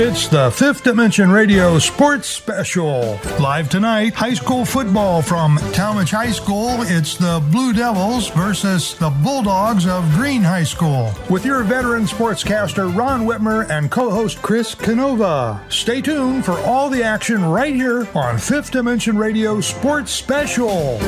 It's the Fifth Dimension Radio Sports Special. Live tonight, high school football from Talmadge High School. It's the Blue Devils versus the Bulldogs of Green High School. With your veteran sportscaster Ron Whitmer and co-host Chris Canova. Stay tuned for all the action right here on Fifth Dimension Radio Sports Special.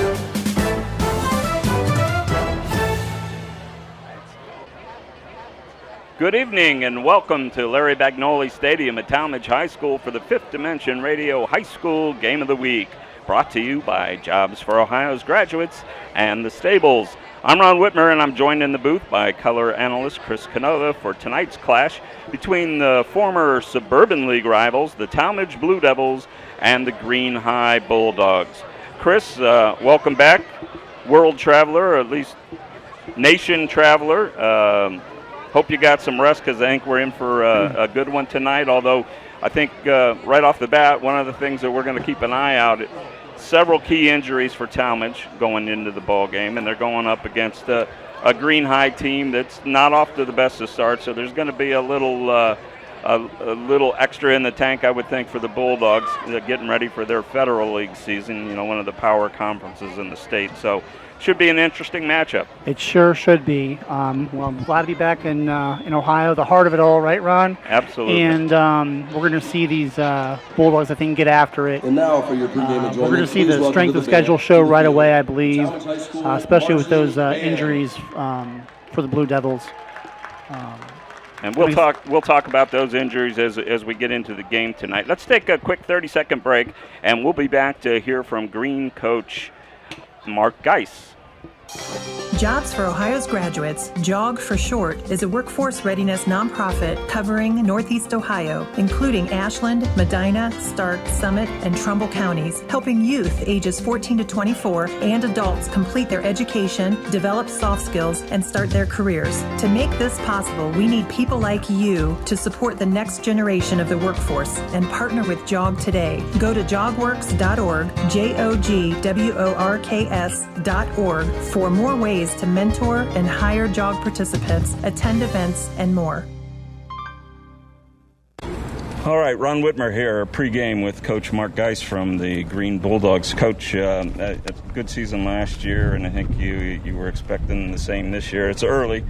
Good evening and welcome to Larry Bagnoli Stadium at Talmadge High School for the Fifth Dimension Radio High School Game of the Week. Brought to you by Jobs for Ohio's Graduates and the Stables. I'm Ron Whitmer and I'm joined in the booth by color analyst Chris Canova for tonight's clash between the former Suburban League rivals, the Talmadge Blue Devils, and the Green High Bulldogs. Chris, welcome back. World traveler, or at least nation traveler. Hope you got some rest because I think we're in for a good one tonight, although I think right off the bat, one of the things that we're going to keep an eye out, several key injuries for Talmadge going into the ball game, and they're going up against a Green High team that's not off to the best of start, so there's going to be a little extra in the tank, I would think, for the Bulldogs getting ready for their Federal League season, you know, one of the power conferences in the state. So should be an interesting matchup. It sure should be. Well, I'm glad to be back in Ohio, the heart of it all, right, Ron? Absolutely. And we're going to see these Bulldogs, I think, get after it. And now for your pregame enjoyment, we're going to see the strength of schedule show right away, I believe, especially with those injuries for the Blue Devils. And we'll talk about those injuries as we get into the game tonight. Let's take a quick 30-second break, and we'll be back to hear from Green coach Mark Geis. Jobs for Ohio's Graduates, JOG for short, is a workforce readiness nonprofit covering Northeast Ohio, including Ashland, Medina, Stark, Summit, and Trumbull counties, helping youth ages 14 to 24 and adults complete their education, develop soft skills, and start their careers. To make this possible, we need people like you to support the next generation of the workforce and partner with JOG today. Go to jogworks.org, jogworks.org, for more ways to mentor and hire JOG participants, attend events, and more. All right, Ron Whitmer here, pregame with Coach Mark Geis from the Green Bulldogs. Coach, a good season last year, and I think you were expecting the same this year. It's early,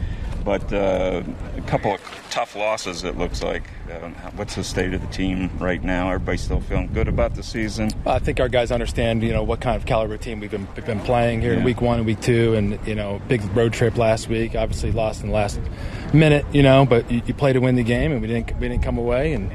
but a couple of tough losses, it looks like. What's the state of the team right now? Everybody still feeling good about the season? I think our guys understand, what kind of caliber team we've been playing here in week 1 and week 2, and big road trip last week. Obviously lost in the last minute, but you play to win the game, and we didn't come away. And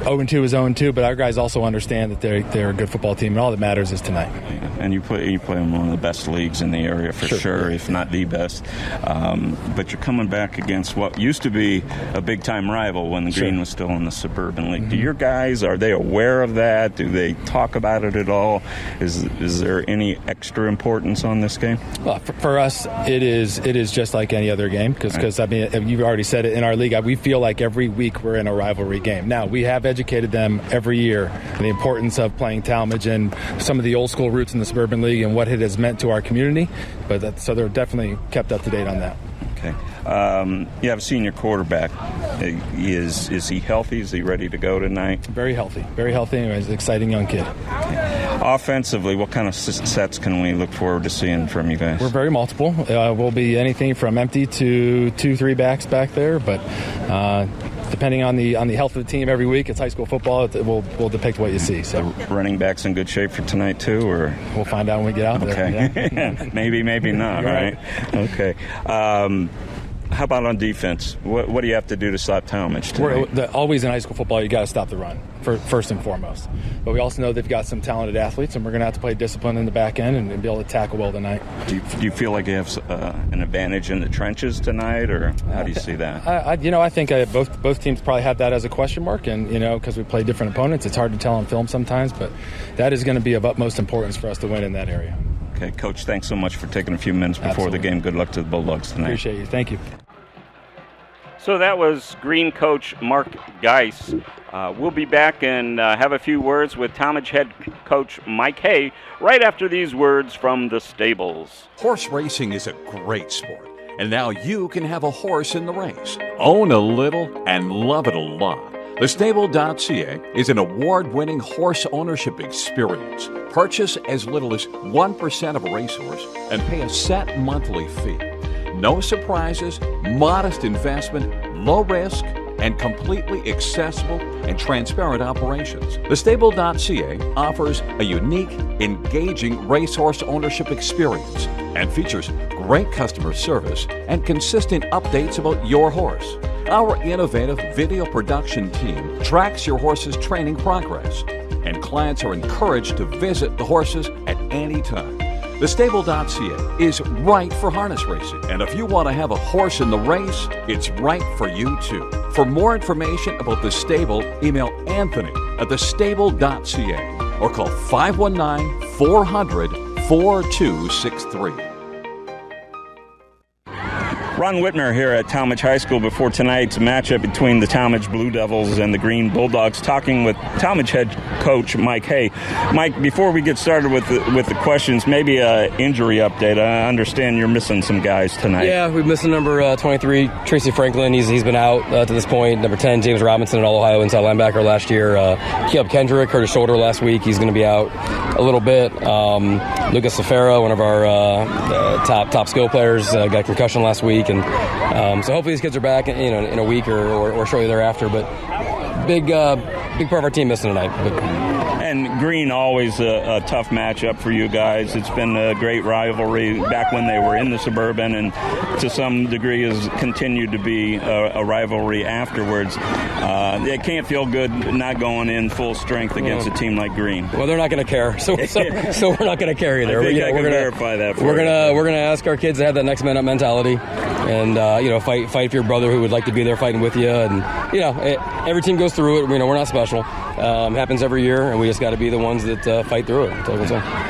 0-2 is 0-2, but our guys also understand that they're a good football team, and all that matters is tonight. And you play in one of the best leagues in the area for sure, if not the best. But you're coming back against what used to be a big-time rival when the Green was still in the Suburban League. Mm-hmm. Do your guys, are they aware of that? Do they talk about it at all? Is there any extra importance on this game? Well, for us, it is just like any other game because I mean, you've already said it in our league. We feel like every week we're in a rivalry game. Now, we have educated them every year on the importance of playing Talmadge and some of the old school roots in the Suburban League and what it has meant to our community. So they're definitely kept up to date on that. Okay. You have a senior quarterback. Is he healthy? Is he ready to go tonight? Very healthy. Very healthy. He's an exciting young kid. Okay. Offensively, what kind of sets can we look forward to seeing from you guys? We're very multiple. We'll be anything from empty to 2-3 backs back there, but depending on the health of the team every week, it's high school football. It will depict what you see. So running backs in good shape for tonight too, or we'll find out when we get out there. Okay, yeah. maybe not. Right? Okay. How about on defense? What do you have to do to stop Talmadge tonight? Always in high school football, you got to stop the run first and foremost. But we also know they've got some talented athletes, and we're going to have to play discipline in the back end and be able to tackle well tonight. Do you feel like you have an advantage in the trenches tonight, or how do you see that? I think both teams probably have that as a question mark, and because we play different opponents, it's hard to tell on film sometimes. But that is going to be of utmost importance for us to win in that area. Okay, Coach, thanks so much for taking a few minutes before the game. Good luck to the Bulldogs tonight. Appreciate you. Thank you. So that was Green coach Mark Geis. We'll be back and have a few words with Talmadge head coach Mike Hay right after these words from the stables. Horse racing is a great sport, and now you can have a horse in the race. Own a little and love it a lot. Thestable.ca is an award-winning horse ownership experience. Purchase as little as 1% of a racehorse and pay a set monthly fee. No surprises, modest investment, low risk, and completely accessible and transparent operations. Thestable.ca offers a unique, engaging racehorse ownership experience and features great customer service and consistent updates about your horse. Our innovative video production team tracks your horse's training progress, and clients are encouraged to visit the horses at any time. Thestable.ca is right for harness racing, and if you want to have a horse in the race, it's right for you too. For more information about The Stable, email Anthony at thestable.ca or call 519-400-4263. Ron Whitmer here at Talmadge High School before tonight's matchup between the Talmadge Blue Devils and the Green Bulldogs, talking with Talmadge head coach Mike Hay. Mike, before we get started with the questions, maybe an injury update. I understand you're missing some guys tonight. Yeah, we're missing number 23, Tracy Franklin. He's been out to this point. Number 10, James Robinson, an All-Ohio inside linebacker last year. Caleb Kendrick hurt his shoulder last week. He's going to be out a little bit. Lucas Safara, one of our top skill players, got a concussion last week. And so hopefully these kids are back in a week or shortly thereafter. But big part of our team missing tonight. And Green, always a tough matchup for you guys. It's been a great rivalry back when they were in the Suburban, and to some degree has continued to be a rivalry afterwards. It can't feel good not going in full strength against a team like Green. Well, they're not going to care, so we're not going to care either. I can verify that for We're going to ask our kids to have that next man up mentality, and fight for your brother who would like to be there fighting with you. And every team goes through it. We're not special. Happens every year, and we just got to be the ones that fight through it.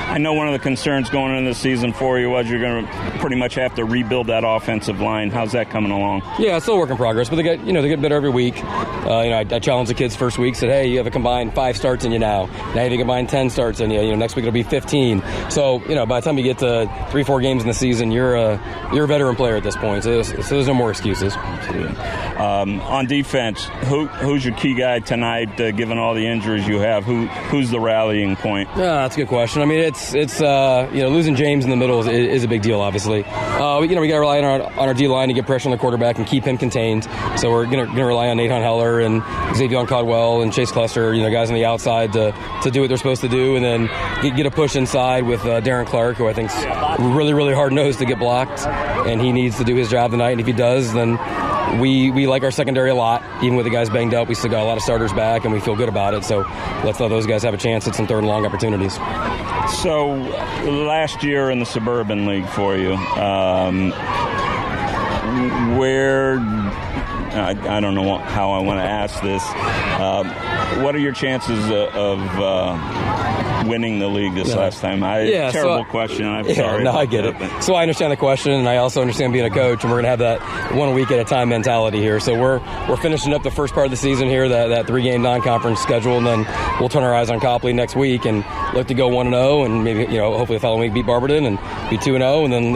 I know one of the concerns going into the season for you was you're going to pretty much have to rebuild that offensive line. How's that coming along? Yeah, it's still a work in progress, but they get better every week. I challenged the kids first week, said, hey, you have a combined 5 starts in you now. Now you have a combined 10 starts in you. Next week it'll be 15. So by the time you get to 3-4 games in the season, you're a veteran player at this point. So there's no more excuses. Absolutely. On defense, who's your key guy tonight? Given all the injuries you have, who's the rallying point? Yeah, that's a good question. I mean, it's losing James in the middle is a big deal. Obviously, we got to rely on our D line to get pressure on the quarterback and keep him contained. So we're gonna rely on Nathan Heller and Xavier Caldwell and Chase Cluster, guys on the outside to do what they're supposed to do, and then get a push inside with Darren Clark, who I think's really, really hard nosed to get blocked, and he needs to do his job tonight. And if he does, then we like our secondary a lot. Even with the guys banged up, we still got a lot of starters back, and we feel good about it. So let's let those guys have a chance at some third and long opportunities. So last year in the Suburban League for you, where I don't know how I want to ask this. What are your chances of winning the league this last time? Terrible question. I'm sorry. No, I get it. So I understand the question, and I also understand being a coach, and we're going to have that 1 week at a time mentality here. So we're finishing up the first part of the season here, that 3-game non-conference schedule, and then we'll turn our eyes on Copley next week and look to go 1-0, and maybe hopefully the following week beat Barberton and be 2-0, and then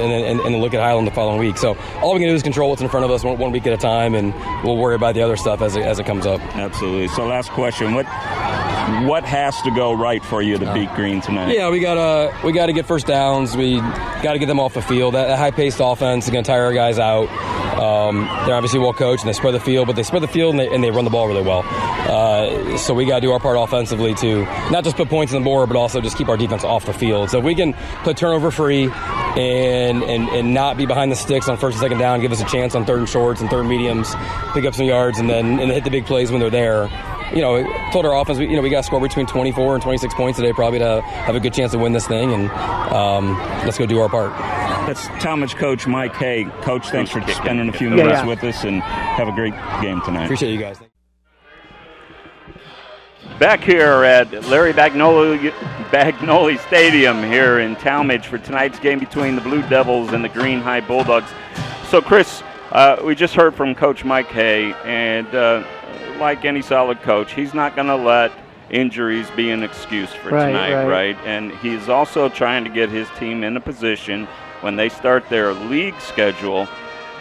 look at Highland the following week. So all we can do is control what's in front of us 1 week at a time, and we'll worry about the other stuff as it comes up. Absolutely. So last question: What has to go right for you to beat Green tonight? Yeah, we gotta get first downs. We got to get them off the field. That high-paced offense is going to tire our guys out. They're obviously well coached and they spread the field, but they spread the field and they run the ball really well. So we got to do our part offensively to not just put points on the board, but also just keep our defense off the field. So if we can put turnover free and not be behind the sticks on first and second down, give us a chance on third and shorts and third and mediums, pick up some yards, and then hit the big plays when they're there. Told our offense, we got to score between 24 and 26 points today probably to have a good chance to win this thing, and let's go do our part. That's Talmadge coach Mike Hay. Coach, thanks for spending a few minutes with us, and have a great game tonight. Appreciate you guys. Back here at Larry Bagnoli Stadium here in Talmadge for tonight's game between the Blue Devils and the Green High Bulldogs. So, Chris, we just heard from Coach Mike Hay, and like any solid coach, he's not going to let injuries be an excuse for tonight, right? And he's also trying to get his team in a position when they start their league schedule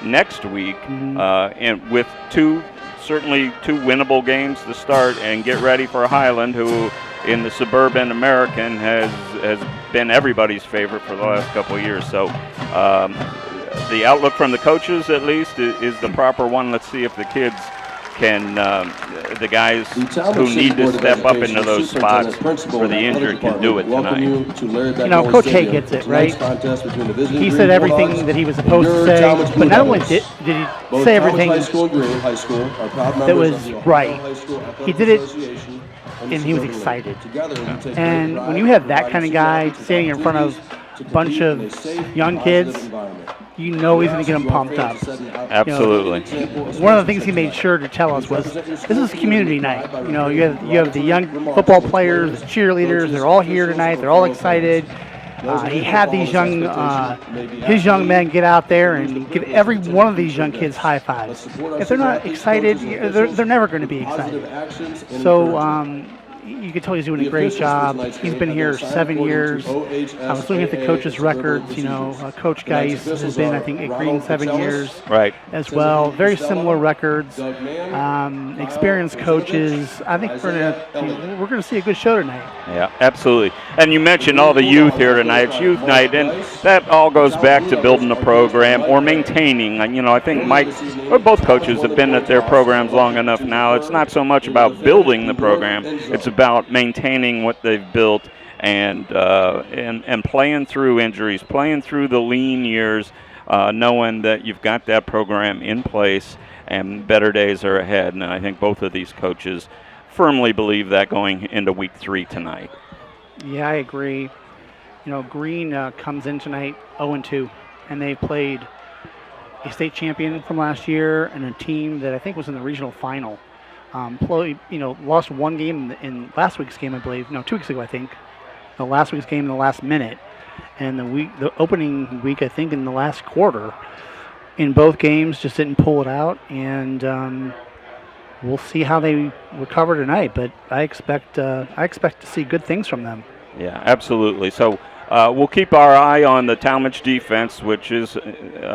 next week, and with 2 certainly 2 winnable games to start and get ready for Highland, who in the Suburban American has been everybody's favorite for the last couple of years. So the outlook from the coaches, at least, is the proper one. Let's see if the kids can, the guys who need to step up into those spots for the injured can do it tonight. You know, Coach Hay gets it, right? He said everything that he was supposed to say, but not only did he say everything that was right, he did it and he was excited. And when you have that kind of guy standing in front of a bunch of young kids, you know he's going to get them pumped up. Absolutely. You know, one of the things he made sure to tell us was, this is community night. You know, you have the young football players, the cheerleaders, they're all here tonight, they're all excited. He had these his young men get out there and give every one of these young kids high fives. If they're not excited, they're never going to be excited. So you can tell he's doing a great job. He's been here 7 years. I was looking at the coaches' records. You know, Coach Geis has been, I think, at Green 7 years as well. Very similar records. Experienced coaches. I think we're gonna see a good show tonight. Yeah, absolutely. And you mentioned all the youth here tonight. It's youth night, and that all goes back to building a program or maintaining. You know, I think Mike or both coaches have been at their programs long enough now. It's not so much about building the program. It's about maintaining what they've built and playing through injuries, playing through the lean years, knowing that you've got that program in place and better days are ahead. And I think both of these coaches firmly believe that going into week 3 tonight. Yeah, I agree. You know, Green comes in tonight 0-2, and they played a state champion from last year and a team that I think was in the regional final. Lost one game in last week's game, I believe. No, 2 weeks ago, I think. The last week's game in the last minute, and the opening week, I think, in the last quarter. In both games, just didn't pull it out, and we'll see how they recover tonight. But I expect to see good things from them. Yeah, absolutely. So we'll keep our eye on the Talmadge defense, which is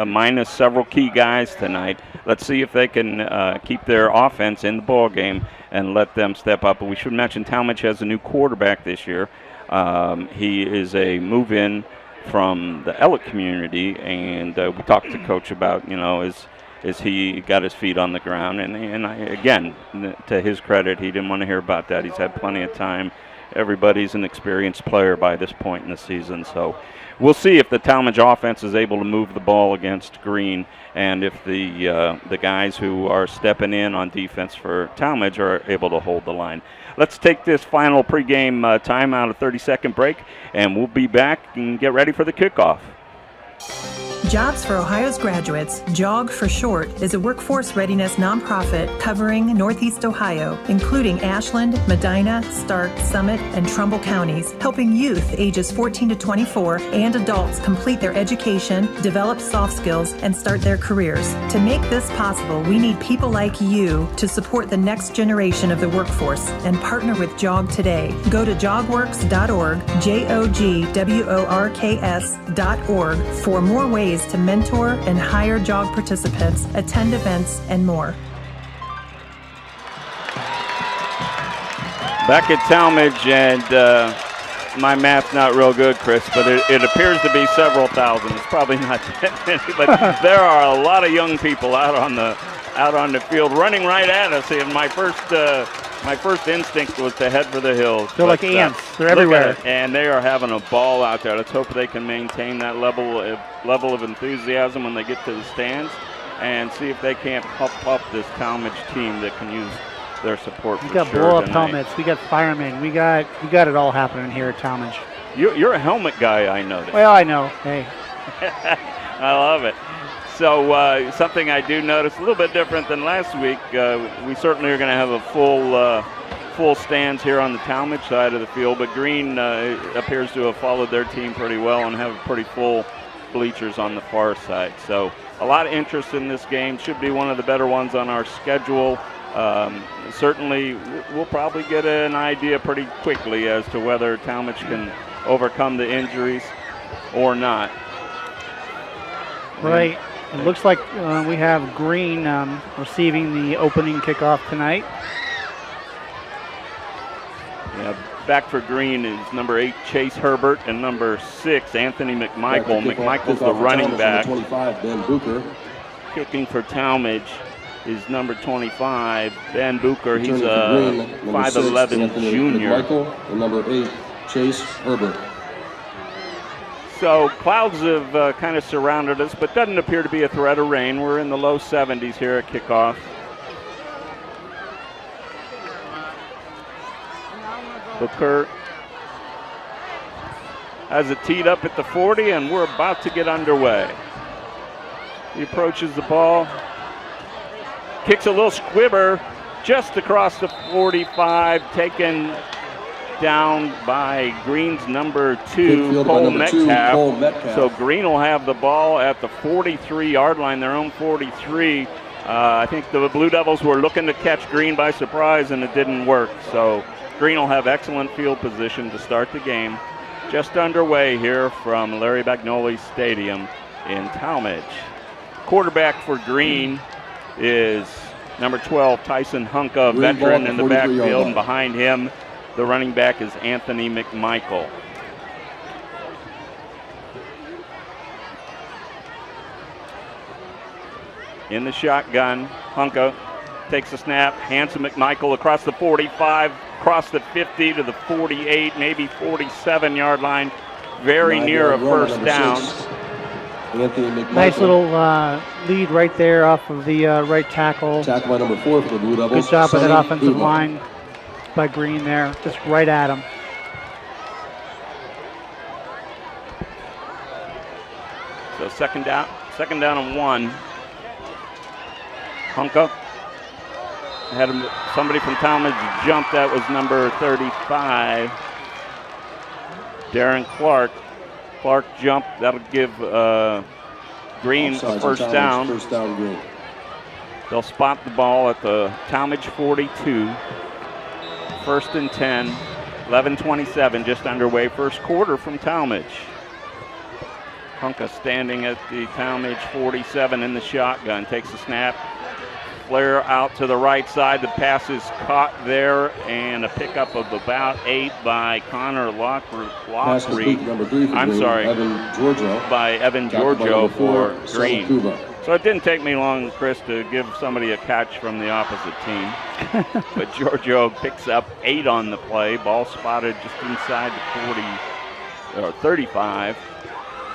minus several key guys tonight. Let's see if they can keep their offense in the ball game and let them step up. But we should mention Talmadge has a new quarterback this year. He is a move-in from the Elliott community, and we talked to Coach about, is he got his feet on the ground. And again, to his credit, he didn't want to hear about that. He's had plenty of time. Everybody's an experienced player by this point in the season. So we'll see if the Talmadge offense is able to move the ball against Green, and if the guys who are stepping in on defense for Talmadge are able to hold the line. Let's take this final pregame timeout, a 30-second break, and we'll be back and get ready for the kickoff. Jobs for Ohio's Graduates, JOG for short, is a workforce readiness nonprofit covering Northeast Ohio, including Ashland, Medina, Stark, Summit, and Trumbull counties, helping youth ages 14 to 24 and adults complete their education, develop soft skills, and start their careers. To make this possible, we need people like you to support the next generation of the workforce and partner with JOG today. Go to jogworks.org, JOGWORKS.org for more ways to mentor and hire JOG participants, attend events, and more. Back at Talmadge, and my math's not real good, Chris, but it appears to be several thousand. It's probably not that many, but there are a lot of young people out on the field running right at us. And my first instinct was to head for the hills. They're like ants. They're everywhere. And they are having a ball out there. Let's hope they can maintain that level of enthusiasm when they get to the stands, and see if they can't pump up this Talmadge team that can use their support. We got blow-up helmets. We got firemen. We got it all happening here at Talmadge. You're a helmet guy, I noticed. Well, I know. Hey. I love it. So something I do notice a little bit different than last week. We certainly are going to have a full stands here on the Talmadge side of the field, but Green appears to have followed their team pretty well and have pretty full bleachers on the far side. So a lot of interest in this game. Should be one of the better ones on our schedule. Certainly, we'll probably get an idea pretty quickly as to whether Talmadge can overcome the injuries or not. Right. It looks like we have Green receiving the opening kickoff tonight. Yeah, back for Green is number 8, Chase Herbert, and number 6, Anthony McMichael. McMichael's the running back. 25, Ben Bucher. Kicking for Talmadge is number 25, Ben Bucher. He's a 5'11 junior. McMichael, and number 8, Chase Herbert. So clouds have kind of surrounded us, but doesn't appear to be a threat of rain. We're in the low 70s here at kickoff. Booker has it teed up at the 40, and we're about to get underway. He approaches the ball, kicks a little squibber just across the 45, taken down by Green's number 2, Cole Metcalf. So Green will have the ball at the 43-yard line, their own 43. I think the Blue Devils were looking to catch Green by surprise, and it didn't work. So Green will have excellent field position to start the game. Just underway here from Larry Bagnoli Stadium in Talmadge. Quarterback for Green is number 12, Tyson Hunka, veteran in the backfield, and behind him, the running back is Anthony McMichael. In the shotgun, Hunka takes a snap, hands to McMichael across the 45, across the 50 to the 48, maybe 47-yard line, very near a first down. Nice little lead right there off of the right tackle. Tackle by number 4 for the Blue Devils. Good job with that offensive line by Green there, just right at him. So second down and 1. Hunka had somebody from Talmadge jump. That was number 35, Darren Clark. Clark jumped. That'll give Green a first down. First down, Green. They'll spot the ball at the Talmadge 42. First and 10, 11:27 just underway. First quarter from Talmadge. Hunka standing at the Talmadge 47 in the shotgun. Takes a snap. Flare out to the right side. The pass is caught there, and a pickup of about 8 by Connor Lockery. By Evan Giorgio for Green. So it didn't take me long, Chris, to give somebody a catch from the opposite team. But Giorgio picks up 8 on the play. Ball spotted just inside the 35.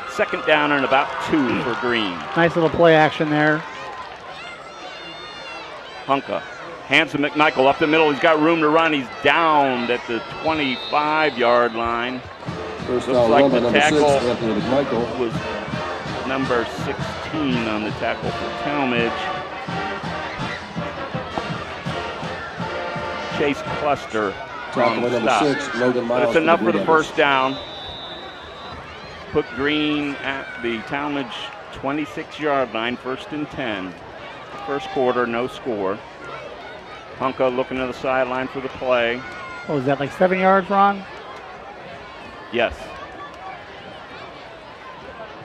Second down and about 2 for Green. Nice little play action there. Hunka hands to McMichael up the middle. He's got room to run. He's downed at the 25-yard line. First Looks like the tackle McMichael was number 16 on the tackle for Talmadge. Chase Cluster on the stop. 6, Logan Miles. But it's enough for the first down. Put Green at the Talmadge 26-yard line, first and 10. First quarter, no score. Hunka looking to the sideline for the play. Oh, is that like 7 yards, Ron? Yes.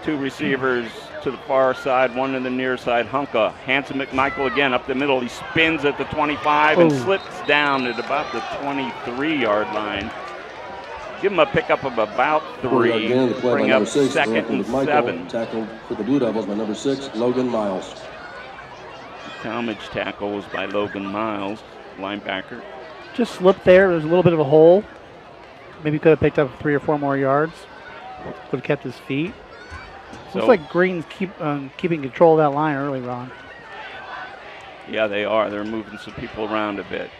2 receivers to the far side, 1 to the near side. Hunka hands to McMichael again up the middle. He spins at the 25 and slips down at about the 23-yard line. Give him a pickup of about 3. Bring up 2nd and 7. Tackle for the Blue Devils by number 6, Logan Miles. Talmadge tackle was by Logan Miles, linebacker. Just slipped there. There's a little bit of a hole. Maybe could have picked up 3 or 4 more yards. Would have kept his feet. So, looks like Green's keeping control of that line early, Ron. Yeah, they are. They're moving some people around a bit.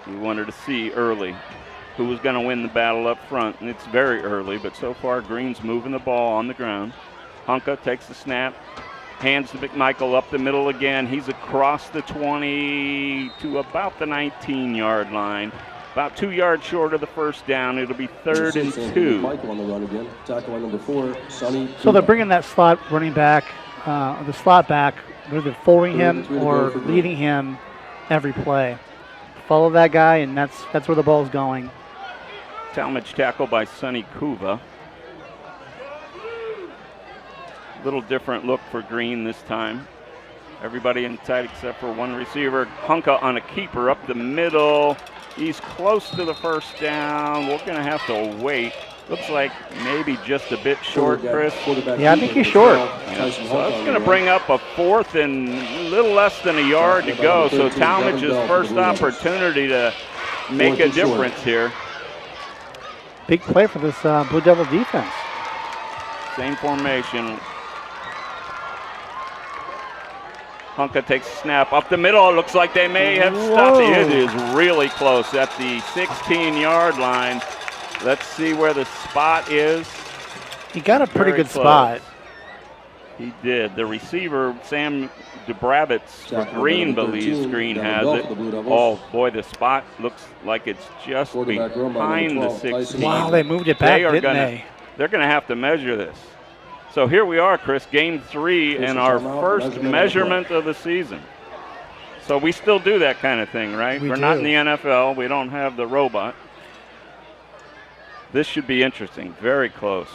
We wanted to see early who was going to win the battle up front, and it's very early, but so far Green's moving the ball on the ground. Hunka takes the snap. Hands to McMichael up the middle again. He's across the 20 to about the 19-yard line. About 2 yards short of the first down. It'll be 3rd and 2. McMichael on the run again. Tackle by number 4, Sonny. So they're bringing that slot running back, the slot back, either folding him or leading him every play. Follow that guy, and that's where the ball's going. Talmadge tackle by Sonny Kuva. Little different look for Green this time. Everybody inside except for one receiver. Hunka on a keeper up the middle. He's close to the first down. We're going to have to wait. Looks like maybe just a bit short, Chris. Yeah, I think he's short. Yeah, so that's going to bring up a 4th and a little less than a yard to go. So Talmadge's first opportunity to make a difference here. Big play for this Blue Devil defense. Same formation. Hunka takes a snap up the middle. It looks like they may have stopped it. It is really close at the 16-yard line. Let's see where the spot is. He got a pretty good close. spot. He did. The receiver, Sam Dubravitz for Green, believes Green has it. Oh, boy, the spot looks like it's just behind the 16. Wow, they moved it back, didn't they? They're going to have to measure this. So here we are, Chris, game 3 and our first measurement of the season. So we still do that kind of thing, right? We're not in the NFL. We don't have the robot. This should be interesting. Very close.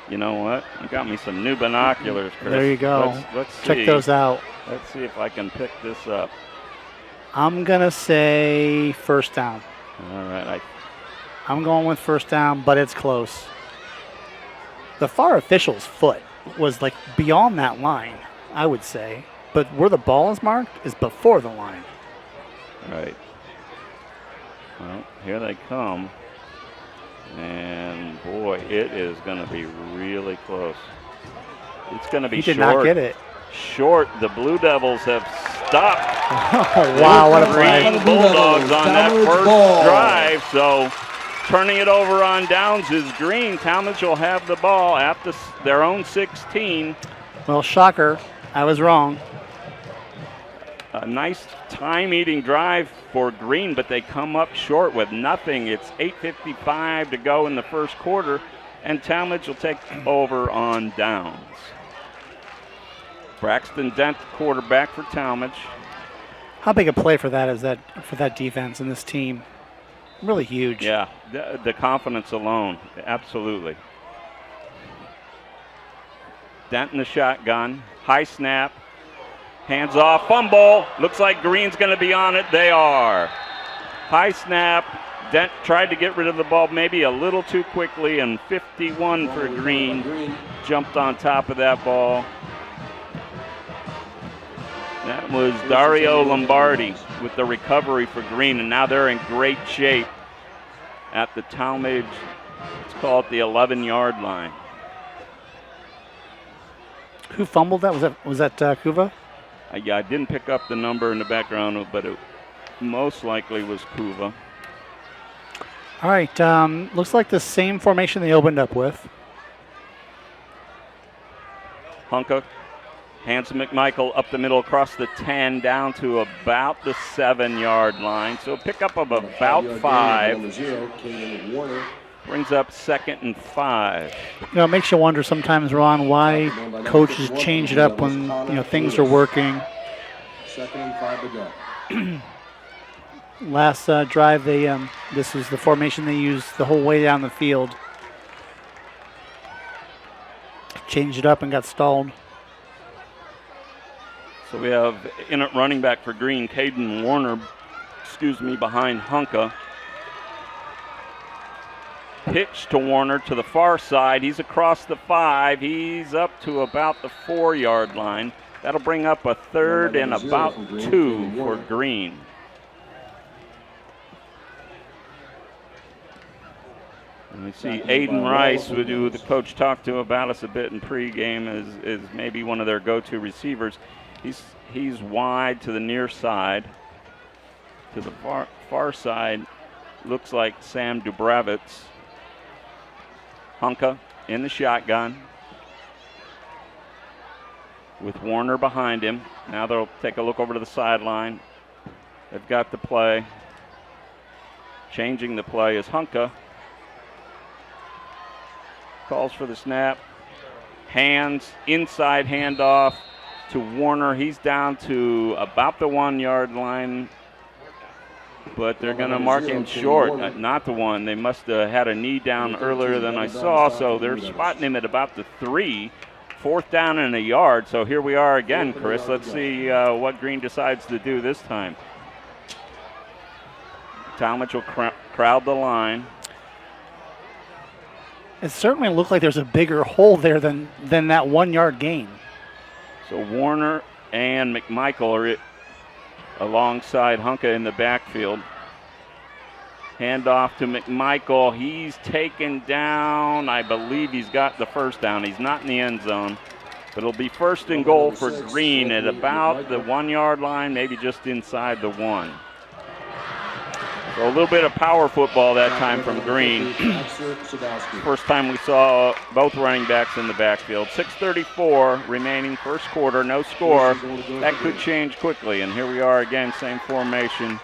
You know what? You got me some new binoculars, Chris. There you go. Let's see. Check those out. Let's see if I can pick this up. I'm going to say first down. All right. I'm going with first down, but it's close. The far official's foot was like beyond that line, I would say. But where the ball is marked is before the line. Right. Well, here they come. And, boy, it is going to be really close. It's going to be short. He did not get it. Short. The Blue Devils have stopped. Oh, wow, what a play. Green Bulldogs on that first drive. So turning it over on downs is Green. Talmadge will have the ball at their own 16. Well, shocker. I was wrong. A nice time-eating drive for Green, but they come up short with nothing. It's 8:55 to go in the first quarter, and Talmadge will take over on downs. Braxton Dent, quarterback for Talmadge. How big a play for that is that for that defense and this team? Really huge. Yeah, the confidence alone, absolutely. Dent in the shotgun, high snap. Hands off, fumble. Looks like Green's going to be on it. They are. High snap. Dent tried to get rid of the ball maybe a little too quickly, and 51 for Green. Jumped on top of that ball. That was Dario Lombardi with the recovery for Green, and now they're in great shape at the Talmadge, let's call it the 11-yard line. Who fumbled that? Was that Kuva? Yeah, I didn't pick up the number in the background, but it most likely was Kuva. All right, looks like the same formation they opened up with. Hunka hands to McMichael up the middle across the 10 down to about the 7-yard line. So pickup of about 5. Brings up 2nd and 5. You know, it makes you wonder sometimes, Ron, why coaches change it up when things are working. 2nd and 5 to go. Last drive, this was the formation they used the whole way down the field. Changed it up and got stalled. So we have in at running back for Green, Caden Warner, behind Hunka. Pitch to Warner to the far side. He's across the 5. He's up to about the 4-yard line. That'll bring up a 3rd and about 2 for Green. And we see Aiden Rice, who the coach talked to about us a bit in pregame, is maybe one of their go-to receivers. He's wide to the near side. To the far side, looks like Sam Dubravitz. Hunka in the shotgun with Warner behind him. Now they'll take a look over to the sideline. They've got the play. Changing the play is Hunka. Calls for the snap. Hands, inside handoff to Warner. He's down to about the 1-yard line. But they're going to mark him short, not the 1. They must have had a knee down earlier than I saw, so they're spotting him at about the 3. 4th down and a yard. So here we are again, Chris. Let's see what Green decides to do this time. Talmadge will crowd the line. It certainly looked like there's a bigger hole there than that 1 yard gain. So Warner and McMichael are alongside Hunka in the backfield. Handoff to McMichael. He's taken down. I believe he's got the first down. He's not in the end zone. But it'll be 1st and goal for Green at about the 1 yard line, maybe just inside the 1. So a little bit of power football that time from Green. First time we saw both running backs in the backfield. 6:34 remaining first quarter, no score. That could change quickly, and here we are again, same formation.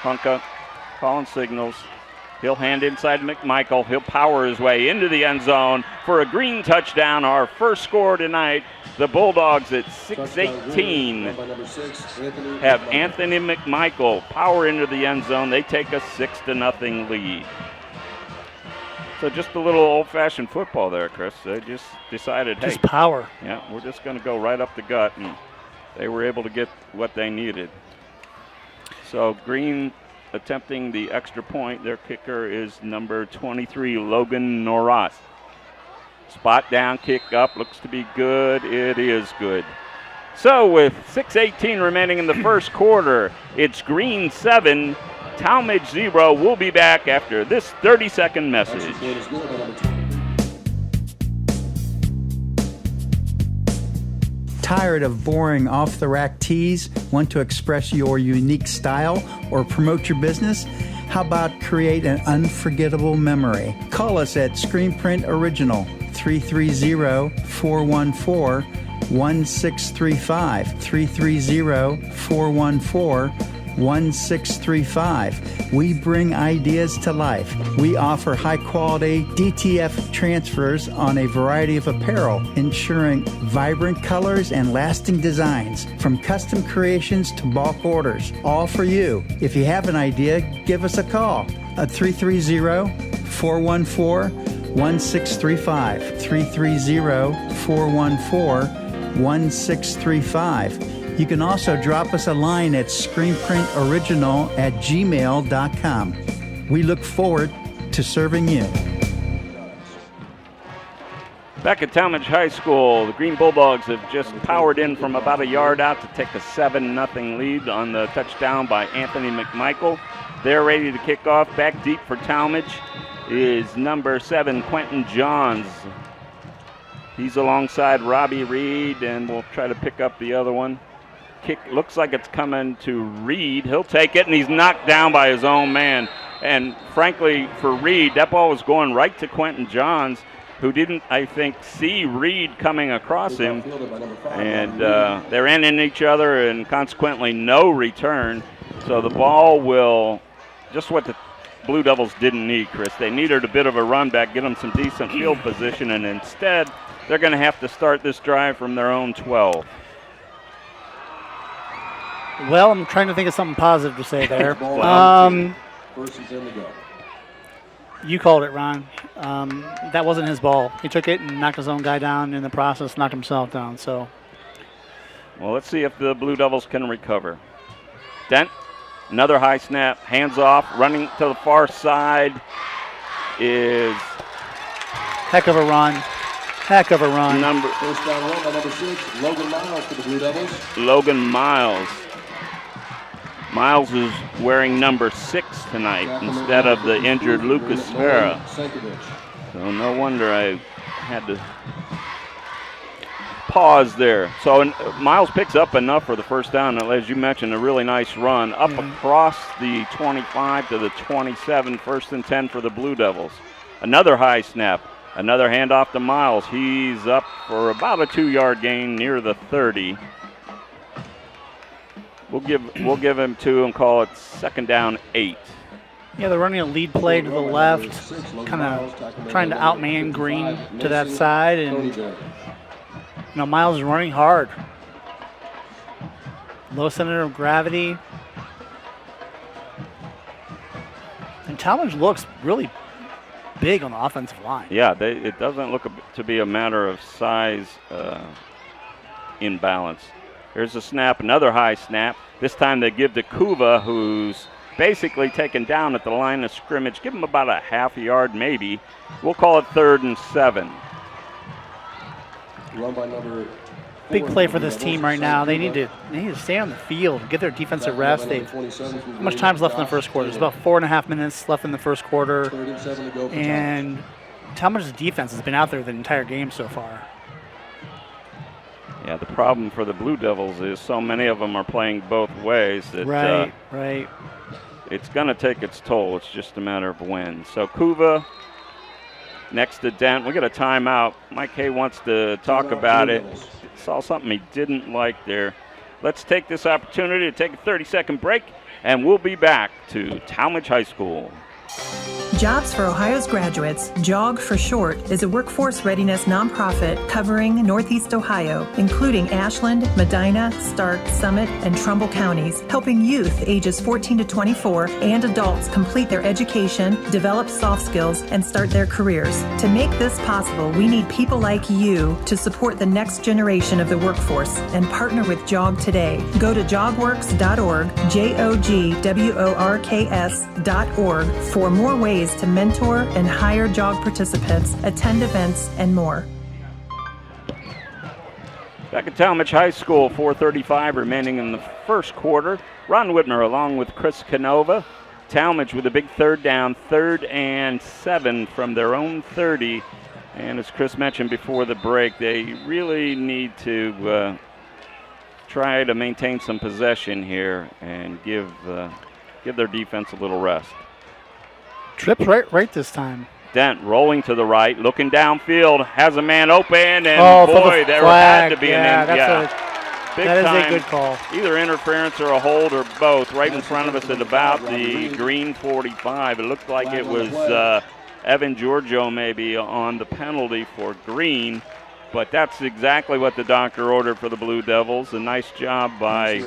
Hunka calling signals. He'll hand inside McMichael. He'll power his way into the end zone for a Green touchdown. Our first score tonight. The Bulldogs at 6:18 have Anthony McMichael power into the end zone. They take a 6-0 lead. So just a little old-fashioned football there, Chris. They just decided, hey, just power. Yeah, we're just going to go right up the gut, and they were able to get what they needed. So Green attempting the extra point. Their kicker is number 23, Logan Norat. Spot down, kick up, looks to be good. It is good. So with 6:18 remaining in the first quarter, it's Green 7, Talmadge 0. We'll be back after this 30-second message. Tired of boring off-the-rack tees? Want to express your unique style or promote your business? How about create an unforgettable memory? Call us at Screen Print Original, 330-414-1635, 330-414-1635. We bring ideas to life. We offer high-quality DTF transfers on a variety of apparel, ensuring vibrant colors and lasting designs, from custom creations to bulk orders, all for you. If you have an idea, give us a call at 330-414-1635, 330-414-1635. You can also drop us a line at screenprintoriginal@gmail.com. We look forward to serving you. Back at Talmadge High School, the Green Bulldogs have just powered in from about a yard out to take a 7-0 lead on the touchdown by Anthony McMichael. They're ready to kick off. Back deep for Talmadge is number 7, Quentin Johns. He's alongside Robbie Reed, and we'll try to pick up the other one. Kick looks like it's coming to Reed. He'll take it, and he's knocked down by his own man. And frankly, for Reed, that ball was going right to Quentin Johns, who didn't, I think, see Reed coming across him. And they ran into each other, and consequently no return. So the ball will, just what the Blue Devils didn't need, Chris. They needed a bit of a run back, get them some decent field position, and instead they're going to have to start this drive from their own 12. Well, I'm trying to think of something positive to say there. You called it, Ron. That wasn't his ball. He took it and knocked his own guy down, in the process knocked himself down. So, well, let's see if the Blue Devils can recover. Dent, another high snap, hands off, running to the far side is... Heck of a run. Heck of a run. First down run by number 6, Logan Miles for the Blue Devils. Logan Miles. Miles is wearing number 6 tonight instead of the injured Lucas Vera. So no wonder I had to pause there. So Miles picks up enough for the first down. As you mentioned, a really nice run up across the 25 to the 27, 1st and 10 for the Blue Devils. Another high snap. Another handoff to Miles. He's up for about a 2-yard gain near the 30. We'll give him 2 and call it 2nd down 8. Yeah, they're running a lead play to the left, kind of trying to outman Green to that side, and Miles is running hard. Low center of gravity. And Talmadge looks really big on the offensive line. Yeah, it doesn't look to be a matter of size imbalance. Here's a snap, another high snap. This time they give to Kuva, who's basically taken down at the line of scrimmage. Give him about a half a yard maybe. We'll call it 3rd and 7. Run by number Big play for this team right now. They need to stay on the field, get their defensive rest. How much time's left in the first quarter? There's about 4.5 minutes left in the first quarter. And Talmadge's defense has been out there the entire game so far. Yeah, the problem for the Blue Devils is so many of them are playing both ways that right. It's going to take its toll. It's just a matter of when. So Kuva next to Dent. We got a timeout. Mike Hay wants to talk about it. Saw something he didn't like there. Let's take this opportunity to take a 30-second break, and we'll be back to Talmadge High School. Jobs for Ohio's Graduates, JOG for short, is a workforce readiness nonprofit covering Northeast Ohio, including Ashland, Medina, Stark, Summit, and Trumbull counties, helping youth ages 14 to 24 and adults complete their education, develop soft skills, and start their careers. To make this possible, we need people like you to support the next generation of the workforce and partner with JOG today. Go to jogworks.org, jogworks.org, for more ways to mentor and hire JOG participants, attend events, and more. Back at Talmadge High School, 4:35 remaining in the first quarter. Ron Whitmer along with Chris Canova. Talmadge with a big third down, 3rd and 7 from their own 30. And as Chris mentioned before the break, they really need to try to maintain some possession here and give their defense a little rest. Trips right this time. Dent rolling to the right, looking downfield, has a man open, and boy, there had to be big that time. is a good call. Either interference or a hold or both. Right in front of us at about the green 45. It looked like it was Evan Giorgio maybe on the penalty for green, but that's exactly what the doctor ordered for the Blue Devils. A nice job by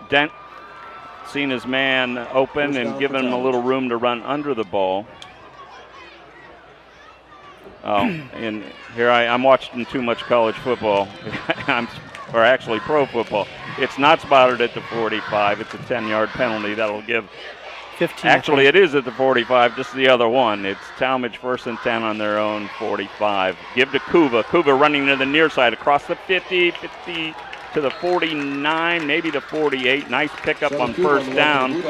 Dent. Seen his man open and given him a little room to run under the ball. Oh, and here I'm watching too much college football, or actually pro football. It's not spotted at the 45. It's a 10-yard penalty that'll give 15. Actually, it is at the 45, just the other one. It's Talmadge 1st and 10 on their own 45. Give to Kuva. Kuva running to the near side across the 50 to the 49, maybe the 48. Nice pickup on first down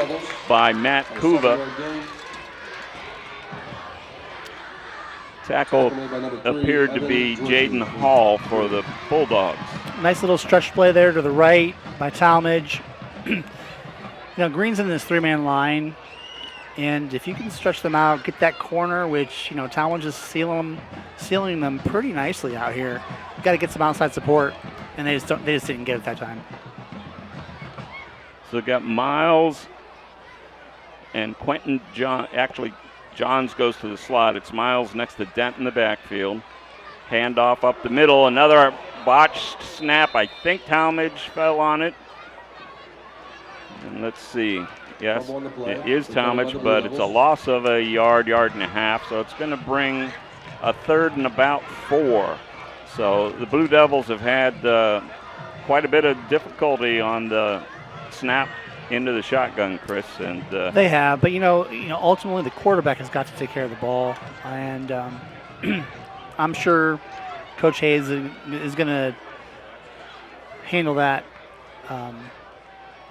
by Matt Kuva. Tackle appeared to be Jaden Hall for the Bulldogs. Nice little stretch play there to the right by Talmadge. Green's in this 3-man line, and if you can stretch them out, get that corner, which Talmadge is sealing them pretty nicely out here. You got to get some outside support. And they just didn't get it that time. So got Miles and Quentin John. Actually, Johns goes to the slot. It's Miles next to Dent in the backfield. Handoff up the middle. Another botched snap. I think Talmadge fell on it. And let's see. Yes, it is Talmadge, but it's a loss of a yard and a half. So it's going to bring a 3rd and about 4. So the Blue Devils have had quite a bit of difficulty on the snap into the shotgun, Chris. And they have, but ultimately the quarterback has got to take care of the ball, and I'm sure Coach Hayes is going to handle that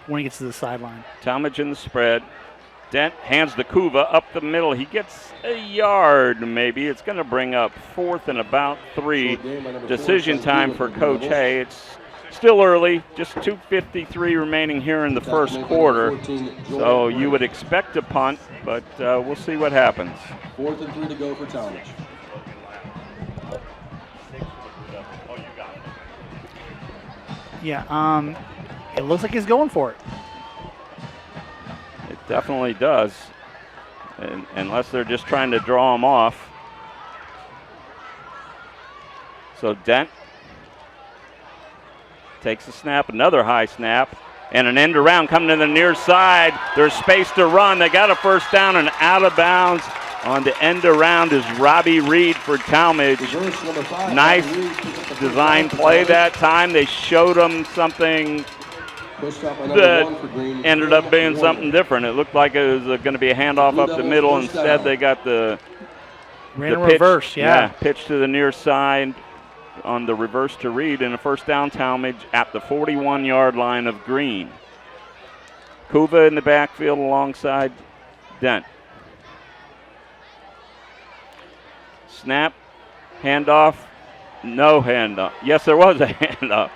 when he gets to the sideline. Talmadge in the spread. Dent hands the Kuva up the middle. He gets a yard maybe. It's going to bring up 4th and about 3. Decision time for Coach Hay. It's still early, just 2:53 remaining here in the first quarter. So you would expect a punt, but we'll see what happens. 4th and 3 to go for Talmadge. Yeah, it looks like he's going for it. It definitely does, unless they're just trying to draw him off. So Dent takes a snap, another high snap, and an end around coming to the near side. There's space to run. They got a first down and out of bounds On the end around is Robbie Reed for Talmadge. Nice design play that time. They showed him something that ended up being something different. It looked like it was going to be a handoff up the middle. Instead, they got the Ran a pitch, reverse, yeah. Pitch to the near side on the reverse to Reed, and a first down Talmadge at the 41-yard line of Green. Kuva in the backfield alongside Dent. Snap, handoff, no handoff. Yes, there was a handoff.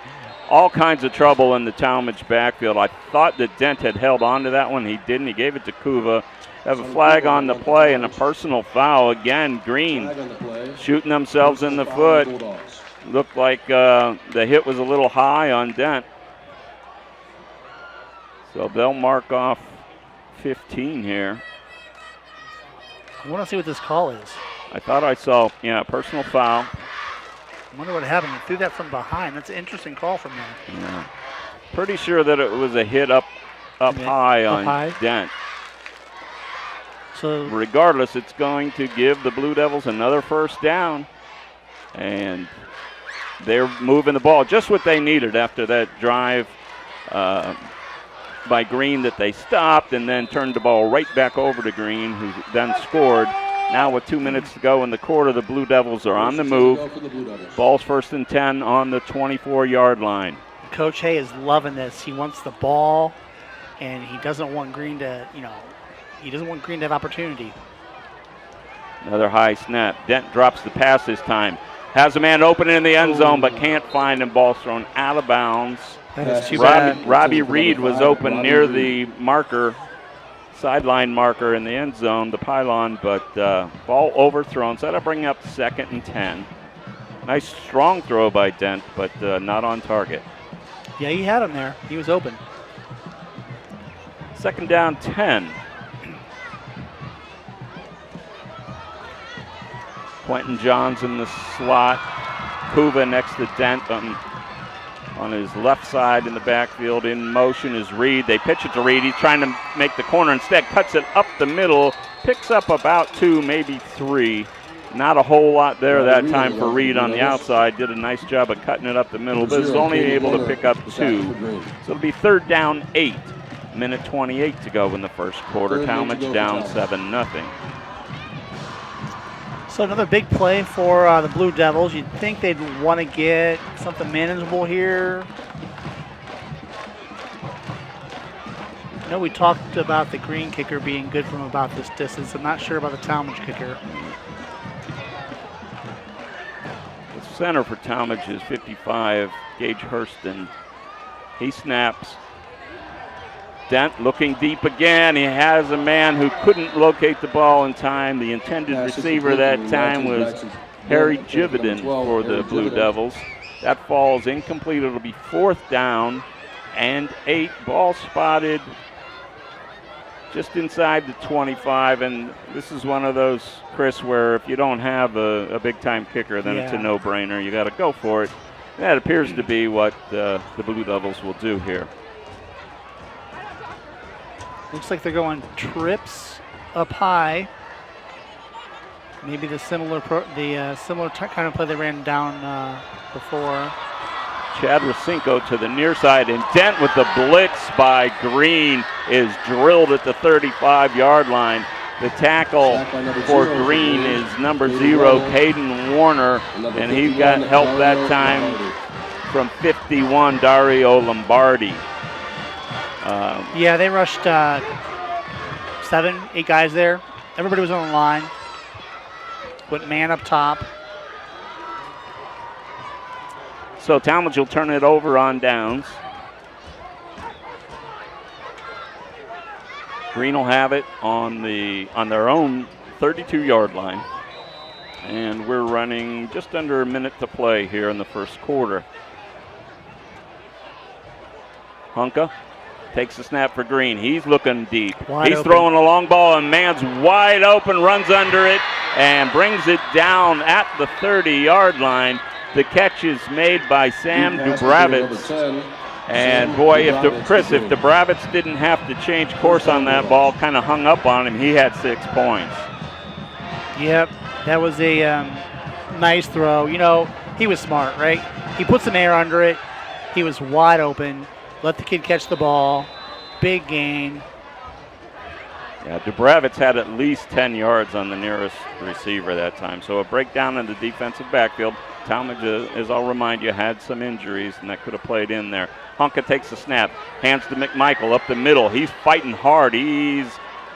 All kinds of trouble in the Talmadge backfield. I thought that Dent had held on to that one. He didn't. He gave it to Kuva. Have a flag on the play and a personal foul. Again, Green shooting themselves in the foot. Looked like the hit was a little high on Dent. So they'll mark off 15 here. I want to see what this call is. I thought I saw, personal foul. I wonder what happened. He threw that from behind. That's an interesting call from there. Yeah. Pretty sure that it was a hit up high on Dent. So regardless, it's going to give the Blue Devils another first down. And they're moving the ball. Just what they needed after that drive by Green that they stopped and then turned the ball right back over to Green, who then scored. Now with 2 minutes to go in the quarter, the Blue Devils are on the move. Ball's 1st and 10 on the 24-yard line. Coach Hay is loving this. He wants the ball, and he doesn't want Green to, he doesn't want Green to have opportunity. Another high snap. Dent drops the pass this time. Has a man open in the end zone, but can't find him. Ball's thrown out of bounds. That is too bad. Robbie Reed was open near the marker, sideline marker in the end zone, the pylon, but ball overthrown. So that'll bring up 2nd and 10. Nice strong throw by Dent, but not on target. Yeah, he had him there. He was open. 2nd down, 10. Quentin Johns in the slot. Kuva next to Dent on his left side in the backfield. In motion is Reed. They pitch it to Reed. He's trying to make the corner. Instead, cuts it up the middle. Picks up about 2, maybe 3. Not a whole lot there that time for Reed on the outside. Did a nice job of cutting it up the middle, but is only able to pick up 2. So it'll be 3rd down, 8. Minute 28 to go in the first quarter. Talmadge down 7-0. So another big play for the Blue Devils. You'd think they'd want to get something manageable here. I know we talked about the Green kicker being good from about this distance. I'm not sure about the Talmadge kicker. The center for Talmadge is 55, Gage Hurston. He snaps. Dent looking deep again. He has a man who couldn't locate the ball in time. The intended receiver that time was Harry Jividan for the Blue Devils. That falls incomplete. It'll be 4th down and 8. Ball spotted just inside the 25. And this is one of those, Chris, where if you don't have a big-time kicker, then it's a no-brainer. You got to go for it. That appears to be what the Blue Devils will do here. Looks like they're going trips up high. Maybe the similar kind of play they ran down before. Chad Racinko to the near side, and Dent with the blitz by Green is drilled at the 35-yard line. The tackle for Green is number 0, Caden Warner, and he got help that time from 51, Dario Lombardi. They rushed 7, 8 guys there. Everybody was on the line. Went man up top. So Talmadge will turn it over on downs. Green will have it on their own 32-yard line. And we're running just under a minute to play here in the first quarter. Hunka takes the snap for Green. He's looking deep. He's throwing a long ball, and man's wide open, runs under it, and brings it down at the 30-yard line. The catch is made by Sam Dubravitz. And boy, if Dubravitz didn't have to change course on that ball, kind of hung up on him, he had 6 points. Yep, that was a nice throw. You know, he was smart, right? He put some air under it. He was wide open. Let the kid catch the ball. Big gain. Yeah, Dubravitz had at least 10 yards on the nearest receiver that time. So a breakdown in the defensive backfield. Talmadge, as I'll remind you, had some injuries, and that could have played in there. Honka takes the snap, hands to McMichael up the middle. He's fighting hard. He's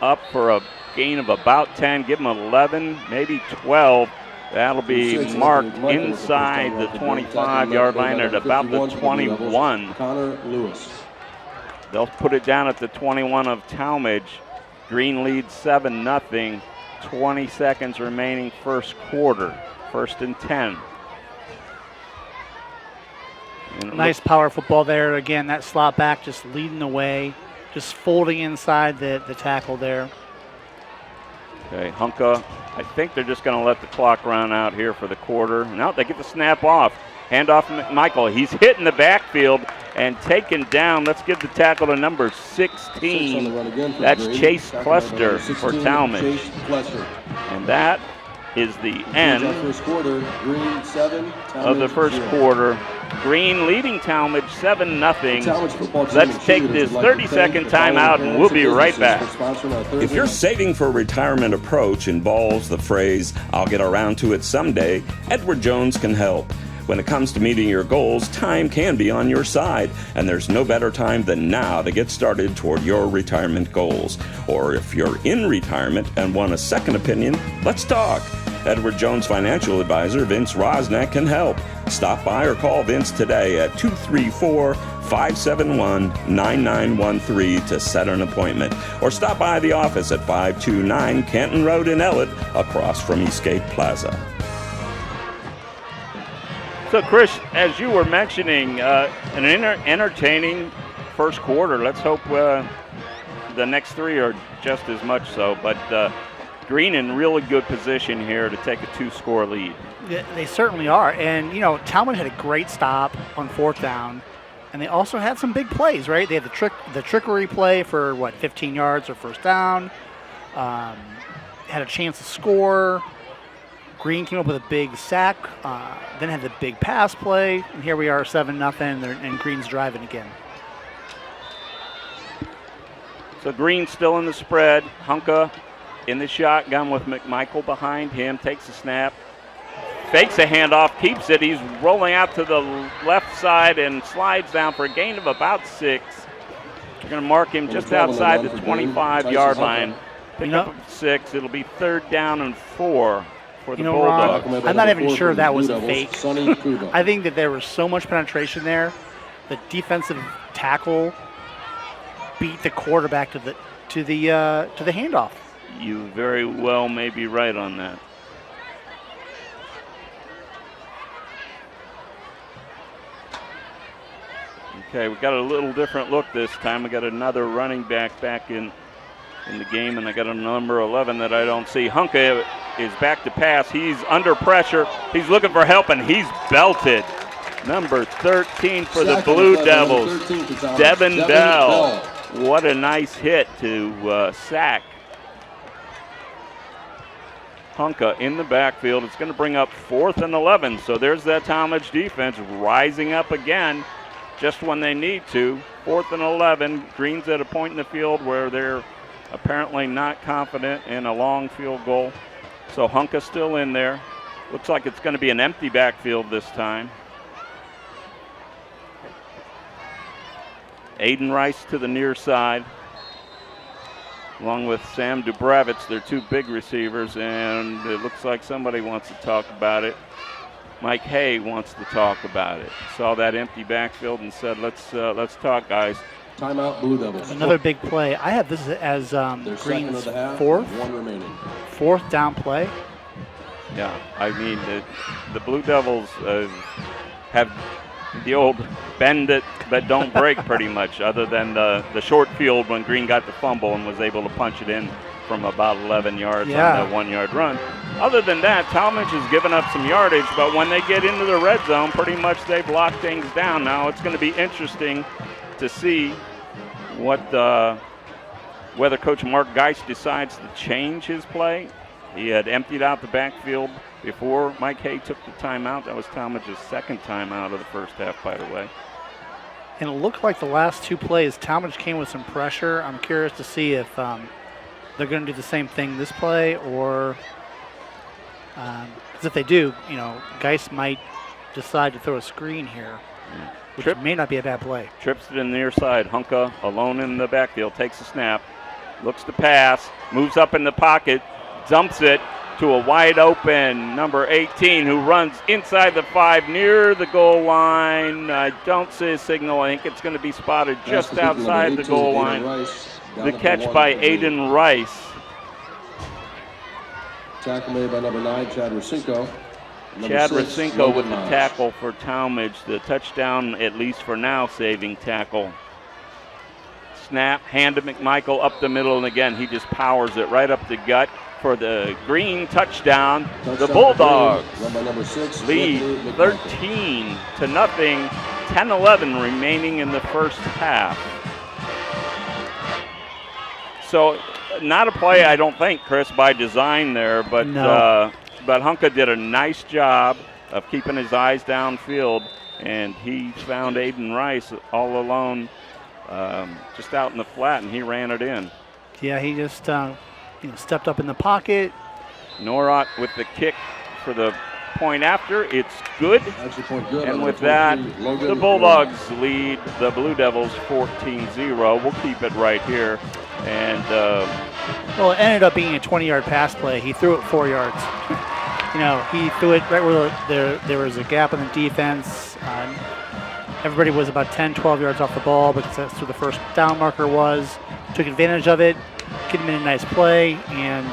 up for a gain of about 10. Give him 11, maybe 12. That'll be marked inside the 25-yard line at about the 21. Connor Lewis. They'll put it down at the 21 of Talmadge. Green leads 7-0. 20 seconds remaining first quarter. 1st and 10. Nice power football there. Again, that slot back just leading the way, just folding inside the tackle there. Okay, Honka, I think they're just going to let the clock run out here for the quarter. Now they get the snap off. Hand off to McMichael. He's hitting the backfield and taken down. Let's give the tackle to number 16. That's Chase Cluster for Talmadge. And that is the end of the first quarter. Green leading Talmadge 7-0. Let's take this 30-second timeout, and we'll be right back. If your saving for retirement approach involves the phrase, "I'll get around to it someday," Edward Jones can help. When it comes to meeting your goals, time can be on your side, and there's no better time than now to get started toward your retirement goals. Or if you're in retirement and want a second opinion, let's talk. Edward Jones financial advisor Vince Rosnack can help. Stop by or call Vince today at 234-571-9913 to set an appointment. Or stop by the office at 529 Canton Road in Ellett, across from Eastgate Plaza. So, Chris, as you were mentioning, an entertaining first quarter. Let's hope the next three are just as much so. But Green in really good position here to take a 2-score lead. They certainly are. And, you know, Talmadge had a great stop on 4th down. And they also had some big plays, right? They had the trickery play for, 15 yards or 1st down. Had a chance to score. Green came up with a big sack, then had the big pass play, and here we are 7-0, and Green's driving again. So Green still in the spread. Honka in the shotgun with McMichael behind him, takes the snap, fakes a handoff, keeps it. He's rolling out to the left side and slides down for a gain of about 6. They're going to mark him just outside the 25-yard line. Pick up 6. It'll be 3rd down and 4. For the Bulldogs. Ron, I'm not even sure that was a fake. I think that there was so much penetration there. The defensive tackle beat the quarterback to the handoff. You very well may be right on that. Okay, we got a little different look this time. We got another running back in the game, and I got a number 11 that I don't see. Honka is back to pass. He's under pressure. He's looking for help, and he's belted. Number 13 for the Blue Devils, Devin Bell. What a nice hit to sack Honka in the backfield. It's going to bring up 4th and 11. So there's that Talmadge defense rising up again just when they need to. 4th and 11. Green's at a point in the field where they're apparently not confident in a long field goal. So Honka still in there. Looks like it's going to be an empty backfield this time. Aiden Rice to the near side, along with Sam Dubravitz. They're 2 big receivers, and it looks like somebody wants to talk about it. Mike Hay wants to talk about it. Saw that empty backfield and said, let's talk, guys. Timeout, Blue Devils. Another big play. I have this as Green's 4th down play. Yeah, I mean, the Blue Devils have the old bend it but don't break pretty much, other than the short field when Green got the fumble and was able to punch it in from about 11 yards on that 1-yard run. Other than that, Talmadge has given up some yardage, but when they get into the red zone, pretty much they've locked things down. Now it's going to be interesting to see whether Coach Mark Geist decides to change his play. He had emptied out the backfield before Mike Hay took the timeout. That was Talmadge's second timeout of the first half, by the way. And it looked like the last two plays, Talmadge came with some pressure. I'm curious to see if they're going to do the same thing this play, or because if they do, Geist might decide to throw a screen here, which may not be a bad play. Trips to the near side. Hunka alone in the backfield, takes a snap, looks to pass, moves up in the pocket, dumps it to a wide open number 18 who runs inside the 5 near the goal line. I don't see a signal. I think it's going to be spotted just outside the goal line. The catch by Aiden Rice. Tackle made by number 9, Chad Racinko. Chad Racinko with the tackle for Talmadge. The touchdown, at least for now, saving tackle. Snap, hand to McMichael up the middle, and again, he just powers it right up the gut for the Green touchdown. The Bulldogs lead 13-0, 10-11 remaining in the first half. So not a play, I don't think, Chris, by design there, but Hunka did a nice job of keeping his eyes downfield, and he found Aiden Rice all alone just out in the flat, and he ran it in. Yeah, he just stepped up in the pocket. Norot with the kick for the point after. It's good. And with that, the Bulldogs lead the Blue Devils 14-0. We'll keep it right here. And well, it ended up being a 20-yard pass play. He threw it 4 yards. He threw it right where there was a gap in the defense. Everybody was about 10, 12 yards off the ball because that's where the first down marker was. Took advantage of it. Get him in a nice play, and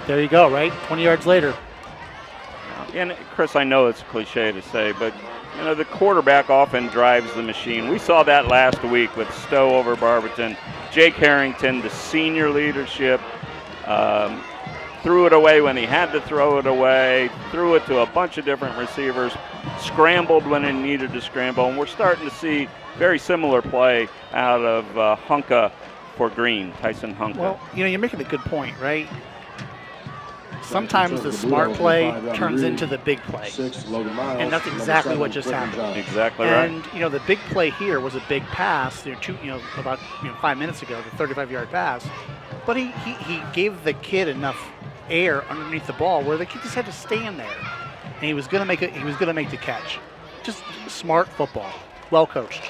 there you go, right? 20 yards later. And Chris, I know it's a cliche to say, but the quarterback often drives the machine. We saw that last week with Stowe over Barberton. Jake Harrington, the senior leadership, threw it away when he had to throw it away, threw it to a bunch of different receivers, scrambled when he needed to scramble, and we're starting to see very similar play out of Hunka for Green, Tyson Hunka. Well, you're making a good point, right? Sometimes the smart play turns into the big play, and that's exactly what just happened. Exactly right. And the big play here was a big pass. About 5 minutes ago, the 35-yard pass, but he gave the kid enough air underneath the ball where the kid just had to stand there, and he was going to make it. He was going to make the catch. Just smart football, well coached.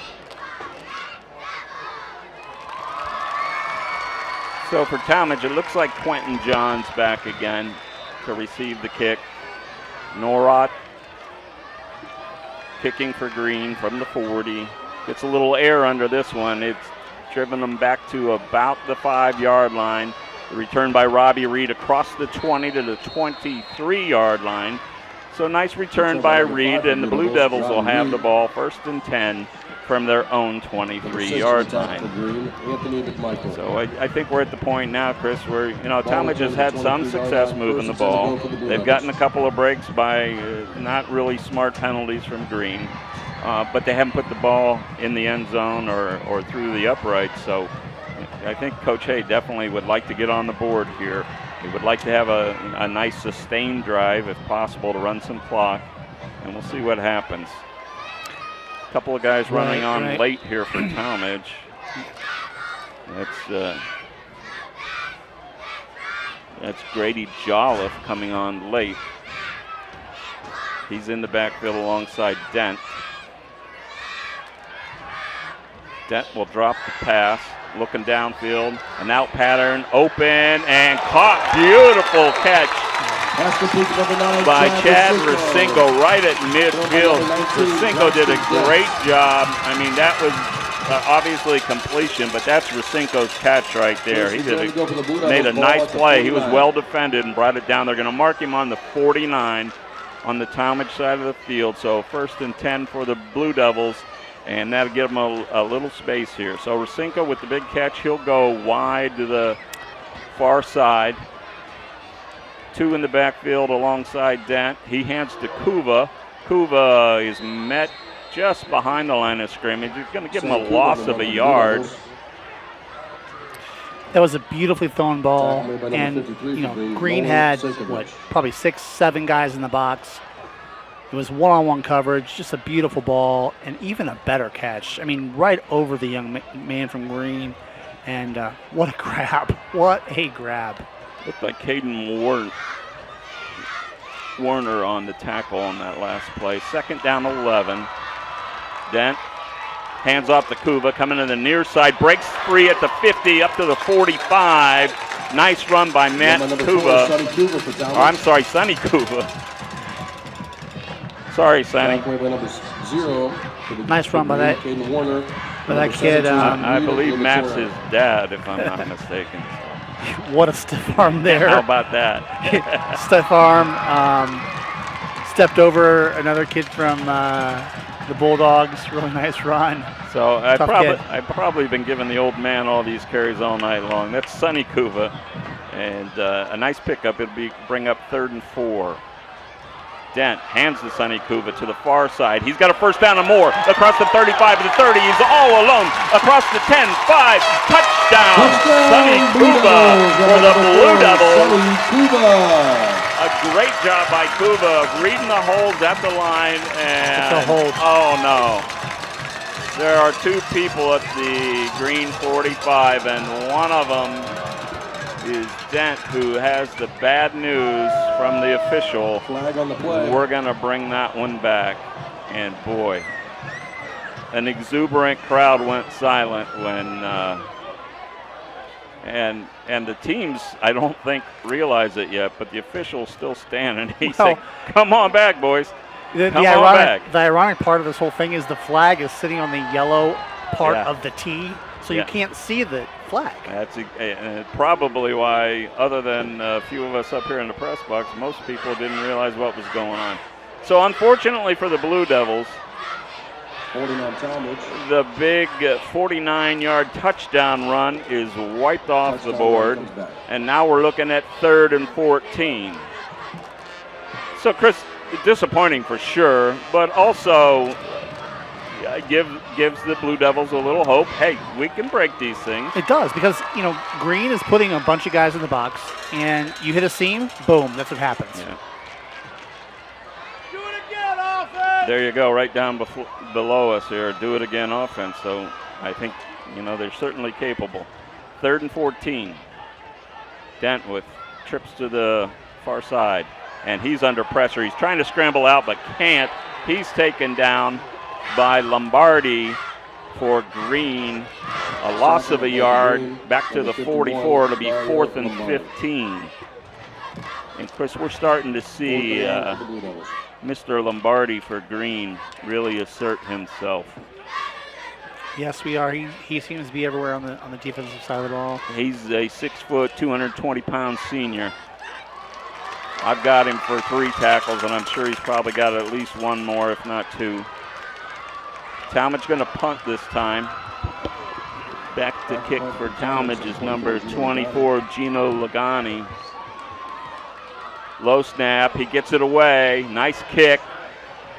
So for Talmadge, it looks like Quentin John's back again to receive the kick. Norot kicking for Green from the 40. Gets a little air under this one. It's driven them back to about the 5-yard line. The return by Robbie Reed across the 20 to the 23-yard line. So nice return by Reed, and the Blue Devils will have the ball 1st and 10 from their own 23-yard line. So I think we're at the point now, Chris, where Talmadge has had some success moving the ball. They've gotten a couple of breaks by not really smart penalties from Green, but they haven't put the ball in the end zone or through the uprights. So I think Coach Hay definitely would like to get on the board here. He would like to have a nice sustained drive, if possible, to run some clock, and we'll see what happens. A couple of guys running on late here for Talmadge. That's Grady Jolliffe coming on late. He's in the backfield alongside Dent. Dent will drop the pass, looking downfield, an out pattern, open, and caught. Beautiful catch by Chad Racinko right at midfield. Racinko did a great job. I mean, that was obviously completion, but that's Racinko's catch right there. He made a nice play. He was well defended and brought it down. They're going to mark him on the 49 on the Talmadge side of the field. So 1st and 10 for the Blue Devils, and that'll give them a little space here. So Racinko with the big catch. He'll go wide to the far side. 2 in the backfield alongside Dent. He hands to Kuva. Kuva is met just behind the line of scrimmage. He's going to give him a loss of a yard. That was a beautifully thrown ball, and Green had probably 6, 7 guys in the box. It was one-on-one coverage, just a beautiful ball, and even a better catch. I mean, right over the young man from Green, and what a grab! What a grab! Looked like Caden Warner on the tackle on that last play. 2nd down 11. Dent hands off to Kuva, coming to the near side, breaks free at the 50, up to the 45. Nice run by Matt Kuva. I'm sorry, Sonny Kuva. Sorry, Sonny. Nice run by that kid. I believe Matt's his dad, if I'm not mistaken. What a stiff arm there. How about that? Stiff arm. Stepped over another kid from the Bulldogs. Really nice run. So I've probably been giving the old man all these carries all night long. That's Sonny Kuva. And a nice pickup. It'll bring up 3rd and 4. Dent hands to Sonny Kuva to the far side. He's got a first down and more. Across the 35 to the 30. He's all alone. Across the 10, 5. Touchdown. Sonny Kuva for the Blue Devils. A great job by Kuva reading the holds at the line. And it's a hold. Oh, no. There are 2 people at the green 45, and one of them is Dent, who has the bad news from the official. Flag on the play. We're going to bring that one back. And boy, an exuberant crowd went silent when and the teams, I don't think, realize it yet, but the official's still standing. He's saying, come on back, boys. The ironic part of this whole thing is the flag is sitting on the yellow part of the tee, so you can't see the flag. That's probably why, other than a few of us up here in the press box, most people didn't realize what was going on. So unfortunately for the Blue Devils, the big 49-yard touchdown run is wiped off the board, and now we're looking at 3rd and 14. So, Chris, disappointing for sure, but also gives the Blue Devils a little hope. Hey, we can break these things. It does, because Green is putting a bunch of guys in the box, and you hit a seam, boom, that's what happens. Yeah. There you go, right down below us here. Do it again offense. So I think, they're certainly capable. 3rd and 14. Dent with trips to the far side. And he's under pressure. He's trying to scramble out but can't. He's taken down by Lombardi for Green. A loss of a yard back to the 44. It'll be 4th and 15. And Chris, we're starting to see Mr. Lombardi for Green really assert himself. Yes, we are. He seems to be everywhere on the defensive side of the ball. He's a 6 foot, 220-pound senior. I've got him for 3 tackles, and I'm sure he's probably got at least 1 more, if not 2. Talmadge going to punt this time. Back to kick for Talmadge is number 24, Gino Lagani. Low snap, he gets it away. Nice kick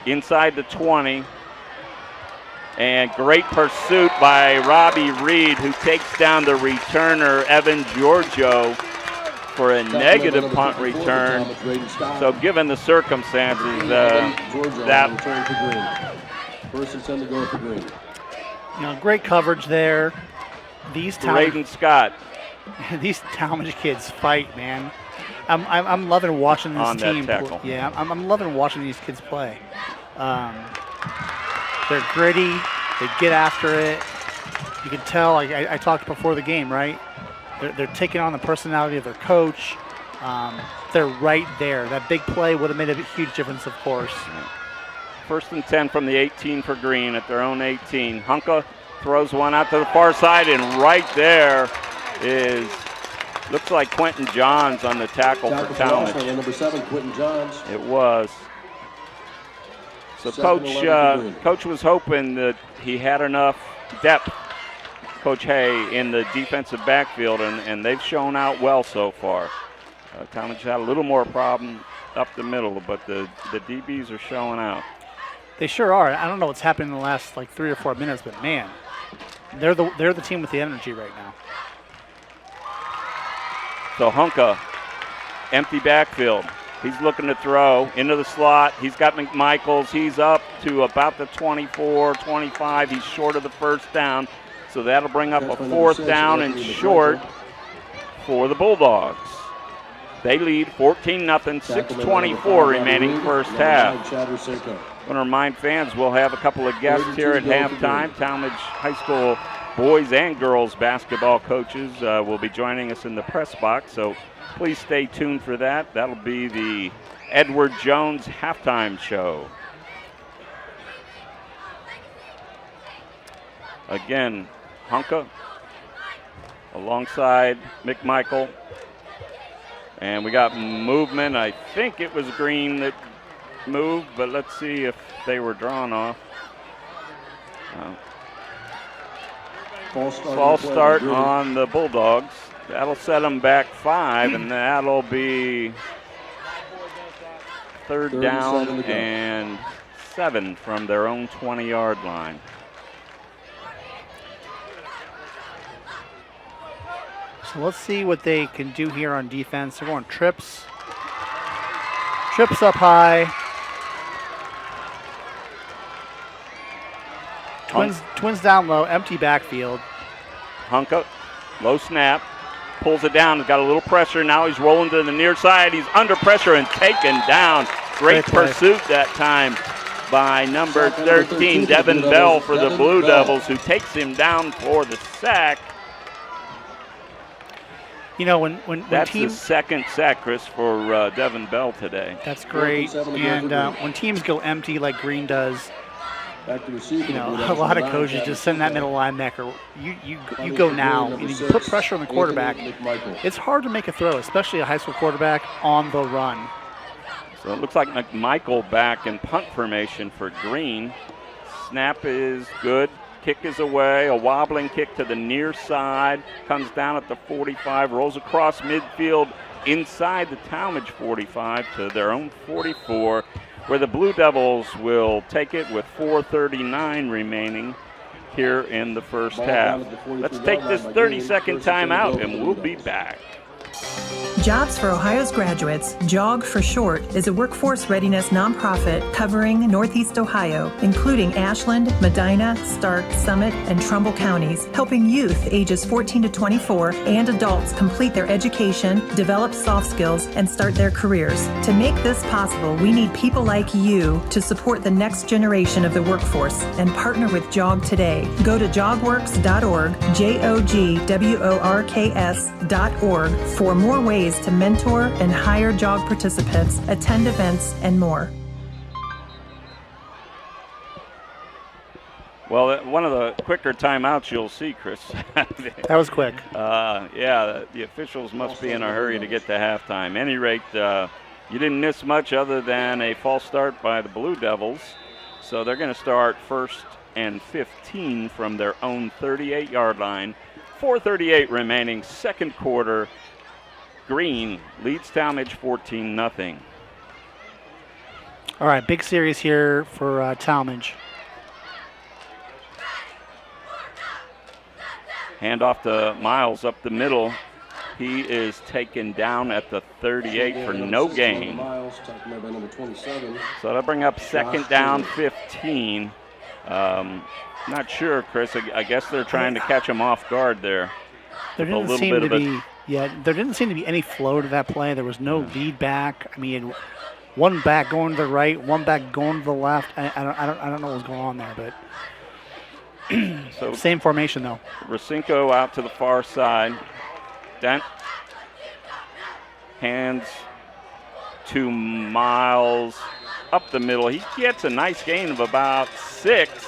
inside the 20. And great pursuit by Robbie Reed, who takes down the returner, Evan Giorgio, for a negative punt return. So given the circumstances, that... First and 10 to go for Green. Great coverage there. Braden Scott. These Talmadge kids fight, man. I'm loving watching this team. Yeah, I'm loving watching these kids play. They're gritty. They get after it. You can tell. I talked before the game, right? They're taking on the personality of their coach. They're right there. That big play would have made a huge difference, of course. 1st and 10 from the 18 for Green at their own 18. Hunka throws one out to the far side, and right there is, looks like Quentin Johns on the tackle for Talmadge. Number 7, Quentin Johns. It was. So Coach was hoping that he had enough depth, Coach Hay, in the defensive backfield, and they've shown out well so far. Talmadge had a little more problem up the middle, but the DBs are showing out. They sure are. I don't know what's happened in the last 3 or 4 minutes, but man, they're the team with the energy right now. So Hunka, empty backfield. He's looking to throw into the slot. He's got McMichaels. He's up to about the 24, 25. He's short of the first down. So that'll bring up a 4th down and short for the Bulldogs. They lead 14-0, 6:24 remaining first half. I want to remind fans we'll have a couple of guests here at halftime. Talmadge High School boys and girls basketball coaches will be joining us in the press box. So please stay tuned for that. That'll be the Edward Jones halftime show. Again, Hunka alongside McMichael. And we got movement. I think it was Green that moved, but let's see if they were drawn off. False start on the Bulldogs. That'll set them back 5, and that'll be 3rd down and 7 from their own 20-yard line. So let's see what they can do here on defense. They're going trips. Trips up high. Twins down low, empty backfield. Hunka, low snap, pulls it down. He's got a little pressure. Now he's rolling to the near side. He's under pressure and taken down. Great pursuit that time by number 13, Devin Bell for the Blue Devils, who takes him down for the sack. You know, when that's teams, the second sack, Chris, for Devin Bell today. That's great. And when teams go empty like Green does, you know, a lot of coaches just send that middle linebacker. You go now. You put pressure on the quarterback. It's hard to make a throw, especially a high school quarterback on the run. So it looks like McMichael back in punt formation for Green. Snap is good. Kick is away. A wobbling kick to the near side. Comes down at the 45. Rolls across midfield inside the Talmadge 45 to their own 44, where the Blue Devils will take it with 4:39 remaining here in the first half. Let's take this 30-second timeout, and we'll be back. Jobs for Ohio's Graduates, JOG for short, is a workforce readiness nonprofit covering Northeast Ohio, including Ashland, Medina, Stark, Summit, and Trumbull counties, helping youth ages 14 to 24 and adults complete their education, develop soft skills, and start their careers. To make this possible, we need people like you to support the next generation of the workforce and partner with JOG today. Go to jogworks.org, JOGWORKS.org for more ways to mentor and hire JOG participants, attend events, and more. Well, one of the quicker timeouts you'll see, Chris. That was quick. Yeah, the officials must be in a hurry to get to halftime. At any rate, you didn't miss much other than a false start by the Blue Devils. So they're going to start 1st and 15 from their own 38-yard line. 4:38 remaining, second quarter. Green leads Talmadge 14-0. All right, big series here for Talmadge. Hand off to Miles up the middle. He is taken down at the 38 for no gain. So that'll bring up 2nd down, 15. Not sure, Chris. I guess they're trying to catch him off guard there. There didn't seem to be any flow to that play. There was no lead back. I mean, one back going to the right, one back going to the left. I don't know what was going on there, but so same formation though. Racinko out to the far side. Dent hands to Miles up the middle. He gets a nice gain of about 6,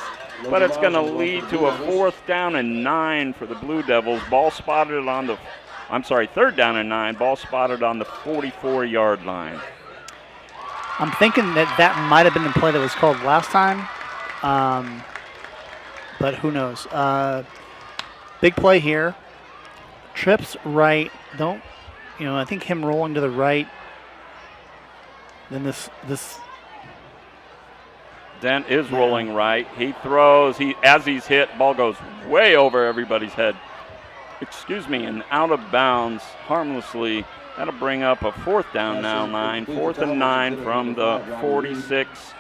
but it's going to lead to a 4th down and 9 for the Blue Devils. Ball spotted on the 3rd down and 9. Ball spotted on the 44-yard line. I'm thinking that might have been the play that was called last time, but who knows. Big play here. Trips right. I think him rolling to the right. Then this. Dent is rolling right. He throws. As he's hit, ball goes way over everybody's head. and out of bounds harmlessly. That'll bring up a 4th down now, 9. 4th and 9 from the 46.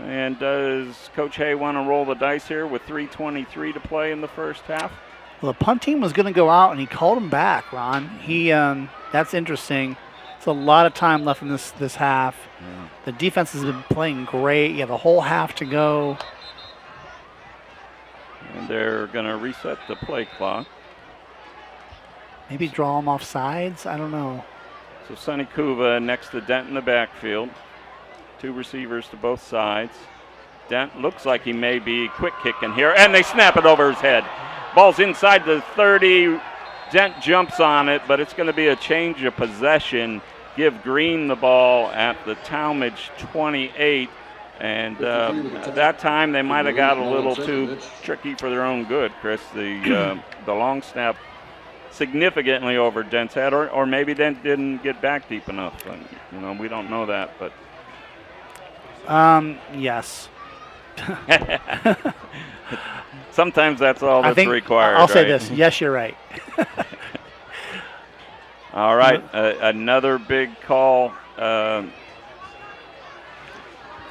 And does Coach Hay want to roll the dice here with 3:23 to play in the first half? Well, the punt team was going to go out, and he called him back, Ron. That's interesting. It's a lot of time left in this half. Yeah. The defense has been playing great. You have a whole half to go. And they're going to reset the play clock. Maybe draw him off sides? I don't know. So Sonny Kuva next to Dent in the backfield. 2 receivers to both sides. Dent looks like he may be quick kicking here, and they snap it over his head. Ball's inside the 30. Dent jumps on it, but it's going to be a change of possession. Give Green the ball at the Talmadge 28. And at that time, they might have got a little too tricky for their own good, Chris. The long snap significantly over Dent's head, or maybe Dent didn't get back deep enough. We don't know that, but. Yes. Sometimes that's all that's required. I'll say this. Yes, you're right. All right. Another big call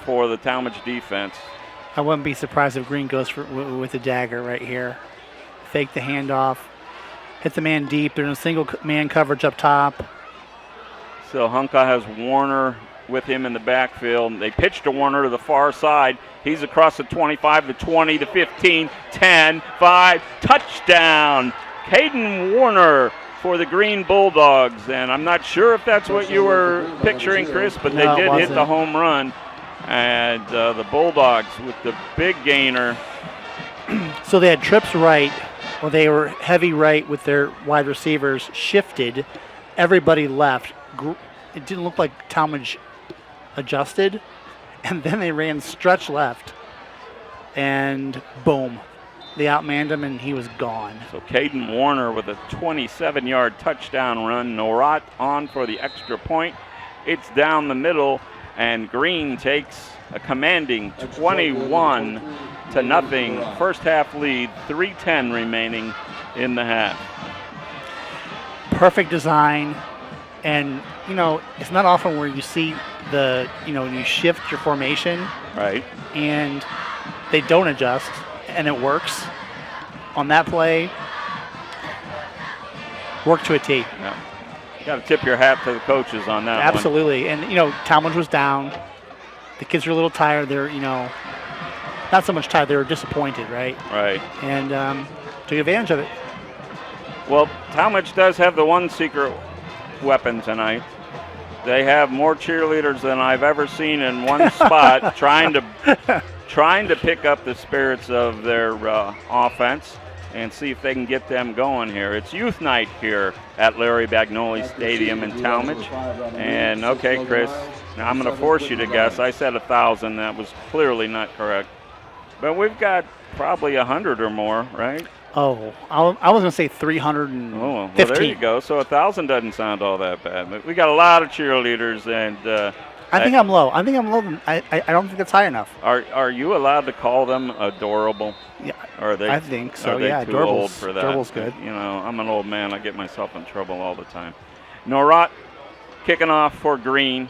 for the Talmadge defense. I wouldn't be surprised if Green goes with the dagger right here. Fake the handoff. Hit the man deep. They're in a single man coverage up top. So Hunka has Warner with him in the backfield. They pitch to Warner to the far side. He's across the 25, the 20, the 15, 10, 5. Touchdown. Caden Warner for the Green Bulldogs. And I'm not sure if that's what you were picturing, Chris, but they did hit the home run. And the Bulldogs with the big gainer. So they had trips right, or they were heavy right with their wide receivers, shifted. Everybody left. It didn't look like Talmadge adjusted. And then they ran stretch left. And boom. They outmanned him, and he was gone. So Caden Warner with a 27-yard touchdown run. Norat on for the extra point. It's down the middle, and Green takes a commanding 21-0 first half lead. 3:10 remaining in the half. Perfect design. And, it's not often where you see you shift your formation. Right. And they don't adjust, and it works. On that play, work to a T. Yeah. You got to tip your hat to the coaches on that one. Absolutely. And, Talmadge was down. The kids were a little tired. They're, not so much tired. They were disappointed, right? Right. And took advantage of it. Well, Talmadge does have the one secret weapon tonight. They have more cheerleaders than I've ever seen in one spot trying to pick up the spirits of their offense and see if they can get them going here. It's youth night here at Larry Bagnoli Stadium in Talmadge. And, okay, Chris, now I'm going to force you to guess. I said 1,000. That was clearly not correct. But we've got probably 100 or more, right? Oh, I was going to say 315. Oh, well, there you go. So 1,000 doesn't sound all that bad. But we got a lot of cheerleaders, and I think I'm low. I don't think that's high enough. Are you allowed to call them adorable? Yeah, or are they? I think so. Are they yeah, too old for that? Adorable's good. I'm an old man. I get myself in trouble all the time. Norat kicking off for Green.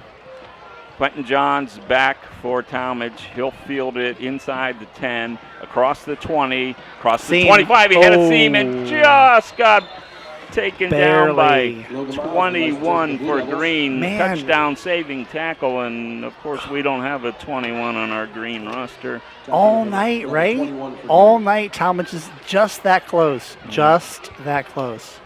Quentin Johns back for Talmadge. He'll field it inside the 10, across the 20, across the 25. He had a seam and just got taken down by 21 for Green. Man. Touchdown saving tackle, and of course we don't have a 21 on our Green roster. All night, right? All night, Talmadge is just that close. Just that close.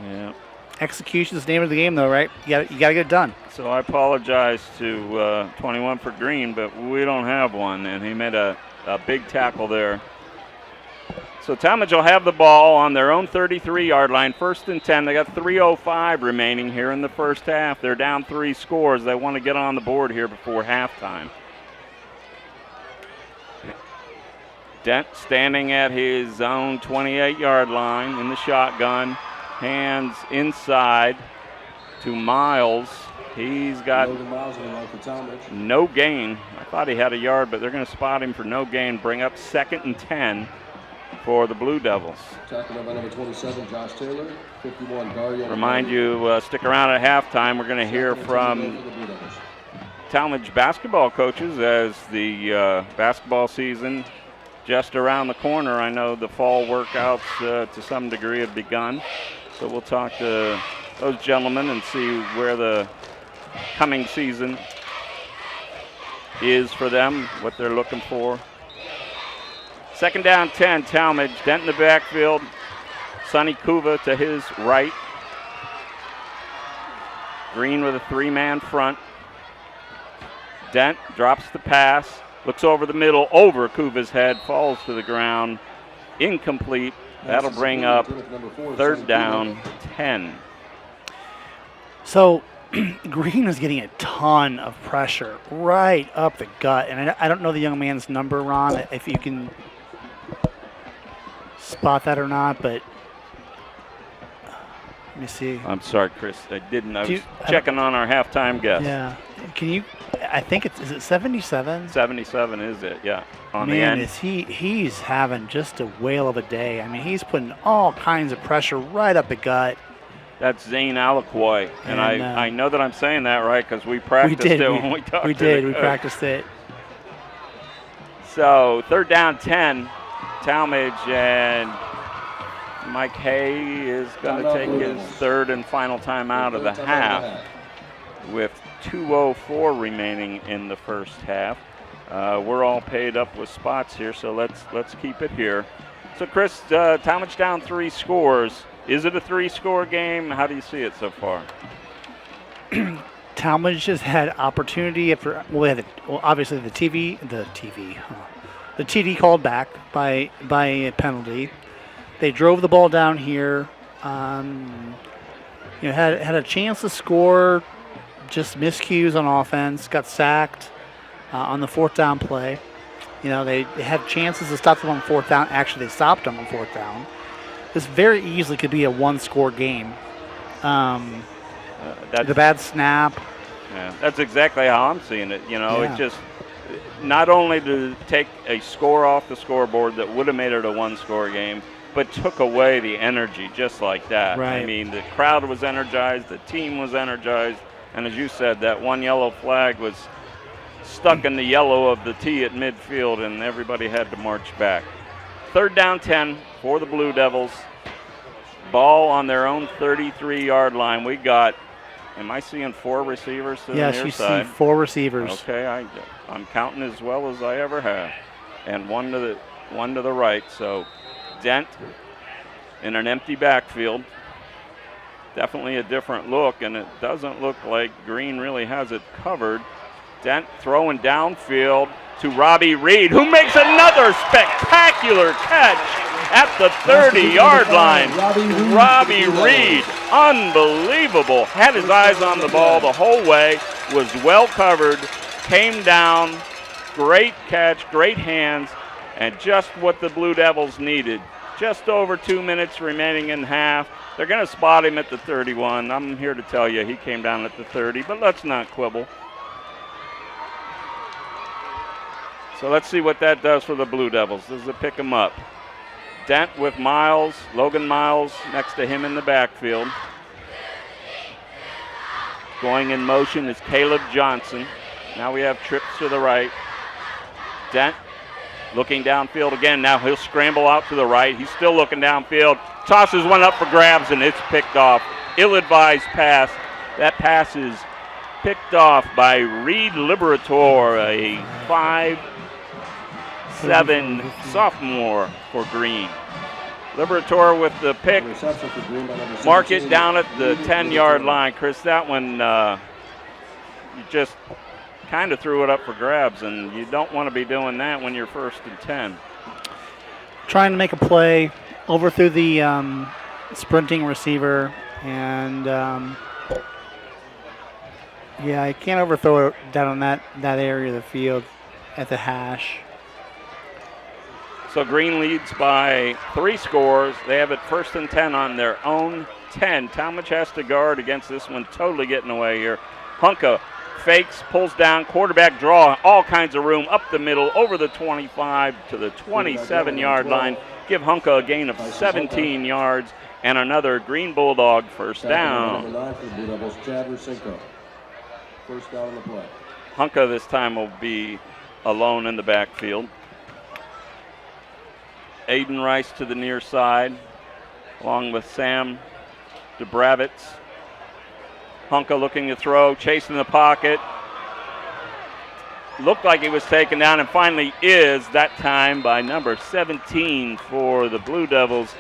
Yeah. Execution is the name of the game, though, right? You got to get it done. So I apologize to 21 for Green, but we don't have one, and he made a big tackle there. So Talmadge will have the ball on their own 33-yard line, 1st and 10. They got 3:05 remaining here in the first half. They're down 3 scores. They want to get on the board here before halftime. Dent standing at his own 28-yard line in the shotgun. Hands inside to Miles. He's got no gain. I thought he had a yard, but they're going to spot him for no gain. Bring up 2nd and 10. for the Blue Devils. Tackling by number 27, Josh Taylor. 51, Dario. Remind you, stick around at halftime. We're going to hear from Talmadge basketball coaches as the basketball season just around the corner. I know the fall workouts to some degree have begun. So we'll talk to those gentlemen and see where the coming season is for them, what they're looking for. Second down 10, Talmadge. Dent in the backfield. Sonny Kuva to his right. Green with a three-man front. Dent drops the pass, looks over the middle, over Kuva's head, falls to the ground. Incomplete. That'll bring up third down 10. So Green is getting a ton of pressure right up the gut. And I don't know the young man's number, Ron, if you can spot that or not, but let me see. I'm sorry, Chris. I didn't. I was checking on our halftime guest. Yeah. Can you, I think is it 77? 77 is it, yeah. On Man, the end. he's having just a whale of a day. I mean, he's putting all kinds of pressure right up the gut. That's Zane Alaquoy. And I know that I'm saying that right because we practiced it when we talked We did. We practiced it. So third down 10. Talmadge and Mike Hay is going to take his third and final timeout of the half with 2:04 remaining in the first half. We're all paid up with spots here, so let's keep it here. So, Chris, Talmadge down 3 scores. Is it a 3-score game? How do you see it so far? Talmadge has had opportunity after obviously the TD called back by a penalty. They drove the ball down here. Had a chance to score, just miscues on offense. Got sacked on the 4th down play. They had chances to stop them on 4th down. Actually, they stopped them on 4th down. This very easily could be a 1-score game. The bad snap. Yeah, that's exactly how I'm seeing it. It just not only to take a score off the scoreboard that would have made it a 1-score game, but took away the energy just like that. Right. I mean, the crowd was energized, the team was energized, and as you said, that one yellow flag was stuck in the yellow of the tee at midfield, and everybody had to march back. Third down 10 for the Blue Devils. Ball on their own 33-yard line. We got, am I seeing 4 receivers to the near side? Yes, you see 4 receivers. Okay, I'm counting as well as I ever have. And one to the right. So Dent in an empty backfield. Definitely a different look, and it doesn't look like Green really has it covered. Dent throwing downfield to Robbie Reed, who makes another spectacular catch at the 30-yard line. Robbie Reed, unbelievable. Had his eyes on the ball the whole way, was well covered, came down, great catch, great hands, and just what the Blue Devils needed. Just over 2 minutes remaining in half. They're going to spot him at the 31. I'm here to tell you he came down at the 30, but let's not quibble. So let's see what that does for the Blue Devils. Does it pick him up? Dent with Miles, Logan Miles next to him in the backfield. Going in motion is Caleb Johnson. Now we have trips to the right. Dent looking downfield again. Now he'll scramble out to the right. He's still looking downfield. Tosses one up for grabs, and it's picked off. Ill-advised pass. That pass is picked off by Reed Liberator, a 5'7" sophomore for Green. Liberator with the pick. Mark it down at the 10-yard line. Chris, that one, you just kind of threw it up for grabs, and you don't want to be doing that when you're 1st and 10. Trying to make a play, overthrew the sprinting receiver, and yeah, I can't overthrow it down on that area of the field at the hash. So Green leads by 3 scores. They have it 1st and 10 on their own 10. Talmadge has to guard against this one totally getting away here. Hunka fakes, pulls down, quarterback draw, all kinds of room, up the middle, over the 25 to the 27-yard line. Give Hunka a gain of 17 yards and another Green Bulldog first down. Number 9 for the Blue Devils, Chad Rusinko. First down on the play. Hunka this time will be alone in the backfield. Aiden Rice to the near side, along with Sam Dubravitz. Hunka looking to throw, chasing the pocket. Looked like he was taken down and finally is, that time by number 17 for the Blue Devils.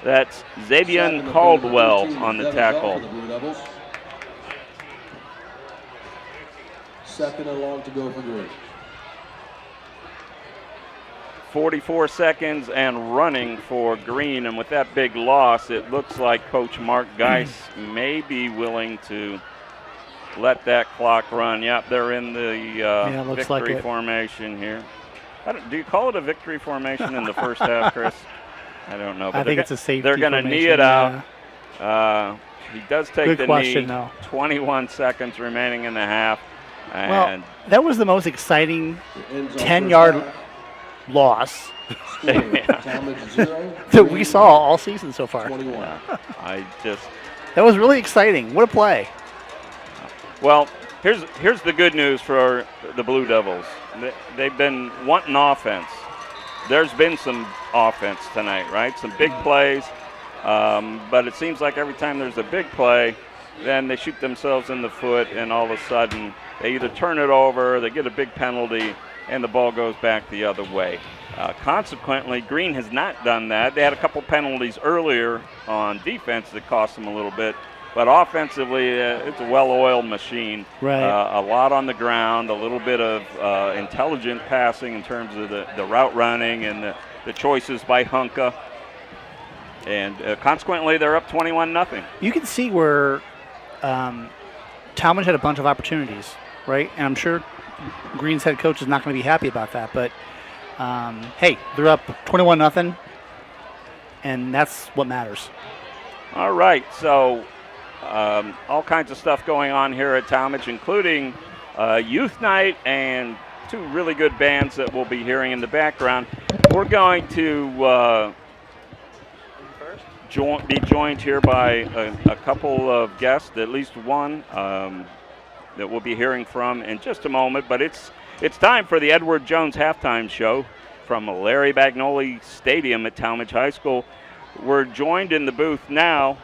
That's Xavier Caldwell on the tackle. Second and long to go for Green. 44 seconds and running for Green, and with that big loss, it looks like Coach Mark Geis may be willing to let that clock run. Yep, they're in the victory formation here. Do you call it a victory formation in the first half, Chris? I don't know. But I think it's a safety They're going to knee it out. He does take Good the question, knee. though. 21 seconds remaining in the half. And that was the most exciting 10-yard loss that we saw all season so far. That was really exciting. What a play. Well, here's the good news for the Blue Devils. They've been wanting offense. There's been some offense tonight, right? Some big plays, but it seems like every time there's a big play, then they shoot themselves in the foot, and all of a sudden they either turn it over, they get a big penalty, and the ball goes back the other way. Consequently, Green has not done that. They had a couple penalties earlier on defense that cost them a little bit, but offensively, it's a well-oiled machine. Right. A lot on the ground, a little bit of intelligent passing in terms of the route running and the choices by Hunka. And consequently, they're up 21-0. You can see where Talmadge had a bunch of opportunities, right? And I'm sure Green's head coach is not going to be happy about that. But, hey, they're up 21-0, and that's what matters. All right, so all kinds of stuff going on here at Talmadge, including Youth Night and two really good bands that we'll be hearing in the background. We're going to be joined here by a couple of guests, at least one that we'll be hearing from in just a moment. But it's time for the Edward Jones halftime show from Larry Bagnoli Stadium at Talmadge High School. We're joined in the booth now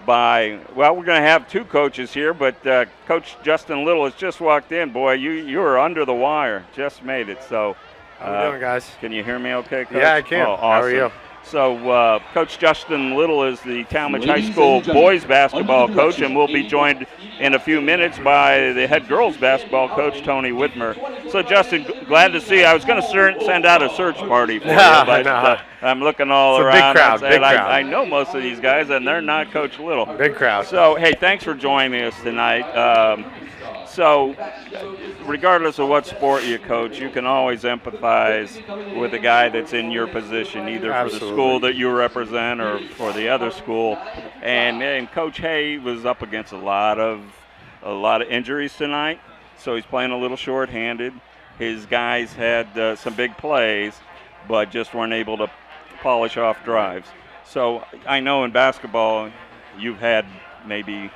by, well, we're going to have two coaches here, but Coach Justin Little has just walked in. Boy, you are under the wire. Just made it. So, how you doing, guys? Can you hear me okay, Coach? Yeah, I can. Oh, awesome. How are you? So, Coach Justin Little is the Talmadge High School boys basketball coach, and we'll be joined in a few minutes by the head girls basketball coach, Tony Whitmer. So, Justin, glad to see you. I was going to send out a search party for you, but I'm looking all around. Big crowd, big crowd. I know most of these guys, and they're not Coach Little. Big crowd. So, hey, thanks for joining us tonight. So, regardless of what sport you coach, you can always empathize with a guy that's in your position, either Absolutely. for the school that you represent or for the other school. And Coach Hay was up against a lot of injuries tonight, so he's playing a little short-handed. His guys had some big plays, but just weren't able to polish off drives. So I know in basketball you've had maybe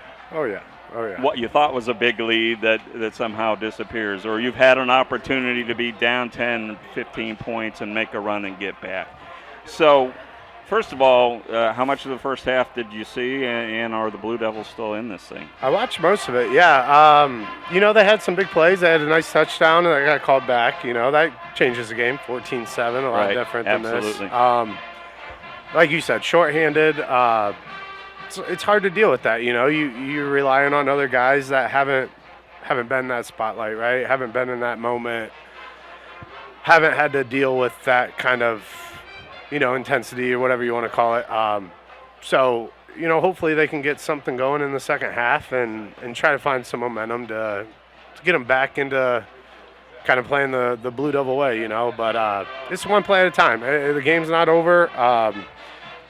what you thought was a big lead that somehow disappears, or you've had an opportunity to be down 10, 15 points and make a run and get back. So, first of all, how much of the first half did you see, and are the Blue Devils still in this thing? I watched most of it, yeah. They had some big plays. They had a nice touchdown, and I got called back. That changes the game, 14-7, a lot different than absolutely. this. Like you said, shorthanded. It's hard to deal with that, You're relying on other guys that haven't been in that spotlight, right? Haven't been in that moment. Haven't had to deal with that kind of, intensity or whatever you want to call it. So, hopefully they can get something going in the second half and try to find some momentum to get them back into kind of playing the Blue Devil way, But it's one play at a time. The game's not over.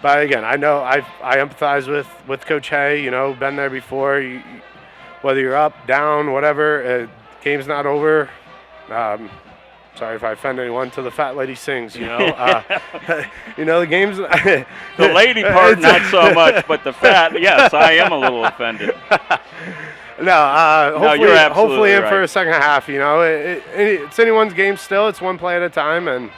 But again, I know I empathize with Coach Hay. Been there before. whether you're up, down, whatever, game's not over. Sorry if I offend anyone till the fat lady sings, you know. The game's... the lady part, not so much, but the fat, yes, I am a little offended. Hopefully in right. for a second half, you know. It's anyone's game still. It's one play at a time, and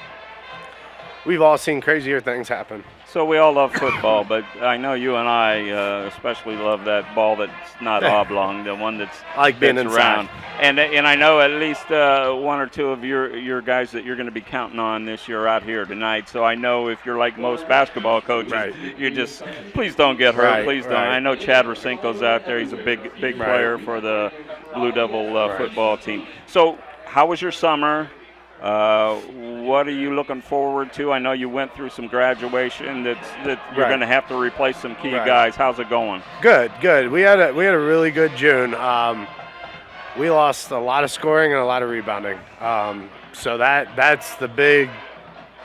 we've all seen crazier things happen. So we all love football, but I know you and I especially love that ball that's not oblong, the one that's, I like being that's inside. round. And I know at least one or two of your guys that you're going to be counting on this year out here tonight. So I know if you're like most basketball coaches, Right. you just, please don't get hurt, Right, please don't. right. I know Chad Racinko's out there. He's a big player for the Blue Devil football team. So how was your summer? What are you looking forward to? I know you went through some graduation that you're going to have to replace some key guys. How's it going? Good. We had a really good June. We lost a lot of scoring and a lot of rebounding. So that's the big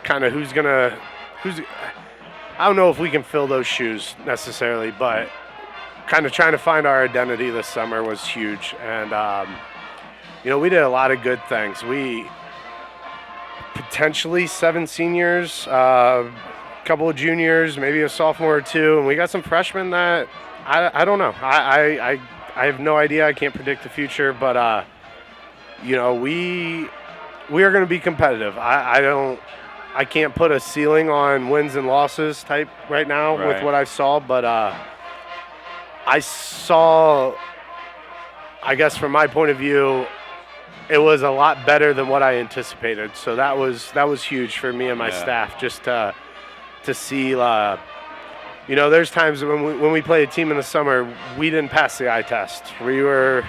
kind of who's I don't know if we can fill those shoes necessarily, but kind of trying to find our identity this summer was huge. And we did a lot of good things. We potentially 7 seniors, a couple of juniors, maybe a sophomore or 2, and we got some freshmen that I don't know. I have no idea. I can't predict the future, but we are going to be competitive. I can't put a ceiling on wins and losses type right now with what I saw, but I saw, I guess from my point of view, it was a lot better than what I anticipated. So that was huge for me and my staff, just to see. There's times when we play a team in the summer, we didn't pass the eye test. We were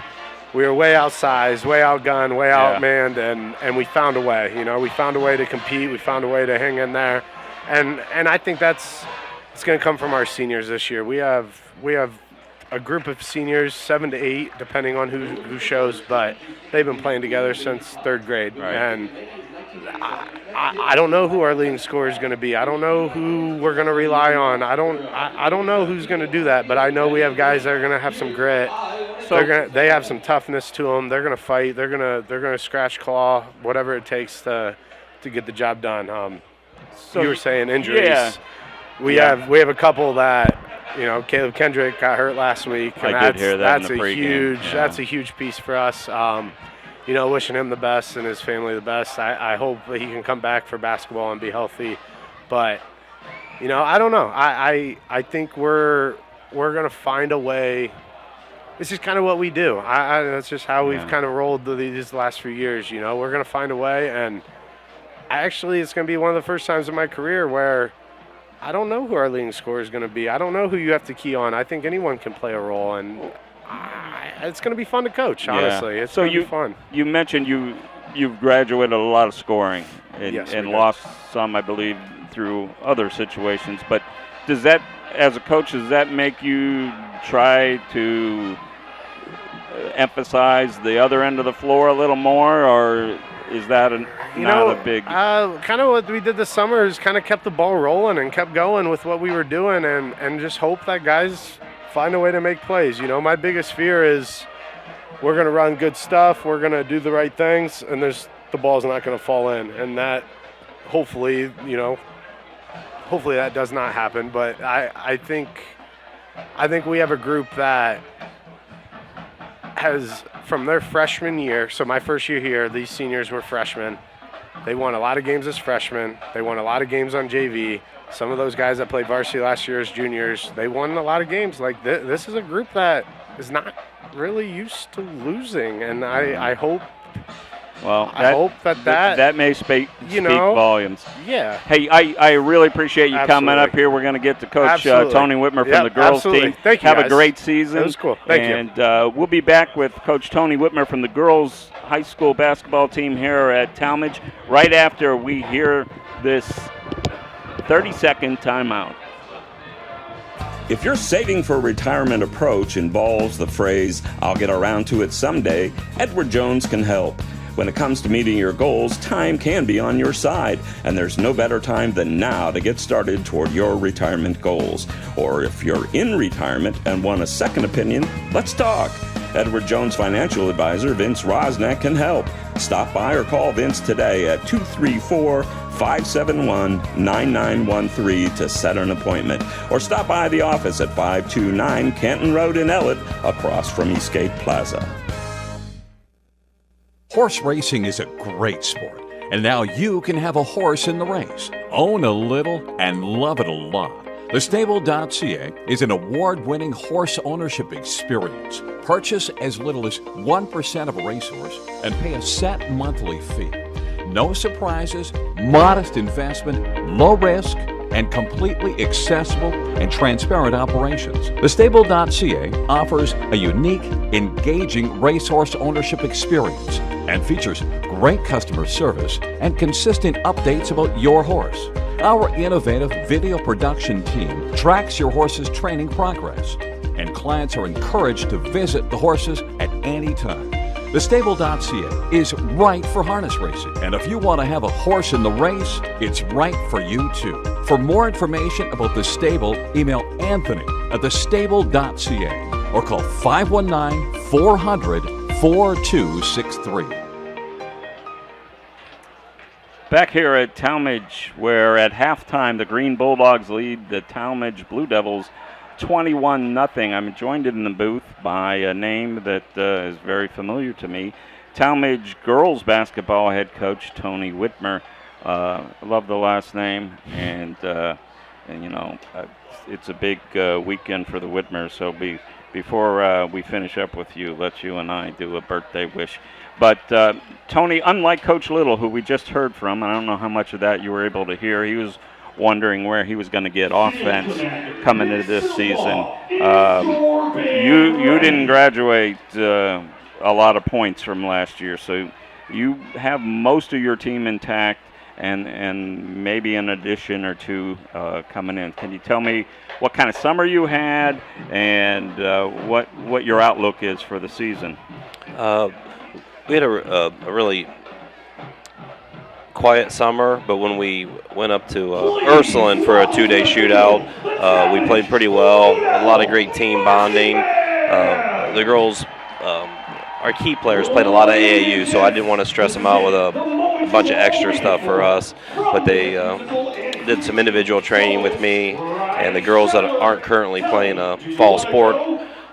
way outsized, way outgunned, way outmanned, and we found a way. We found a way to compete. We found a way to hang in there, and I think it's going to come from our seniors this year. We have a group of seniors, 7 to 8, depending on who shows, but they've been playing together since 3rd grade. Right. And I don't know who our leading scorer is going to be. I don't know who we're going to rely on. I don't know who's going to do that, but I know we have guys that are going to have some grit. They have some toughness to them. They're going to fight. They're going to scratch, claw, whatever it takes to get the job done. You were saying injuries. Yeah. We have a couple that. Caleb Kendrick got hurt last week. And I did hear that that's in the pregame. Huge. Yeah. That's a huge piece for us. Wishing him the best and his family the best. I hope that he can come back for basketball and be healthy. But, I don't know. I think we're going to find a way. This is kind of what we do. That's just how we've kind of rolled these last few years. We're going to find a way. And actually, it's going to be one of the first times in my career where I don't know who our leading scorer is going to be. I don't know who you have to key on. I think anyone can play a role, and it's going to be fun to coach, honestly. It's going to be fun. You mentioned you've graduated a lot of scoring and lost some, I believe, through other situations. But does that, as a coach, does that make you try to emphasize the other end of the floor a little more, or is that not a big... kind of what we did this summer is kind of kept the ball rolling and kept going with what we were doing and just hope that guys find a way to make plays. My biggest fear is we're going to run good stuff, we're going to do the right things, and the ball's not going to fall in. And that hopefully that does not happen. But I think we have a group that has, from their freshman year, so my first year here, these seniors were freshmen. They won a lot of games as freshmen. They won a lot of games on JV. Some of those guys that played varsity last year as juniors, they won a lot of games. Like this is a group that is not really used to losing, and I hope. Well, I hope that may speak volumes. Yeah. Hey, I really appreciate you coming up here. We're going to get to Coach Tony Whitmer from the girls team. Thank you, Have guys. a great season. That was cool. Thank you. And we'll be back with Coach Tony Whitmer from the girls high school basketball team here at Talmadge right after we hear this 30-second timeout. If your saving for retirement approach involves the phrase, "I'll get around to it someday," Edward Jones can help. When it comes to meeting your goals, time can be on your side, and there's no better time than now to get started toward your retirement goals. Or if you're in retirement and want a second opinion, let's talk. Edward Jones Financial Advisor Vince Rosnack can help. Stop by or call Vince today at 234-571-9913 to set an appointment. Or stop by the office at 529 Canton Road in Ellett, across from Eastgate Plaza. Horse racing is a great sport, and now you can have a horse in the race. Own a little and love it a lot. TheStable.ca is an award-winning horse ownership experience. Purchase as little as 1% of a racehorse and pay a set monthly fee. No surprises, modest investment, low risk, and completely accessible and transparent operations. TheStable.ca offers a unique, engaging racehorse ownership experience and features great customer service and consistent updates about your horse. Our innovative video production team tracks your horse's training progress, and clients are encouraged to visit the horses at any time. TheStable.ca is right for harness racing, and if you want to have a horse in the race, it's right for you too. For more information about The Stable, email Anthony at thestable.ca or call 519-400-4263. Back here at Talmadge, where at halftime the Green Bulldogs lead the Talmadge Blue Devils 21-0. I'm joined in the booth by a name that is very familiar to me, Talmadge girls basketball head coach Tony Whitmer. I love the last name, and you know, it's a big weekend for the Whitmers. So before we finish up with you, let you and I do a birthday wish. But Tony, unlike Coach Little, who we just heard from, and I don't know how much of that you were able to hear, he was wondering where he was going to get offense coming into this season. You didn't graduate a lot of points from last year, so you have most of your team intact and maybe an addition or two coming in. Can you tell me what kind of summer you had and what your outlook is for the season? We had a really quiet summer, but when we went up to Ursuline for a 2-day shootout, we played pretty well. A lot of great team bonding. The girls, our key players, played a lot of AAU, so I didn't want to stress them out with a bunch of extra stuff for us. But they did some individual training with me, and the girls that aren't currently playing a fall sport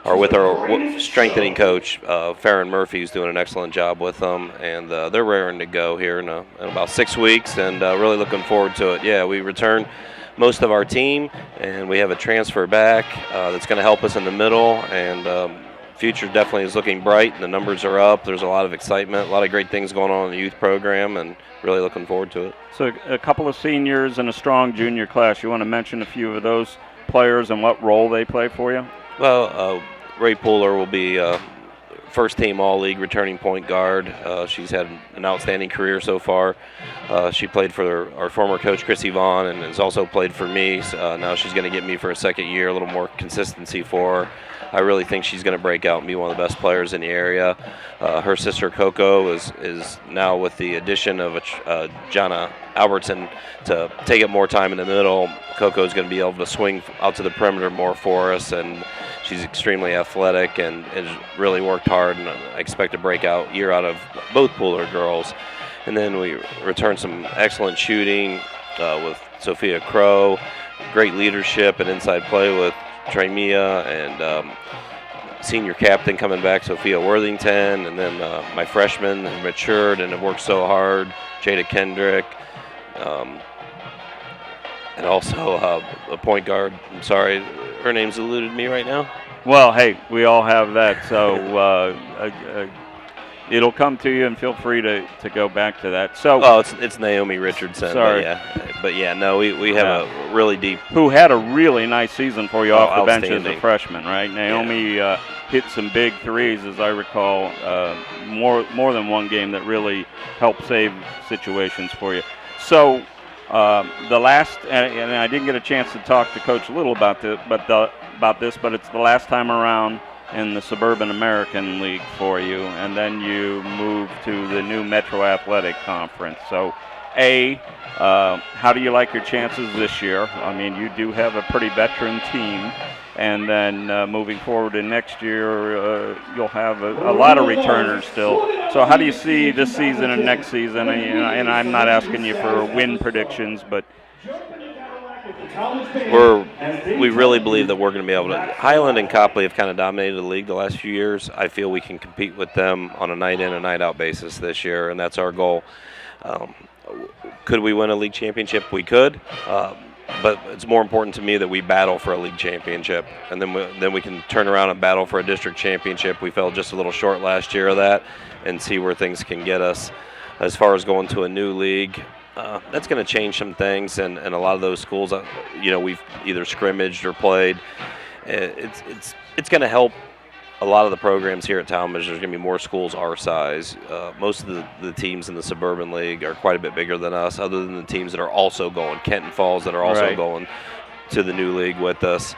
are with our strengthening coach, Farron Murphy, who's doing an excellent job with them, and they're raring to go here in about 6 weeks, and really looking forward to it. Yeah, we returned most of our team, and we have a transfer back that's going to help us in the middle, and future definitely is looking bright, and the numbers are up. There's a lot of excitement, a lot of great things going on in the youth program, and really looking forward to it. So a couple of seniors and a strong junior class. You want to mention a few of those players and what role they play for you? Well, Ray Pooler will be first team All-League returning point guard. She's had an outstanding career so far. She played for our former coach, Chrissy Vaughn, and has also played for me. Now she's going to get me for a second year, a little more consistency for her. I really think she's going to break out and be one of the best players in the area. Her sister, Coco, is now with the addition of Jana Albertson to take up more time in the middle. Coco is going to be able to swing out to the perimeter more for us, and she's extremely athletic and has really worked hard, and I expect a breakout year out of both Pooler girls. And then we return some excellent shooting with Sophia Crow, great leadership and inside play with Trey Mia, and senior captain coming back, Sophia Worthington, and then my freshmen who matured and have worked so hard, Jada Kendrick, and also a point guard. I'm sorry, her name's eluded me right now. Well, hey, we all have that, so it'll come to you, and feel free to go back to that. So, it's Naomi Richardson. Sorry. But no, we have a really deep. Who had a really nice season for you off the bench as a freshman, right? Naomi hit some big threes, as I recall, more than one game that really helped save situations for you. So, the last, and I didn't get a chance to talk to Coach Little about this, but it's the last time around in the Suburban American League for you, and then you move to the new Metro Athletic Conference. So, how do you like your chances this year? I mean, you do have a pretty veteran team, And then moving forward in next year, you'll have a lot of returners still. So how do you see this season and next season? And I'm not asking you for win predictions, but we really believe that we're going to be able to. Highland and Copley have kind of dominated the league the last few years. I feel we can compete with them on a night in and night out basis this year, and that's our goal. Could we win a league championship? We could, but it's more important to me that we battle for a league championship, and then we can turn around and battle for a district championship. We fell just a little short last year of that, and see where things can get us. As far as going to a new league, that's going to change some things, and a lot of those schools, we've either scrimmaged or played. It's going to help a lot of the programs here at Talmadge. There's going to be more schools our size. Most of the teams in the Suburban League are quite a bit bigger than us, other than the teams that are also going, Kenton Falls, that are also going to the new league with us.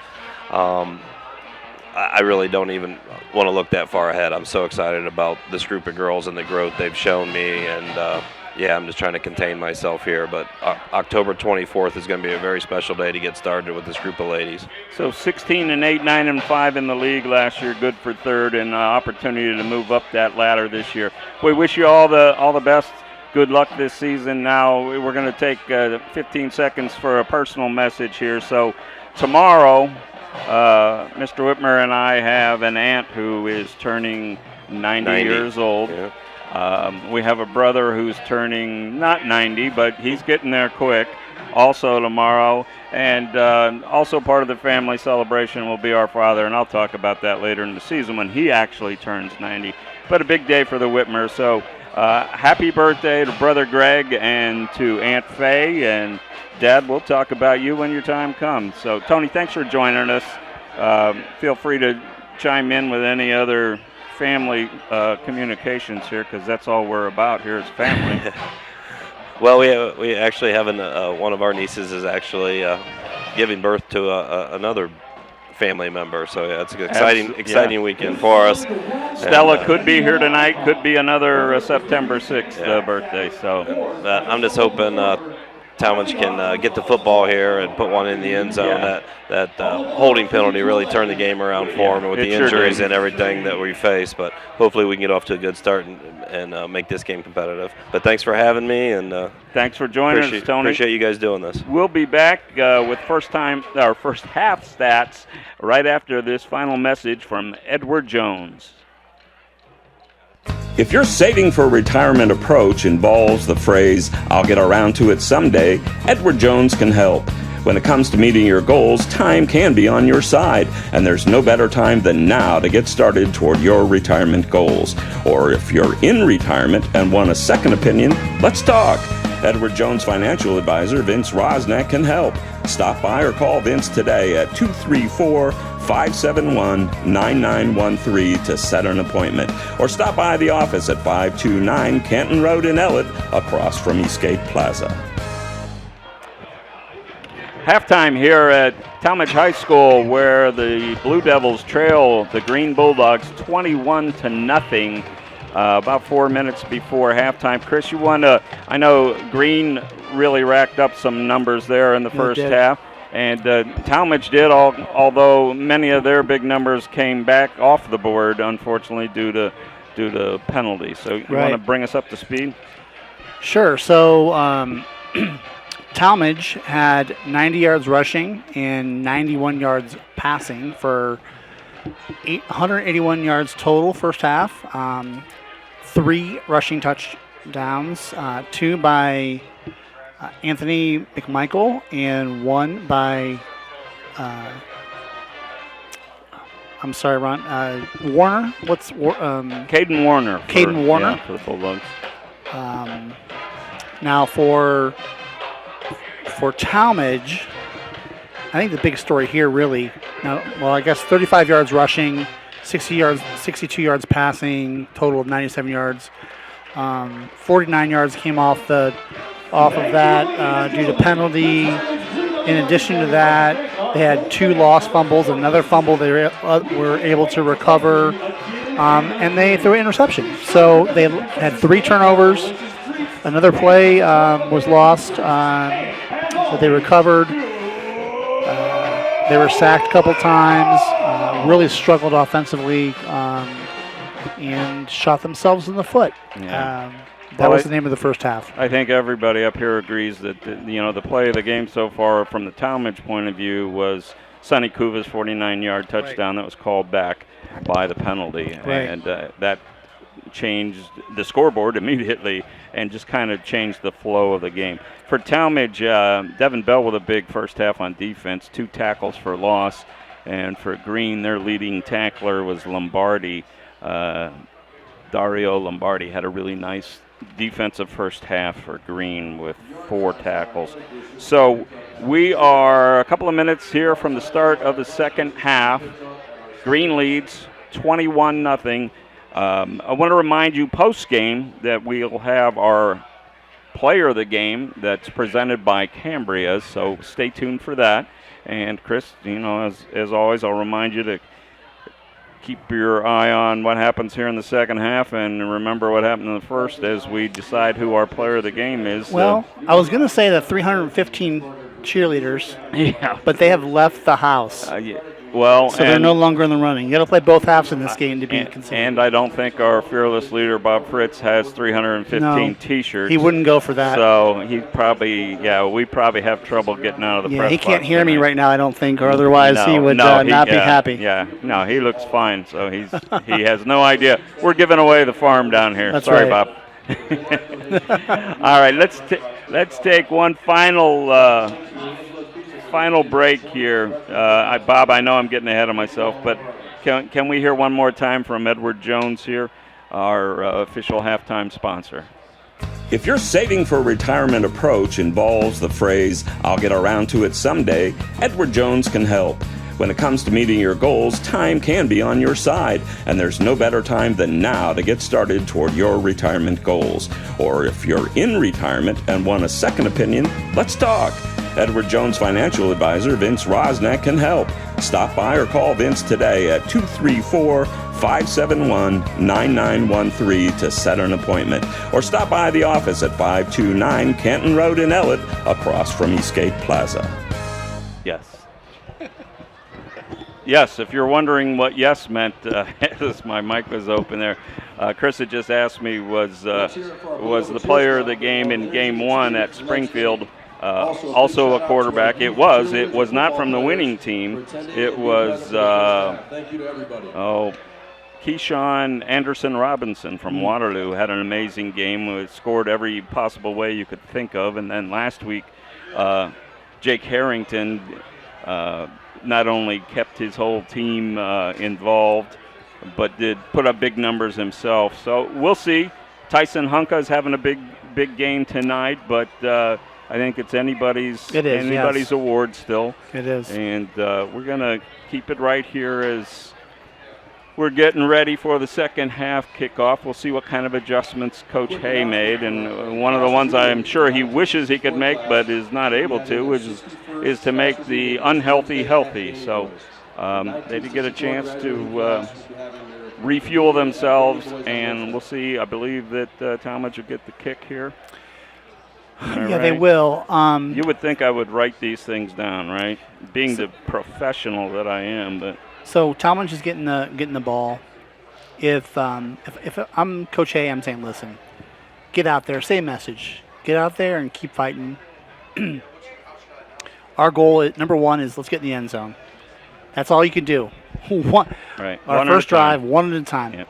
I really don't even want to look that far ahead. I'm so excited about this group of girls and the growth they've shown me, and I'm just trying to contain myself here, but October 24th is going to be a very special day to get started with this group of ladies. So 16-8, 9-5 in the league last year, good for third, and opportunity to move up that ladder this year. We wish you all the best. Good luck this season. Now we're going to take 15 seconds for a personal message here. So tomorrow, Mr. Whitmer and I have an aunt who is turning 90 years old. Yeah. We have a brother who's turning not 90, but he's getting there quick, also tomorrow. And also part of the family celebration will be our father, and I'll talk about that later in the season when he actually turns 90. But a big day for the Whitmer. So happy birthday to Brother Greg and to Aunt Faye. And Dad, we'll talk about you when your time comes. So, Tony, thanks for joining us. Feel free to chime in with any other family communications here, because that's all we're about here is family. Well, we actually have one of our nieces is actually giving birth to another family member, so yeah, it's an exciting weekend for us. Stella could be here tonight, could be another September 6th birthday. So I'm just hoping Talmadge can get the football here and put one in the end zone. That holding penalty really turned the game around for him with the injuries and everything that we face. But hopefully we can get off to a good start and make this game competitive. But thanks for having me, and thanks for joining us, Tony. Appreciate you guys doing this. We'll be back with first half stats right after this final message from Edward Jones. If your saving for retirement approach involves the phrase, "I'll get around to it someday," Edward Jones can help. When it comes to meeting your goals, time can be on your side, and there's no better time than now to get started toward your retirement goals. Or if you're in retirement and want a second opinion, let's talk. Edward Jones financial advisor Vince Rosnack can help. Stop by or call Vince today at 234-571-9913 to set an appointment. Or stop by the office at 529 Canton Road in Ellett, across from Eastgate Plaza. Halftime here at Talmadge High School, where the Blue Devils trail the Green Bulldogs 21-0. About 4 minutes before halftime. Chris, you want to, I know Green really racked up some numbers there in the first half, and Talmadge did, although many of their big numbers came back off the board, unfortunately, due to penalties. So you want to bring us up to speed? Sure. So Talmadge had 90 yards rushing and 91 yards passing for 181 yards total first half. 3 rushing touchdowns, 2 by Anthony McMichael and 1 by, I'm sorry, Ron, Warner. Caden Warner. Caden Warner. Yeah, for the Bulldogs. Now for Talmadge, I think the big story here really, I guess 35 yards rushing, 62 yards passing, total of 97 yards. 49 yards came off of that due to penalty. In addition to that, they had 2 lost fumbles, another fumble they were able to recover, and they threw an interception. So they had 3 turnovers. Another play was lost, but they recovered. They were sacked a couple times, really struggled offensively, and shot themselves in the foot. Yeah. That was the name of the first half. I think everybody up here agrees that the play of the game so far from the Talmadge point of view was Sonny Kuva's 49-yard touchdown that was called back by the penalty, and that changed the scoreboard immediately and just kind of changed the flow of the game. For Talmadge, Devin Bell with a big first half on defense, 2 tackles for loss, and for Green, their leading tackler was Lombardi. Dario Lombardi had a really nice defensive first half for Green with 4 tackles. So we are a couple of minutes here from the start of the second half. Green leads 21-0. I want to remind you post-game that we'll have our player of the game that's presented by Cambria, so stay tuned for that. And Chris, as always, I'll remind you to keep your eye on what happens here in the second half and remember what happened in the first as we decide who our player of the game is. Well, I was going to say that 315 cheerleaders, but they have left the house. Well, so they're no longer in the running. You got to play both halves in this game to be considered. And I don't think our fearless leader Bob Fritz has 315 T-shirts. He wouldn't go for that. So he probably, we probably have trouble getting out of the press he can't box hear tonight. me right now, I don't think, or otherwise he would not be happy. Yeah, no, he looks fine. So he has no idea. We're giving away the farm down here. That's Sorry, right. Bob. All right, let's take one final break here. Bob, I know I'm getting ahead of myself, but can we hear one more time from Edward Jones here, our official halftime sponsor? If your saving for retirement approach involves the phrase, "I'll get around to it someday," Edward Jones can help. When it comes to meeting your goals, time can be on your side, and there's no better time than now to get started toward your retirement goals. Or if you're in retirement and want a second opinion, let's talk. Edward Jones financial advisor Vince Rosnack can help. Stop by or call Vince today at 234-571-9913 to set an appointment. Or stop by the office at 529 Canton Road in Ellett, across from Eastgate Plaza. Yes. Yes, if you're wondering what yes meant, as my mic was open there, Chris had just asked me was the player of the game in Game 1 at Springfield also a quarterback. It was not from the winning team. It was Keyshawn Anderson Robinson from Waterloo had an amazing game. Scored every possible way you could think of. And then last week, Jake Harrington not only kept his whole team involved, but did put up big numbers himself. So we'll see. Tyson Hunka is having a big game tonight, but I think it's anybody's award still. It is. And we're going to keep it right here as we're getting ready for the second half kickoff. We'll see what kind of adjustments Coach Hay made. And one of the ones I'm sure he wishes he could make but is not able to, which is to make the unhealthy healthy. So they did get a chance to refuel themselves, and we'll see. I believe that Talmadge will get the kick here. Yeah, they will. You would think I would write these things down, right? Being the professional that I am, but so Talmadge is getting the ball. If I'm Coach Hay, I'm saying, listen, get out there, say a message, get out there and keep fighting. Our goal, number one, is let's get in the end zone. That's all you can do. Right. Our first drive, one at a time. Yep.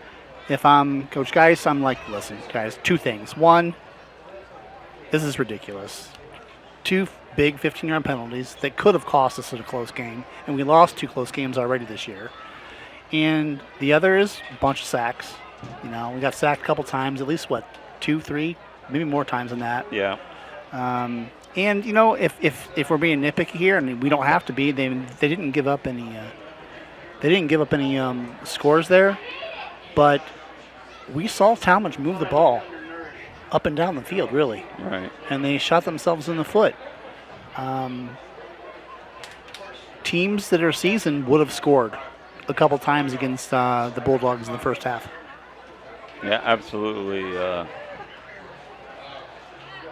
If I'm Coach Geis, I'm like, listen, guys, 2 things. One, this is ridiculous. 2 big 15-yard penalties that could have cost us a close game, and we lost 2 close games already this year. And the other is a bunch of sacks. We got sacked a couple times, at least 2, 3, maybe more times than that. Yeah. And if we're being nitpicky here, and we don't have to be, they didn't give up any. They didn't give up any scores there, but we saw Talmadge move the ball up and down the field, really. Right. And they shot themselves in the foot. Teams that are seasoned would have scored a couple times against the Bulldogs in the first half. Yeah, absolutely.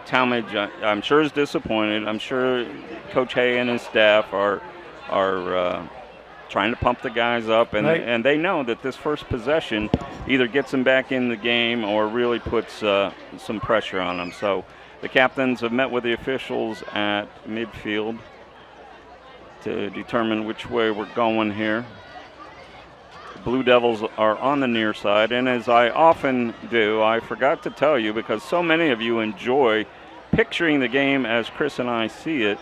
Talmadge, I'm sure, is disappointed. I'm sure Coach Hay and his staff are are trying to pump the guys up, and Right. and they know that this first possession either gets them back in the game or really puts some pressure on them. So the captains have met with the officials at midfield to determine which way we're going here. The Blue Devils are on the near side, and as I often do, I forgot to tell you, because so many of you enjoy picturing the game as Chris and I see it.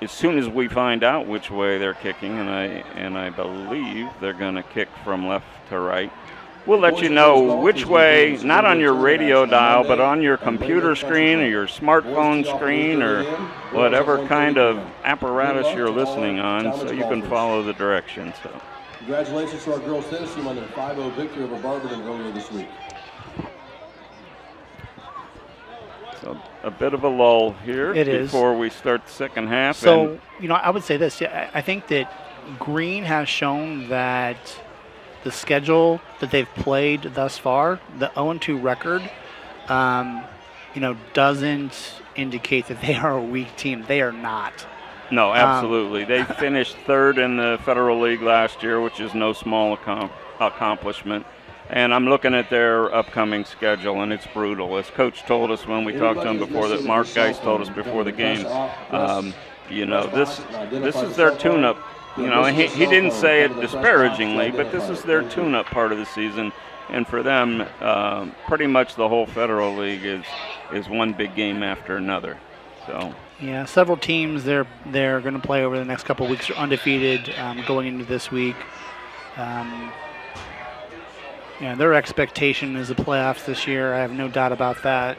As soon as we find out which way they're kicking, and I believe they're going to kick from left to right, we'll let you know which way, not on your radio dial, but on your computer screen or your smartphone screen or whatever kind of apparatus you're listening on, so you can follow the directions. So. Congratulations to our girls tennis team on their 5-0 victory over Barberton earlier this week. So a bit of a lull here It is. before we start the second half. So, I would say this. Yeah, I think that Green has shown that the schedule that they've played thus far, the 0-2 record, doesn't indicate that they are a weak team. They are not. No, absolutely. They finished third in the Federal League last year, which is no small accomplishment. And I'm looking at their upcoming schedule, and it's brutal. As Coach told us when we talked to him before, that Mark Geist told us before the game, this is their tune-up. He didn't say it disparagingly, but this is their tune-up part of the season. And for them, pretty much the whole Federal League is one big game after another. So. Yeah, several teams they're going to play over the next couple of weeks are undefeated going into this week. Their expectation is the playoffs this year. I have no doubt about that.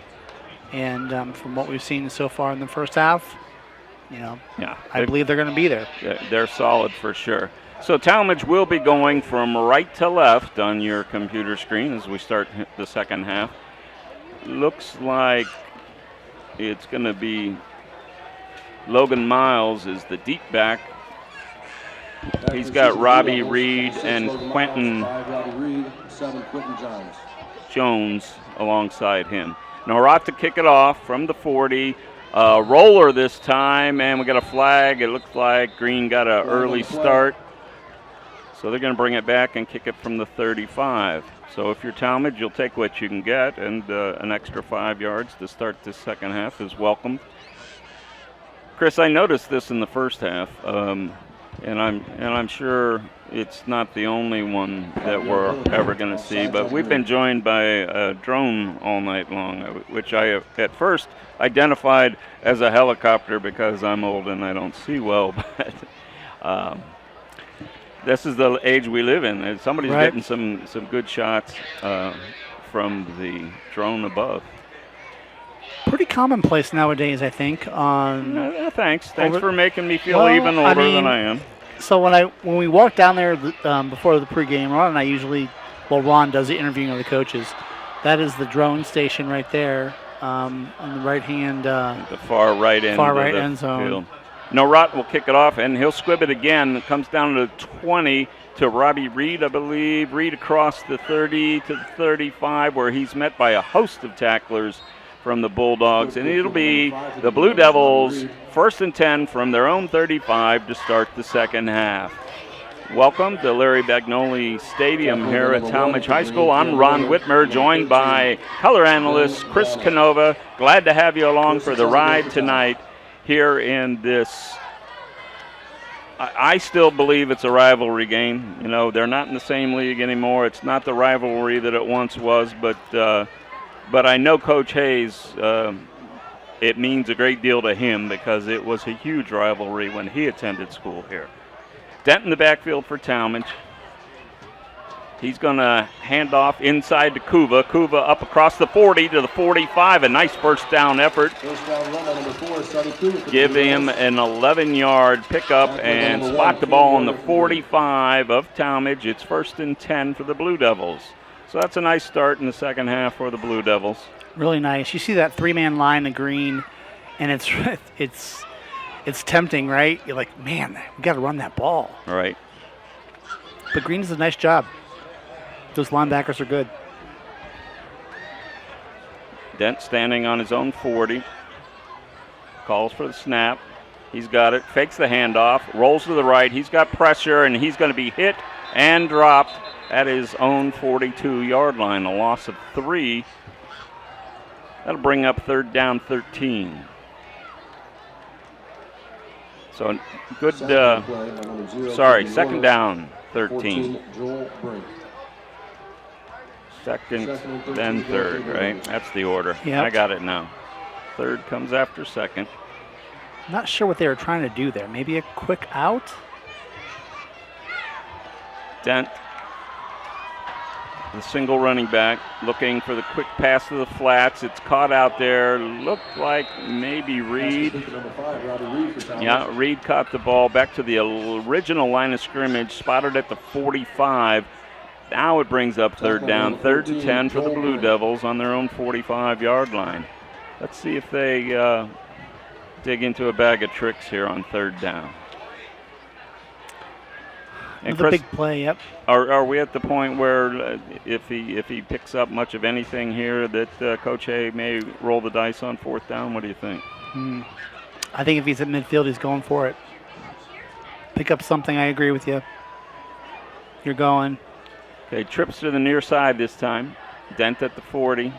And from what we've seen so far in the first half, I believe they're going to be there. They're solid for sure. So Talmadge will be going from right to left on your computer screen as we start the second half. Looks like it's going to be Logan Miles is the deep back. He's got Robbie Reed and Quentin Jones alongside him. Norot to kick it off from the 40. Roller this time, and we got a flag. It looks like Green got an early start. So they're going to bring it back and kick it from the 35. So if you're Talmadge, you'll take what you can get, and an extra 5 yards to start this second half is welcomed. Chris, I noticed this in the first half. And I'm sure it's not the only one that we're ever going to see, but we've been joined by a drone all night long, which I at first identified as a helicopter because I'm old and I don't see well, but this is the age we live in. And somebody's getting some good shots from the drone above. Pretty commonplace nowadays, I think. Thanks for making me feel even older than I am. So when we walk down there before the pregame, Ron and I Ron does the interviewing of the coaches. That is the drone station right there on the right hand. The far right end. End zone. Field. Norot will kick it off, and he'll squib it again. It comes down to 20 to Robbie Reed, I believe. Reed across the 30 to the 35, where he's met by a host of tacklers from the Bulldogs, and it'll be the Blue Devils 1st and 10 from their own 35 to start the second half. Welcome to Larry Bagnoli Stadium here at Talmadge High School. I'm Ron Whitmer, joined by color analyst Chris Canova. Glad to have you along for the ride tonight here in this. I still believe it's a rivalry game. They're not in the same league anymore. It's not the rivalry that it once was, but I know Coach Hayes, it means a great deal to him because it was a huge rivalry when he attended school here. Dent in the backfield for Talmadge. He's going to hand off inside to Kuva. Kuva up across the 40 to the 45. A nice first down effort. Give him an 11-yard pickup and spot the ball on the 45 of Talmadge. It's 1st and 10 for the Blue Devils. So that's a nice start in the second half for the Blue Devils. Really nice. You see that three-man line of Green, and it's tempting, right? You're like, man, we got to run that ball. Right. But Green does a nice job. Those linebackers are good. Dent standing on his own 40. Calls for the snap. He's got it, fakes the handoff, rolls to the right. He's got pressure, and he's going to be hit and dropped at his own 42-yard line, a loss of 3. That'll bring up 3rd down 13. So good, second down 13. Second, then third, right? That's the order. Yep. I got it now. Third comes after second. Not sure what they were trying to do there. Maybe a quick out? Dent, the single running back, looking for the quick pass to the flats. It's caught out there. Looked like maybe Reed. Yeah, Reed caught the ball back to the original line of scrimmage, spotted at the 45. Now it brings up 3rd down, 3rd and 10 for the Blue Devils on their own 45-yard line. Let's see if they dig into a bag of tricks here on 3rd down. And Chris, Chris, big play, yep. Are we at the point where if he picks up much of anything here that Coach Hay may roll the dice on 4th down? What do you think? I think if he's at midfield, he's going for it. Pick up something, I agree with you. You're going. Okay, trips to the near side this time. Dent at the 40.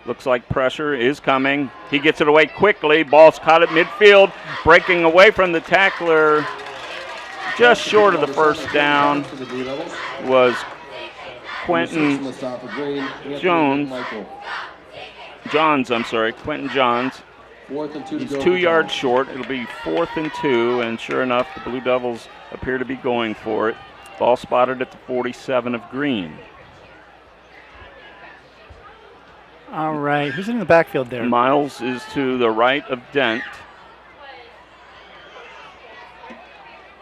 Looks like pressure is coming. He gets it away quickly. Ball's caught at midfield. Breaking away from the tackler. Just short of the 1st down was Quentin Quentin Johns. He's 2 yards short. It'll be 4th and 2, and sure enough, the Blue Devils appear to be going for it. Ball spotted at the 47 of Green. All right, who's in the backfield there? Miles is to the right of Dent.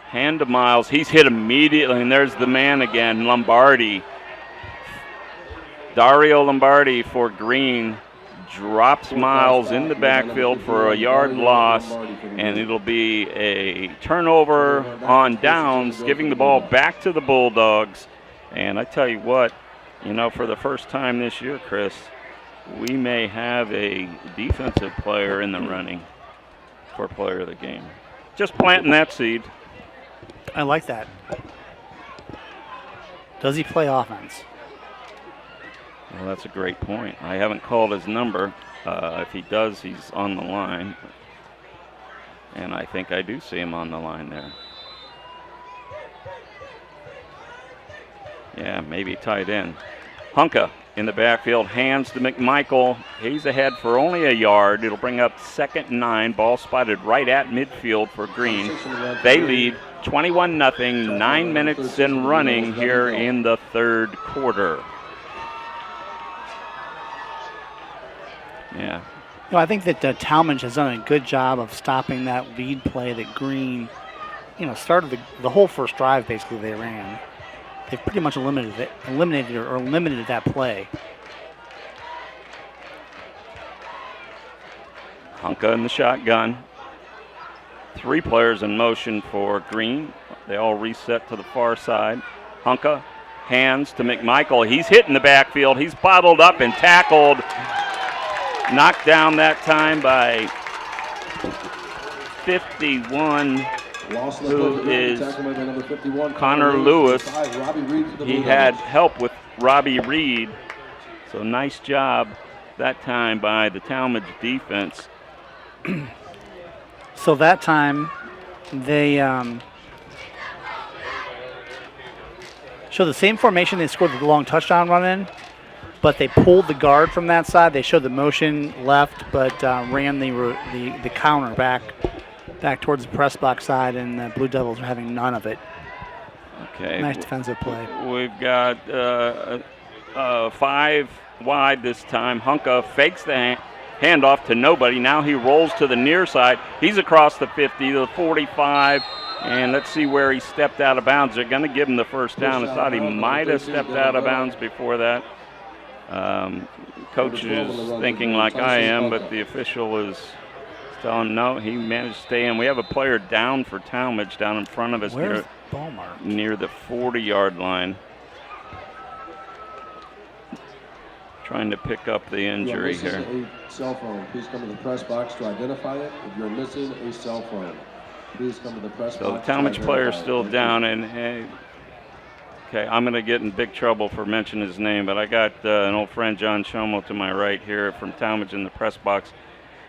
Hand to Miles. He's hit immediately, and there's the man again, Lombardi. Dario Lombardi for Green drops Miles in the backfield for a yard loss, and it'll be a turnover on downs, giving the ball back to the Bulldogs. And I tell you what, for the first time this year, Chris, we may have a defensive player in the running for player of the game. Just planting that seed. I like that. Does he play offense? Well, that's a great point. I haven't called his number. If he does, he's on the line. And I think I do see him on the line there. Yeah, maybe tight end. Hunka in the backfield, hands to McMichael. He's ahead for only a yard. It'll bring up 2nd and 9. Ball spotted right at midfield for Green. They lead 21-0, 9 minutes in running here in the 3rd quarter. Yeah. I think that Talmadge has done a good job of stopping that lead play that Green, started the whole first drive basically they ran. They've pretty much eliminated that play. Hunka in the shotgun. 3 players in motion for Green. They all reset to the far side. Hunka, hands to McMichael. He's hit in the backfield. He's bottled up and tackled. Knocked down that time by 51, who is Connor Lewis. He had help with Robbie Reed. So nice job that time by the Talmadge defense. So that time they showed the same formation they scored the long touchdown run in, but they pulled the guard from that side. They showed the motion left, but ran the counter back towards the press box side, and the Blue Devils are having none of it. Okay. Nice defensive play. We've got 5 wide this time. Hunka fakes the handoff to nobody. Now he rolls to the near side. He's across the 50, the 45, and let's see where he stepped out of bounds. They're going to give him the 1st down. I thought he might have stepped out of bounds before that. Coach is thinking like I am, but the official is telling him no. He managed to stay in. We have a player down for Talmadge down in front of us near the 40-yard line. Trying to pick up the injury if you're here. A cell phone. Please come to the press box to identify it if you're missing a cell phone. Please come to the press So the box. Talmadge player is still down, and okay, I'm going to get in big trouble for mentioning his name, but I got an old friend, John Shomo, to my right here from Talmadge in the press box.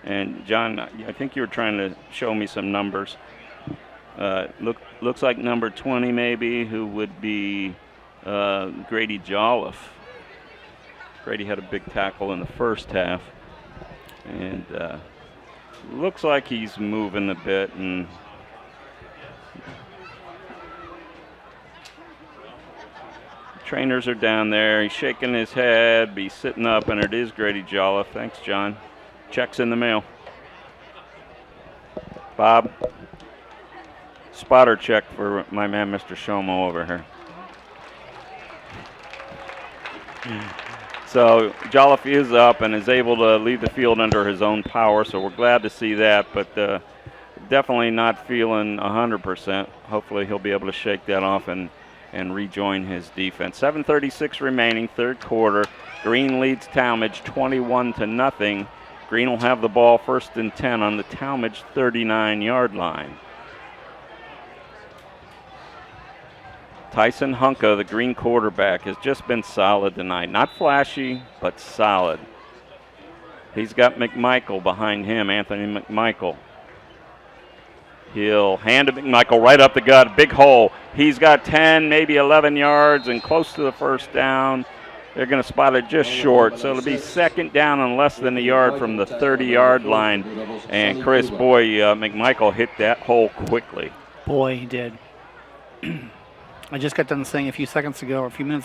And John, I think you were trying to show me some numbers. Looks like number 20 maybe, who would be Grady Jolliffe. Grady had a big tackle in the first half, and looks like he's moving a bit. And trainers are down there. He's shaking his head, but he's sitting up, and it is Grady Jolliffe. Thanks, John. Check's in the mail. Bob, spotter check for my man, Mr. Shomo, over here. So Jolliffe is up and is able to leave the field under his own power, so we're glad to see that, but definitely not feeling 100%. Hopefully he'll be able to shake that off and rejoin his defense. 7:36 remaining, third quarter. Green leads Talmadge 21-0. Green will have the ball 1st and 10 on the Talmadge 39-yard line. Tyson Hunka, the Green quarterback, has just been solid tonight. Not flashy, but solid. He's got McMichael behind him, Anthony McMichael. He'll hand to McMichael right up the gut, big hole. He's got 10, maybe 11 yards and close to the first down. They're going to spot it just short, so it'll be 2nd down and less than a yard from the 30-yard line. And Chris, boy, McMichael hit that hole quickly. Boy, he did. I just got done saying a few minutes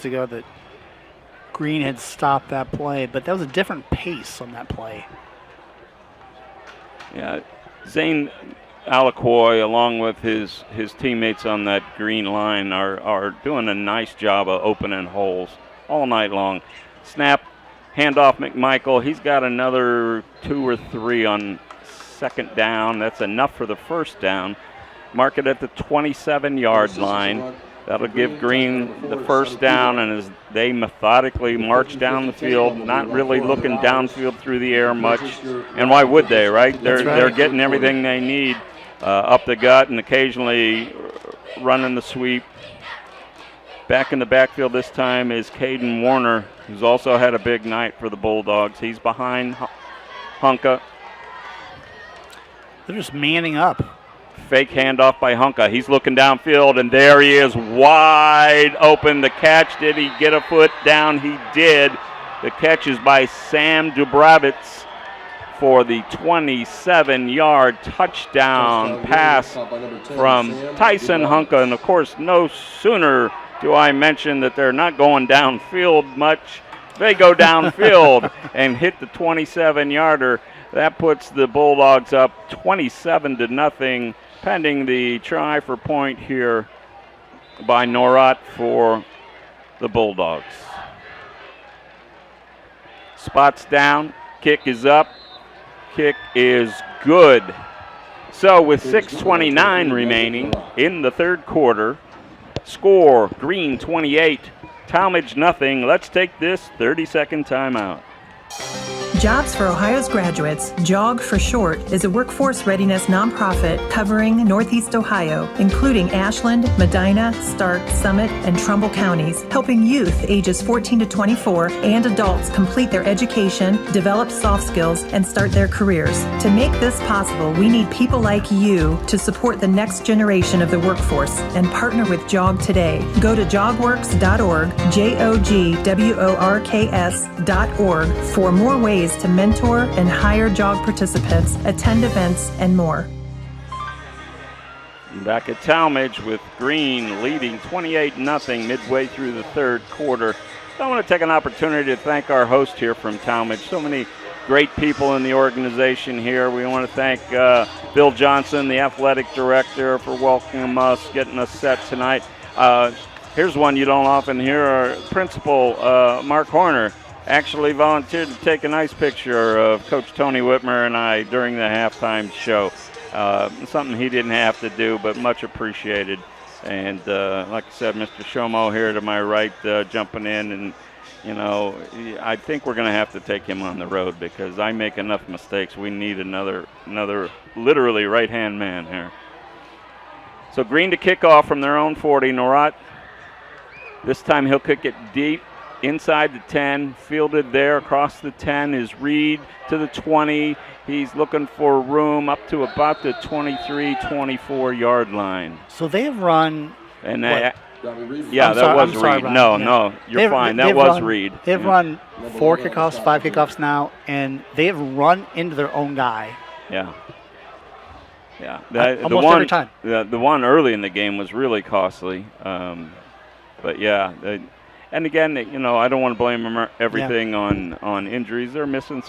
ago that Green had stopped that play, but that was a different pace on that play. Yeah, Zane Alaquoy, along with his teammates on that Green line, are doing a nice job of opening holes all night long. Snap, handoff McMichael. He's got another 2 or 3 on 2nd down. That's enough for the 1st down. Mark it at the 27-yard line. That'll give Green the 1st down, and as they methodically march down the field, not really looking downfield through the air much. And why would they, right? They're getting everything they need up the gut and occasionally running the sweep. Back in the backfield this time is Caden Warner, who's also had a big night for the Bulldogs. He's behind Hunka. They're just manning up. Fake handoff by Hunka. He's looking downfield, and there he is, wide open. The catch, did he get a foot down? He did. The catch is by Sam Dubravitz for the 27-yard touchdown pass from Tyson Hunka. And, of course, no sooner do I mention that they're not going downfield much. They go downfield and hit the 27-yarder. That puts the Bulldogs up 27-0, pending the try for point here by Norat for the Bulldogs. Spots down, kick is up, kick is good. So with 6:29 remaining in the third quarter, score Green 28, Talmadge nothing. Let's take this 30-second timeout. Jobs for Ohio's Graduates, JOG for short, is a workforce readiness nonprofit covering Northeast Ohio, including Ashland, Medina, Stark, Summit, and Trumbull counties, helping youth ages 14 to 24 and adults complete their education, develop soft skills, and start their careers. To make this possible, we need people like you to support the next generation of the workforce and partner with JOG today. Go to jogworks.org, JOGWORKS.org for more ways to mentor and hire JOG participants, attend events, and more. Back at Talmadge with Green leading 28-0 midway through the third quarter. I want to take an opportunity to thank our host here from Talmadge. So many great people in the organization here. We want to thank Bill Johnson, the athletic director, for welcoming us, getting us set tonight. Here's one you don't often hear. Our principal, Mark Horner, actually volunteered to take a nice picture of Coach Tony Whitmer and I during the halftime show. Something he didn't have to do, but much appreciated. And like I said, Mr. Shomo here to my right jumping in. And, you know, I think we're going to have to take him on the road because I make enough mistakes. We need another literally right-hand man here. So Green to kick off from their own 40. Norat, this time he'll kick it deep inside the 10. Fielded there across the 10 is Reed to the 20. He's looking for room up to about the 23, 24-yard line. So they have run. And what? Yeah, that was Reed. No, you're fine. That was Reed. They've run 4 kickoffs, 5 kickoffs now, and they have run into their own guy. Yeah. Almost every time. The one early in the game was really costly. But yeah, and again, I don't want to blame everything on injuries. They're missing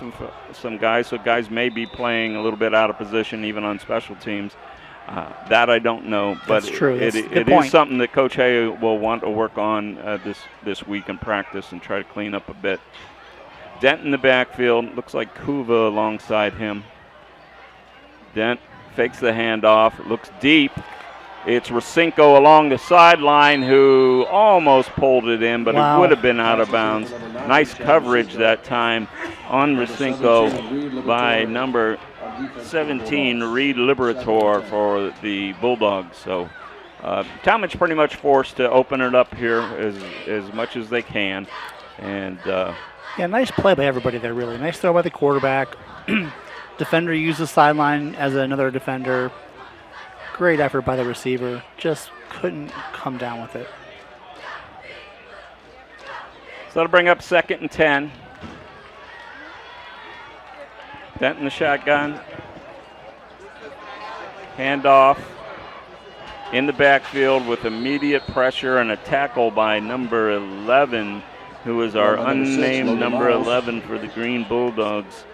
some guys, so guys may be playing a little bit out of position, even on special teams. That I don't know, but that's true. It is something that Coach Hay will want to work on this week in practice and try to clean up a bit. Dent in the backfield. Looks like Kuva alongside him. Dent fakes the handoff. It looks deep. It's Rasinko along the sideline who almost pulled it in, but it would have been out of bounds. Nice coverage that time on Rasinko by number 17, Reed Liberator for the Bulldogs. So Talmadge pretty much forced to open it up here as much as they can. And nice play by everybody there, really. Nice throw by the quarterback. Defender used the sideline as another defender. Great effort by the receiver. Just couldn't come down with it. So that'll bring up 2nd and 10. Dent in the shotgun. Handoff in the backfield with immediate pressure and a tackle by number 11, who is our unnamed number 11 for the Green Bulldogs.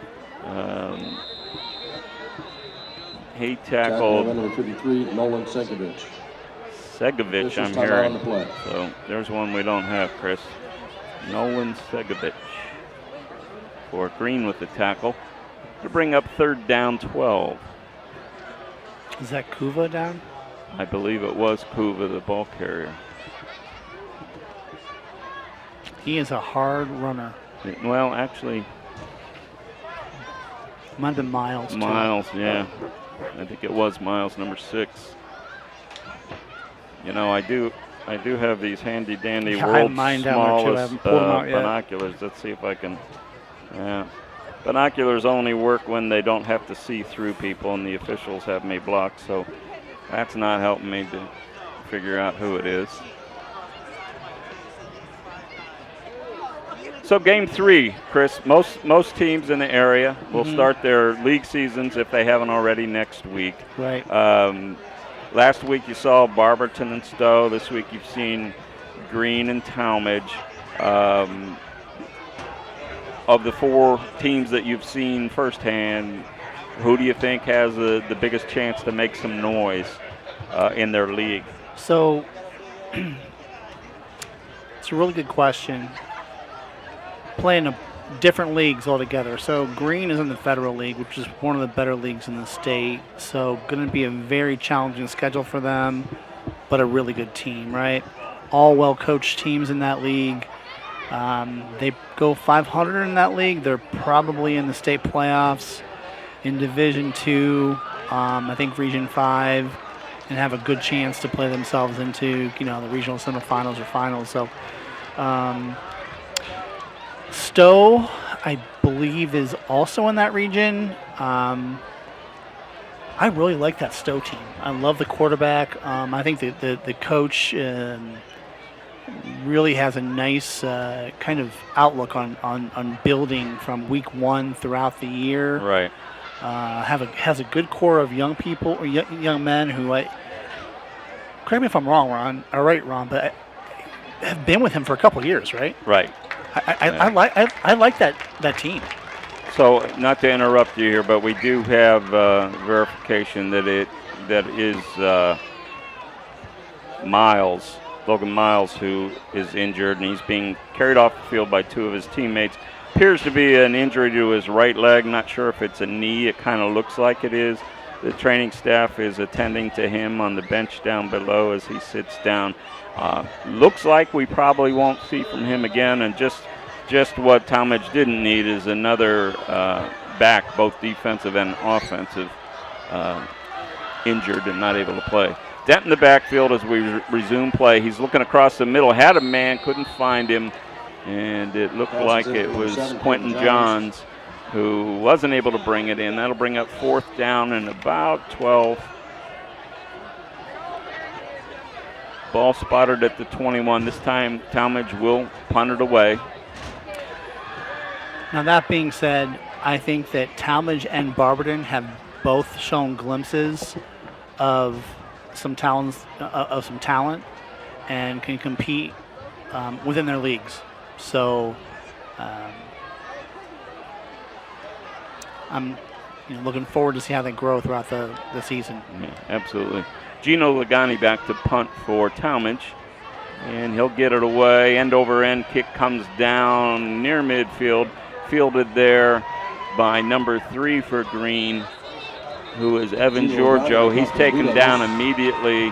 He tackled number 53, Nolan Segovich. Segovich, I'm hearing. So there's one we don't have, Chris. Nolan Segovich for Green with the tackle. To bring up 3rd down 12. Is that Kuva down? I believe it was Kuva, the ball carrier. He is a hard runner. Well, actually, might have been Miles. Miles, yeah. I think it was Miles, number 6. I do have these handy dandy world's smallest binoculars. Let's see if I can. Yeah. Binoculars only work when they don't have to see through people, and the officials have me blocked, so that's not helping me to figure out who it is. So game 3, Chris, most teams in the area will start their league seasons, if they haven't already, next week. Right. Last week you saw Barberton and Stowe. This week you've seen Green and Talmadge. Of the 4 teams that you've seen firsthand, who do you think has the biggest chance to make some noise in their league? So it's a really good question. Playing different leagues altogether. So Green is in the Federal League, which is one of the better leagues in the state. So going to be a very challenging schedule for them, but a really good team, right? All well-coached teams in that league. They go 500 in that league. They're probably in the state playoffs in Division II, I think Region 5, and have a good chance to play themselves into, the regional semifinals or finals. So Stowe, I believe, is also in that region. I really like that Stowe team. I love the quarterback. I think the coach really has a nice kind of outlook on building from week 1 throughout the year. Right. Has a good core of young people or young men who, correct me if I'm wrong, Ron, but have been with him for a couple of years, right? Right. I like that team. So, not to interrupt you here, but we do have verification that is Logan Miles, who is injured, and he's being carried off the field by 2 of his teammates. Appears to be an injury to his right leg. Not sure if it's a knee. It kind of looks like it is. The training staff is attending to him on the bench down below as he sits down. Looks like we probably won't see from him again, and just what Talmadge didn't need is another back, both defensive and offensive, injured and not able to play. Dent in the backfield as we resume play. He's looking across the middle, had a man, couldn't find him, and it looked like it was Quentin Johns who wasn't able to bring it in. That'll bring up 4th down and about 12. Ball spotted at the 21. This time Talmadge will punt it away. Now that being said, I think that Talmadge and Barberton have both shown glimpses of some talent, and can compete within their leagues. So I'm looking forward to see how they grow throughout the season. Yeah, absolutely. Gino Lagani back to punt for Talmadge, and he'll get it away. End over end kick comes down near midfield, fielded there by number 3 for Green, who is Evan Giorgio. He's taken down immediately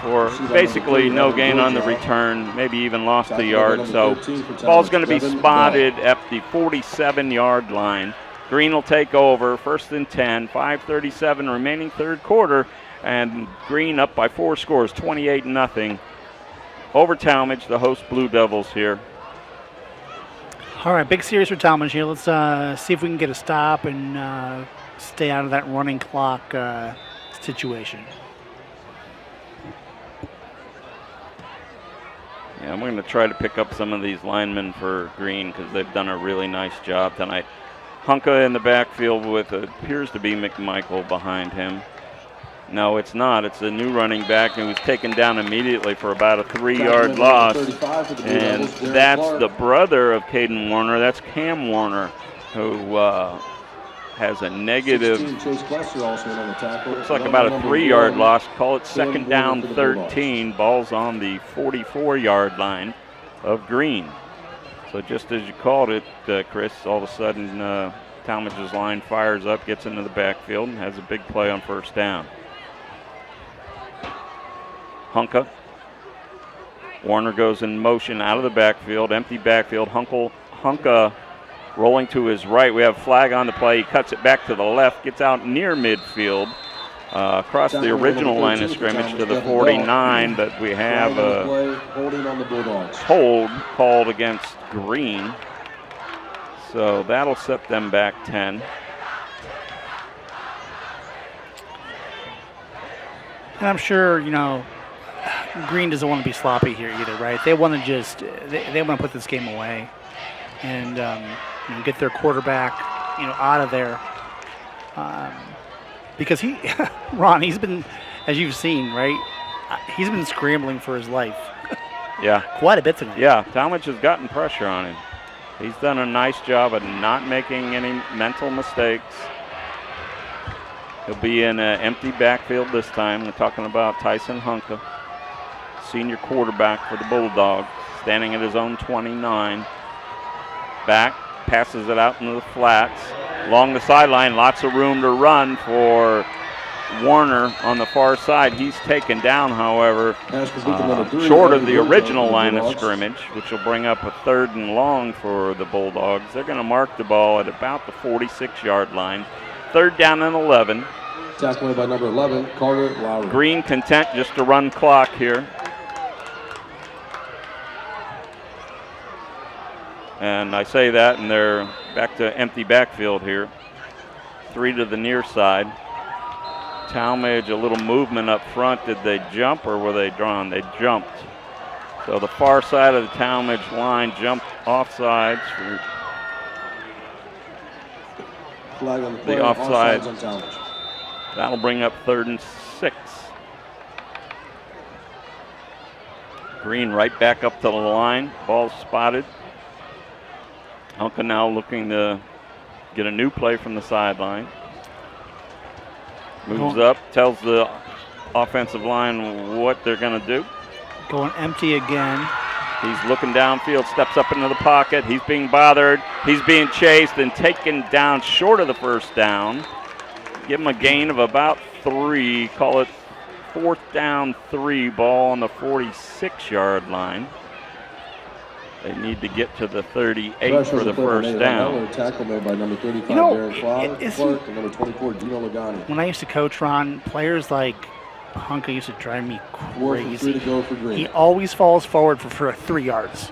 for basically no gain on the return, maybe even lost a yard. So ball's going to be spotted at the 47-yard line. Green will take over, 1st and 10, 5:37 remaining third quarter, and Green up by 4 scores, 28-0 over Talmadge, the host Blue Devils here. All right, big series for Talmadge here. Let's see if we can get a stop and stay out of that running clock situation. Yeah, I'm going to try to pick up some of these linemen for Green because they've done a really nice job tonight. Hunka in the backfield with appears to be McMichael behind him. No, it's not. It's a new running back who was taken down immediately for about a 3-yard loss. And that's the brother of Caden Warner. That's Cam Warner, who has a negative, looks like about a 3-yard loss. Call it 2nd down 13. Ball's on the 44-yard line of Green. So just as you called it, Chris, all of a sudden Talmadge's line fires up, gets into the backfield, and has a big play on 1st down. Hunka. Warner goes in motion out of the backfield, empty backfield. Hunka rolling to his right. We have flag on the play. He cuts it back to the left, gets out near midfield, across the original line of scrimmage to the 49, but we have a hold called against Green. So that'll set them back 10. And I'm sure, Green doesn't want to be sloppy here either, right? They want to they want to put this game away and get their quarterback, out of there. Because Ron, he's been, as you've seen, right? He's been scrambling for his life. Yeah. Quite a bit tonight. Yeah, Talmadge has gotten pressure on him. He's done a nice job of not making any mental mistakes. He'll be in an empty backfield this time. We're talking about Tyson Hunka, senior quarterback for the Bulldogs, standing at his own 29. Back, passes it out into the flats. Along the sideline, lots of room to run for Warner on the far side. He's taken down, however, short of the original line of scrimmage, which will bring up a 3rd and long for the Bulldogs. They're going to mark the ball at about the 46-yard line. 3rd down and 11. Tackled by number 11, Carter Lowry. Green content just to run clock here. And I say that, and they're back to empty backfield here. 3 to the near side. Talmadge, a little movement up front. Did they jump or were they drawn? They jumped. So the far side of the Talmadge line jumped offsides. Flag on the play, offside. on Talmadge. That'll bring up 3rd and 6. Green right back up to the line. Ball spotted. Hunka now looking to get a new play from the sideline. Moves up, tells the offensive line what they're going to do. Going empty again. He's looking downfield, steps up into the pocket. He's being bothered. He's being chased and taken down short of the 1st down. Give him a gain of about 3. Call it 4th down 3. Ball on the 46-yard line. They need to get to the 38 for the 1st down. Tackle made by number 35, Darren Clark, and number 24, Gino Lagani. When I used to coach, Ron, players like Hunka used to drive me 4 for 3 crazy. to go for Green. He always falls forward for 3 yards.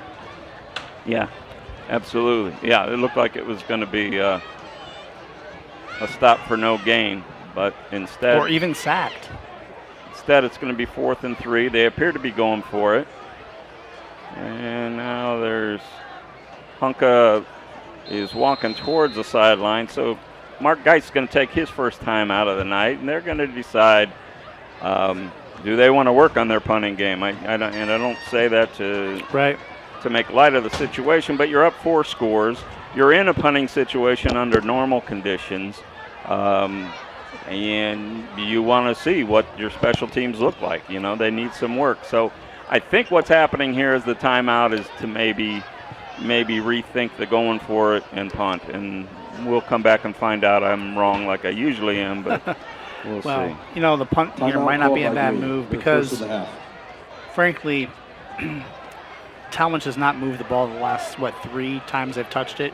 Yeah, absolutely. Yeah, it looked like it was going to be a stop for no gain, but instead, Or even sacked. Instead, it's going to be 4th and 3. They appear to be going for it. And now there's Hunka is walking towards the sideline. So Mark Geist's going to take his first time out of the night, and they're going to decide do they want to work on their punting game. I don't say that to make light of the situation, but you're up 4 scores. You're in a punting situation under normal conditions. And you want to see what your special teams look like. You know, they need some work. So I think what's happening here is the timeout is to maybe rethink the going for it and punt. And we'll come back and find out I'm wrong like I usually am, but we'll see. You know, the punt here might not be a bad move because, frankly, Talmadge has not moved the ball the last, 3 times they've touched it.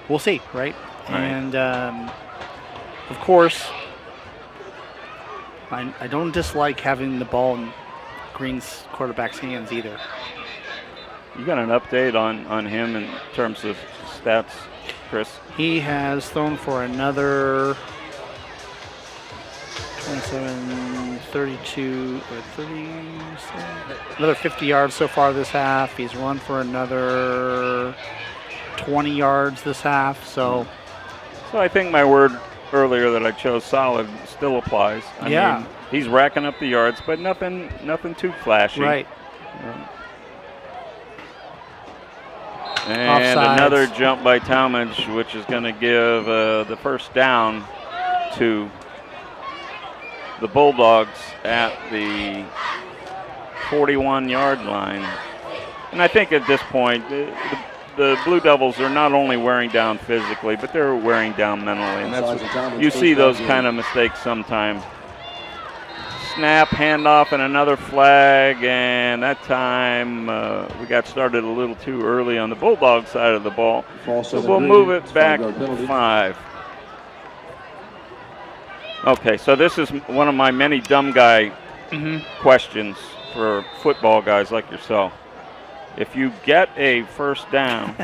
We'll see, right? And, of course, I don't dislike having the ball in Green's quarterback's hands either. You got an update on him in terms of stats, Chris? He has thrown for another 27, 32, or 37, another 50 yards so far this half. He's run for another 20 yards this half. So I think my word earlier that I chose solid still applies. I mean, he's racking up the yards, but nothing too flashy. Right. And Offsides. Another jump by Talmadge, which is going to give the first down to the Bulldogs at the 41-yard line. And I think at this point, the Blue Devils are not only wearing down physically, but they're wearing down mentally. And that's you see those kind of mistakes sometimes. Snap, handoff, and another flag, and that time we got started a little too early on the Bulldog side of the ball. So we'll move it back 5. Okay, so this is one of my many dumb guy questions for football guys like yourself. If you get a first down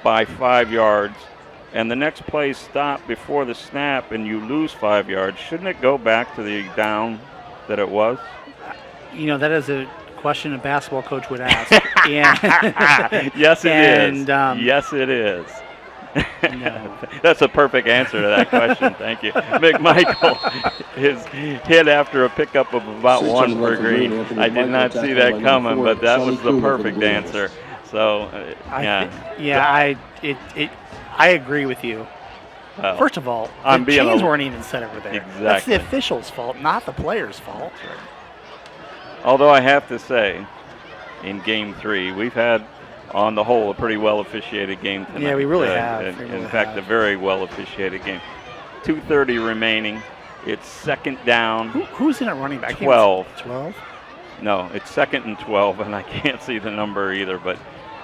by 5 yards and the next play stopped before the snap and you lose 5 yards, shouldn't it go back to the down that it was? You know, that is a question a basketball coach would ask. Yes, it is. Yes, it is. No. That's a perfect answer to that question. Thank you. McMichael is hit after a pickup of about 1 for Green. I did not see that coming, but that was the perfect answer. So, I agree with you. Well, First of all, the chains weren't even set over there. Exactly. That's the official's fault, not the player's fault. Although I have to say, in Game 3, we've had, on the whole, a pretty well-officiated game tonight. Yeah, we really have. In fact, a very well-officiated game. 2:30 remaining. It's second down. Who's in at running back? 12. 12? No, it's 2nd and 12, and I can't see the number either, but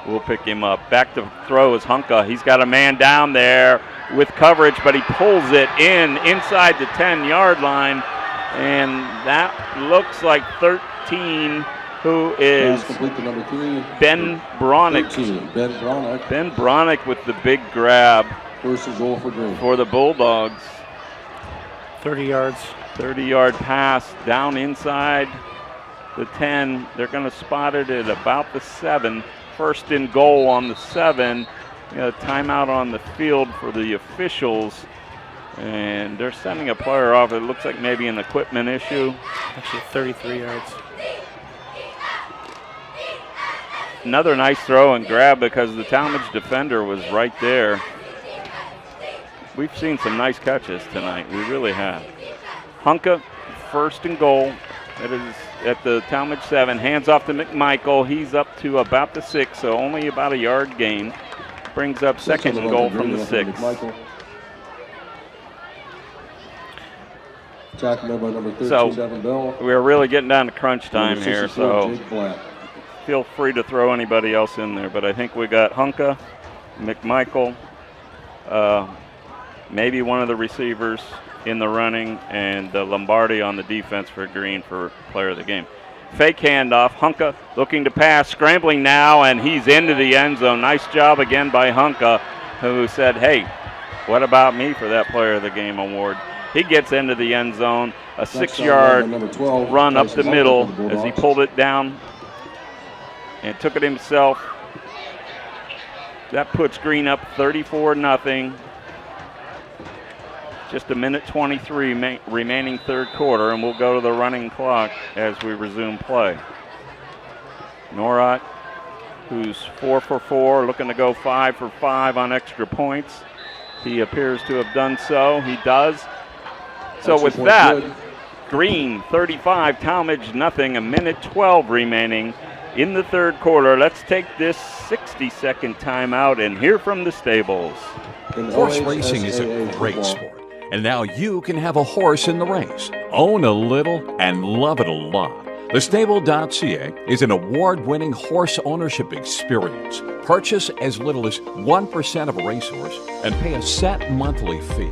we'll pick him up. Back to throw is Hunka. He's got a man down there with coverage, but he pulls it inside the 10-yard line, and that looks like 13, who is number 3, Ben Bronick. 13, Ben Bronick. Ben Bronick with the big grab First and goal for Green. for the Bulldogs. 30 yards. 30-yard pass down inside the 10. They're going to spot it at about the 7. First and goal on the 7. Timeout on the field for the officials. And they're sending a player off. It looks like maybe an equipment issue. Actually, 33 yards. Another nice throw and grab because the Talmadge defender was right there. We've seen some nice catches tonight. We really have. Hunka, first and goal. That is at the Talmadge 7. Hands off to McMichael. He's up to about the 6, so only about a yard gain. Brings up second and goal from the 6. Tackle by number 13, So Devin Bell. we're really getting down to crunch time Number here, 64, so Jake Black. feel free to throw anybody else in there. But I think we got Hunka, McMichael, maybe one of the receivers in the running, and Lombardi on the defense for Green for player of the game. Fake handoff. Hunka looking to pass, scrambling now, and he's into the end zone. Nice job again by Hunka, who said, hey, what about me for that player of the game award? He gets into the end zone, a 6-yard run up the middle as he pulled it down and took it himself. That puts Green up 34-0. Just a minute 23 remaining third quarter, and we'll go to the running clock as we resume play. Norot, who's 4 for 4, looking to go 5 for 5 on extra points. He appears to have done so. He does. So with that, Green 35, Talmadge nothing. A minute 12 remaining in the third quarter. Let's take this 60-second timeout and hear from the stables. Horse racing is a great sport. And now you can have a horse in the race. Own a little and love it a lot. Thestable.ca is an award-winning horse ownership experience. Purchase as little as 1% of a racehorse and pay a set monthly fee.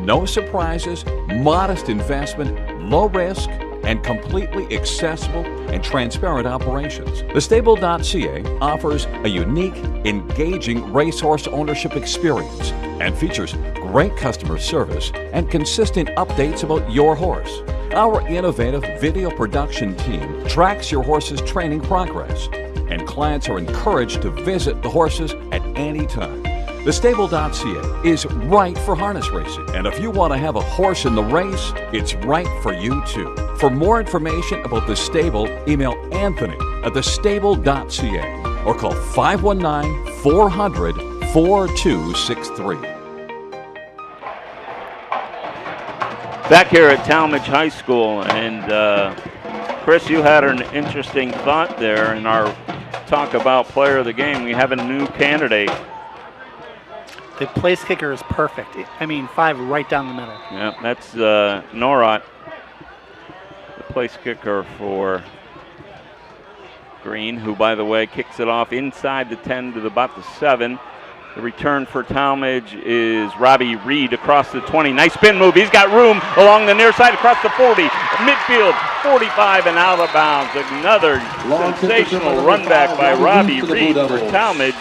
No surprises, modest investment, low risk, and completely accessible and transparent operations. Thestable.ca offers a unique, engaging racehorse ownership experience and features great customer service and consistent updates about your horse. Our innovative video production team tracks your horse's training progress, and clients are encouraged to visit the horses at any time. Thestable.ca is right for harness racing, and if you want to have a horse in the race, it's right for you too. For more information about The Stable, email Anthony at thestable.ca or call 519-400-4263. Back here at Talmadge High School, and Chris, you had an interesting thought there in our talk about player of the game. We have a new candidate. The place kicker is perfect. I mean, 5 right down the middle. Yeah, that's Norot, the place kicker for Green, who, by the way, kicks it off inside the 10 to about the 7. The return for Talmadge is Robbie Reed across the 20. Nice spin move. He's got room along the near side across the 40. Midfield, 45 and out of bounds. Another sensational run back by Robbie Reed for Talmadge.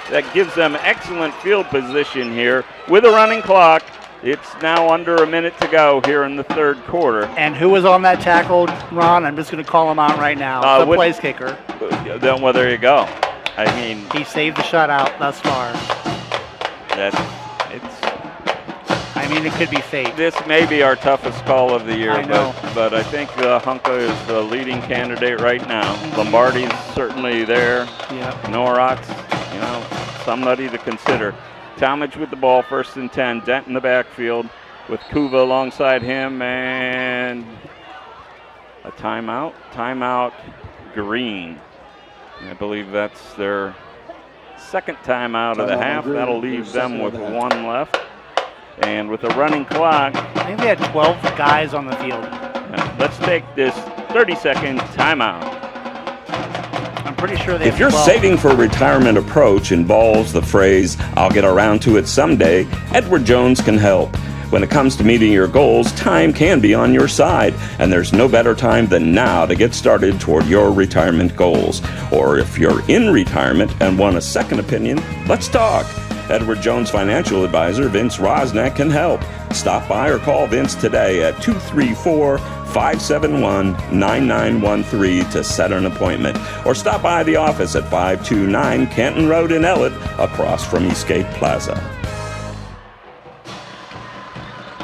That gives them excellent field position here. With a running clock, it's now under a minute to go here in the third quarter. And who was on that tackle, Ron? I'm just going to call him out right now. The place kicker. Well, there you go. I mean, he saved the shutout thus far. I mean, it could be fate. This may be our toughest call of the year, I know. but I think Hunka is the leading candidate right now. Lombardi's certainly there. Yeah. Norot's, somebody to consider. Talmadge with the ball, 1st and 10. Dent in the backfield with Kuva alongside him, and a timeout. Timeout, Green. I believe that's their second timeout of the half. That'll leave them with 1 left. And with a running clock, I think they had 12 guys on the field. Let's take this 30-second timeout. I'm pretty sure they If your 12. saving for retirement approach involves the phrase, I'll get around to it someday, Edward Jones can help. When it comes to meeting your goals, time can be on your side, and there's no better time than now to get started toward your retirement goals. Or if you're in retirement and want a second opinion, let's talk. Edward Jones financial advisor Vince Rosnack can help. Stop by or call Vince today at 234-571-9913 to set an appointment. Or stop by the office at 529 Canton Road in Ellett, across from Eastgate Plaza.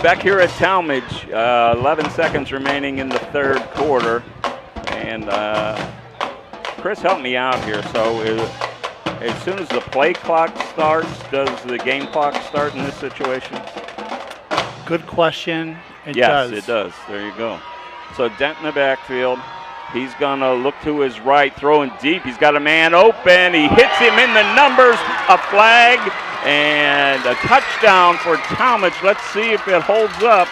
Back here at Talmadge, 11 seconds remaining in the third quarter. And Chris, help me out here. So as soon as the play clock starts, does the game clock start in this situation? Good question. Yes, it does. There you go. So Dent in the backfield. He's going to look to his right, throwing deep. He's got a man open. He hits him in the numbers. A flag and a touchdown for Talmadge. Let's see if it holds up.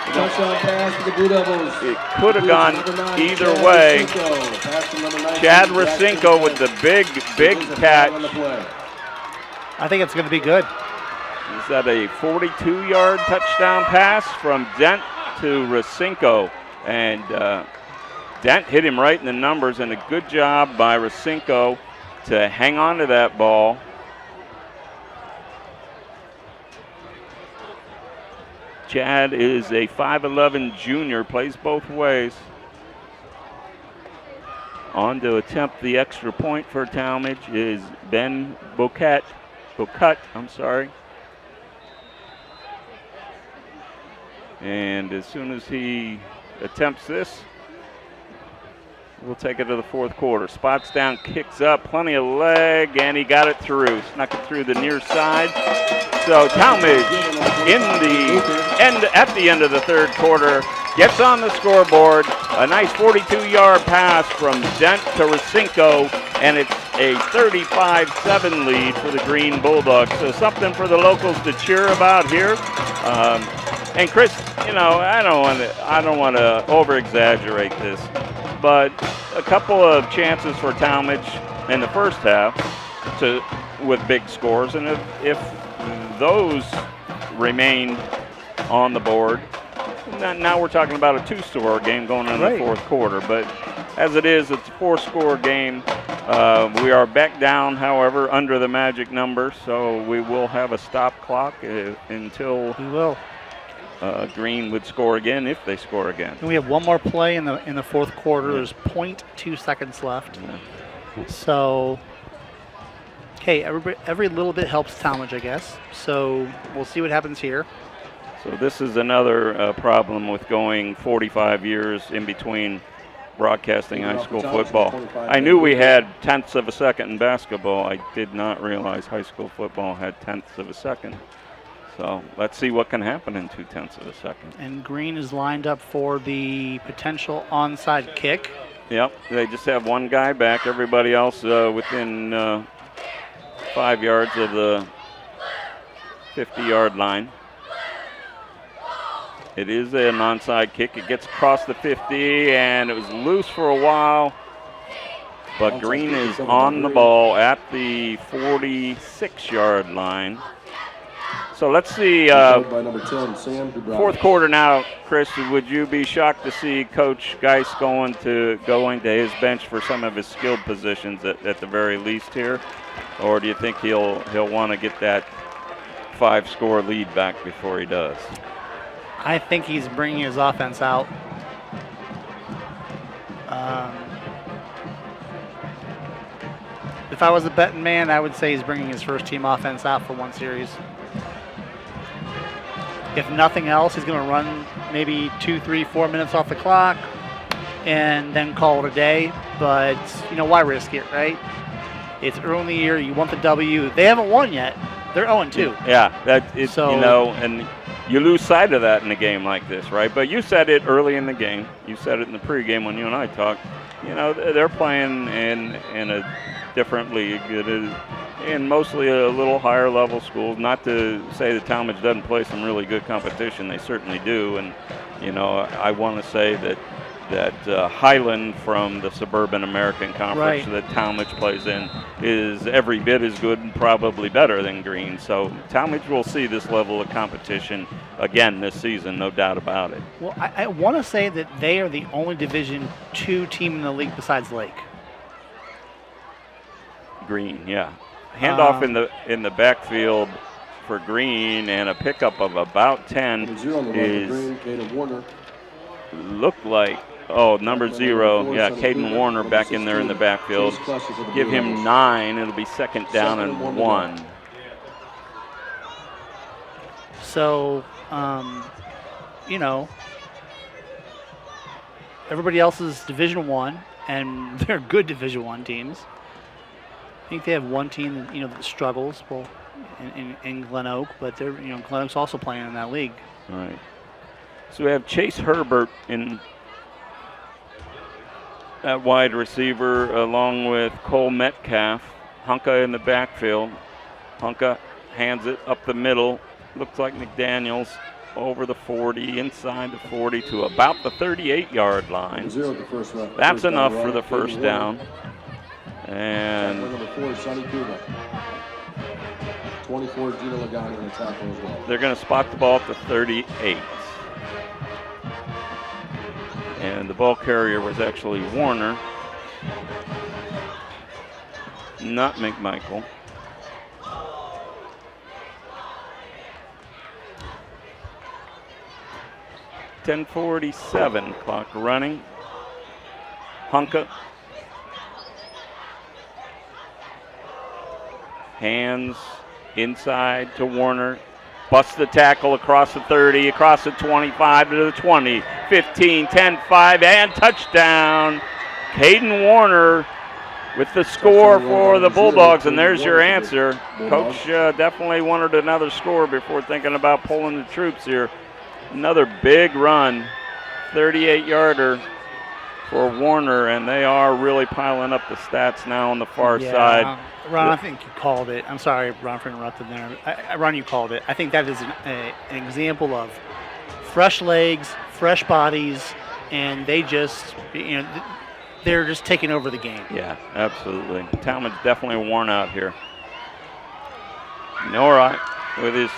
Touchdown pass to the Blue Devils. It could have gone either way. Chad Racinko with the big catch. I think it's going to be good. Is that a 42-yard touchdown pass from Dent to Rasinko? And Dent hit him right in the numbers, and a good job by Rasinko to hang on to that ball. Chad is a 5'11 junior, plays both ways. On to attempt the extra point for Talmadge is Ben Bocut, I'm sorry. And as soon as he attempts this, we'll take it to the fourth quarter. Spots down, kicks up, plenty of leg, and he got it through. Snuck it through the near side. So Talmadge at the end of the third quarter gets on the scoreboard. A nice 42-yard pass from Dent to Rasinko, and it's a 35-7 lead for the Green Bulldogs. So something for the locals to cheer about here. And Chris, you know, I don't want to over-exaggerate this, but a couple of chances for Talmadge in the first half with big scores, and if those remain on the board, now we're talking about a two-score game going into the fourth quarter. But as it is, it's a four-score game. We are back down, however, under the magic number, so we will have a stop clock until Green would score again, if they score again. And we have one more play in the fourth quarter. There's 0.2 seconds left. Yeah. So, hey, every little bit helps Talmadge, I guess. So we'll see what happens here. So this is another problem with going 45 years in between broadcasting high school football. I knew we had tenths of a second in basketball. I did not realize high school football had tenths of a second. So let's see what can happen in 0.2 of a second. And Green is lined up for the potential onside kick. Yep, they just have one guy back. Everybody else within 5 yards of the 50-yard line. It is an onside kick. It gets across the 50, and it was loose for a while. But Green is on the ball at the 46-yard line. So let's see, fourth quarter now, Chris, would you be shocked to see Coach Geis going to his bench for some of his skilled positions at the very least here? Or do you think he'll want to get that 5-score lead back before he does? I think he's bringing his offense out. If I was a betting man, I would say he's bringing his first-team offense out for one series. If nothing else, he's going to run maybe 2, 3, 4 minutes off the clock and then call it a day. But, you know, why risk it, right? It's early in the year. You want the W. They haven't won yet. They're 0-2. Yeah, so, you know, and you lose sight of that in a game like this, right? But you said it early in the game. You said it in the pregame when you and I talked. You know, they're playing in a different league. It is in mostly a little higher level schools. Not to say that Talmadge doesn't play some really good competition. They certainly do. And, you know, I want to say that Highland from the Suburban American Conference that Talmadge plays in is every bit as good and probably better than Green. So Talmadge will see this level of competition again this season, no doubt about it. Well, I want to say that they are the only Division II team in the league besides Lake. Green, yeah. Handoff in the backfield for Green, and a pickup of about 10 is looked like. Oh, number 0. Yeah, Caden Warner back in there in the backfield. Give him 9. It'll be second down and 1. So, you know, everybody else is Division I, and they're good Division I teams. I think they have one team that, you know, that struggles, well, in Glen Oak, but they're, you know, Glen Oak's also playing in that league. All right. So we have Chase Herbert in at wide receiver, along with Cole Metcalf. Hunka in the backfield. Hunka hands it up the middle. Looks like McDaniels over the 40, inside the 40 to about the 38-yard line. That's enough for the first down. And 24, Gina Lagani in the tackle as well. They're going to spot the ball at the 38. And the ball carrier was actually Warner, not McMichael. .47 clock running. Hunka. Hands inside to Warner. Busts the tackle across the 30, across the 25 to the 20, 15, 10, 5, and touchdown. Caden Warner with the score for the Bulldogs, and there's your answer. Coach definitely wanted another score before thinking about pulling the troops here. Another big run, 38-yarder for Warner, and they are really piling up the stats now on the far side. Ron, I think you called it. I'm sorry, Ron, for interrupting there. Ron, you called it. I think that is an example of fresh legs, fresh bodies, and they just, they're just taking over the game. Yeah, absolutely. Talmadge definitely worn out here. Norot with his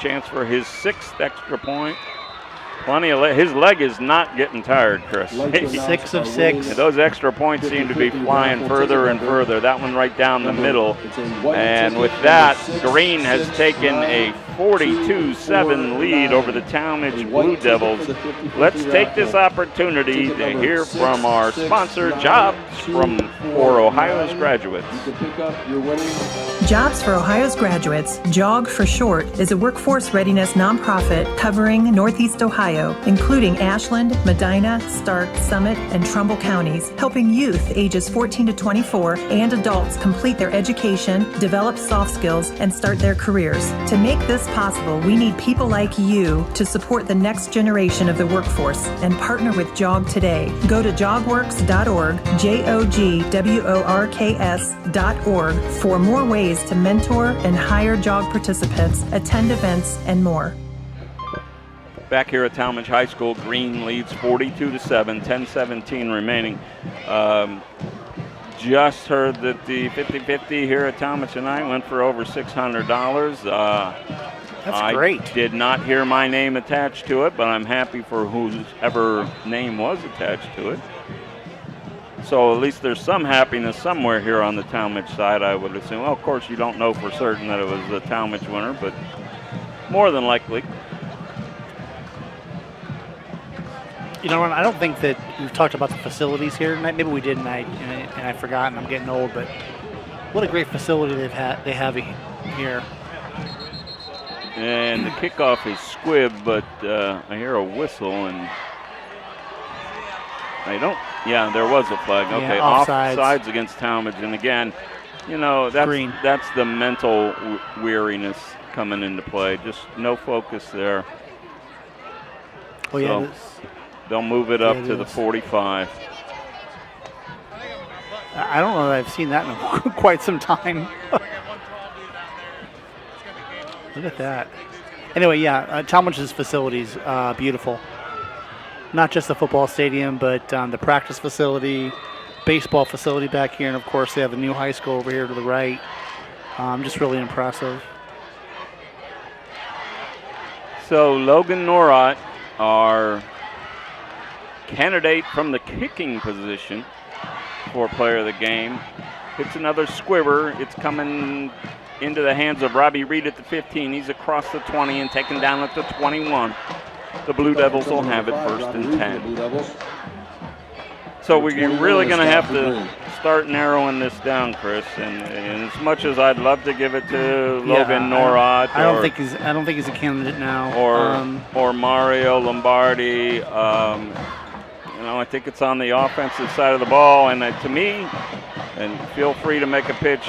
chance for his 6th extra point. Plenty of his leg is not getting tired, Chris. 6 of 6. Those extra points seem to be flying further and further. That one right down the middle. And with that, Green has taken a 42-7 lead over the Talmadge Blue Devils. Let's take this opportunity to hear from our sponsor, Jobs for Ohio's Graduates. Jobs for Ohio's Graduates, JOG for short, is a workforce readiness nonprofit covering Northeast Ohio, including Ashland, Medina, Stark, Summit, and Trumbull counties, helping youth ages 14 to 24 and adults complete their education, develop soft skills, and start their careers. To make this possible, we need people like you to support the next generation of the workforce and partner with JOG today. Go to jogworks.org, JOGWORKS.org for more ways to mentor and hire JOG participants, attend events, and more. Back here at Talmadge High School, Green leads 42-7, 10-17 remaining. Just heard that the 50-50 here at Talmadge tonight went for over $600. That's great. I did not hear my name attached to it, but I'm happy for whoever name was attached to it. So at least there's some happiness somewhere here on the Talmadge side, I would assume. Well, of course, you don't know for certain that it was the Talmadge winner, but more than likely. You know, Ron, I don't think that we've talked about the facilities here tonight. Maybe we did, and I forgot, and I'm getting old. But what a great facility they have here. And the kickoff is squib, but I hear a whistle, and I don't. Yeah, there was a flag. Okay, offsides against Talmadge, and again, you know, that's the mental weariness coming into play. Just no focus there. Oh yeah. They'll move it up to the 45. I don't know that I've seen that in quite some time. Look at that. Anyway, yeah, Talmadge's facilities, beautiful. Not just the football stadium, but the practice facility, baseball facility back here, and of course they have a new high school over here to the right. Just really impressive. So Logan Norot, our candidate from the kicking position for player of the game, hits another squibber. It's coming into the hands of Robbie Reed at the 15. He's across the 20 and taken down at the 21. The Blue Devils will have it 1st and 10. So we're really going to have to start narrowing this down, Chris. And as much as I'd love to give it to Logan Norot, I don't think he's a candidate now. Or Mario Lombardi. I think it's on the offensive side of the ball, and to me, and feel free to make a pitch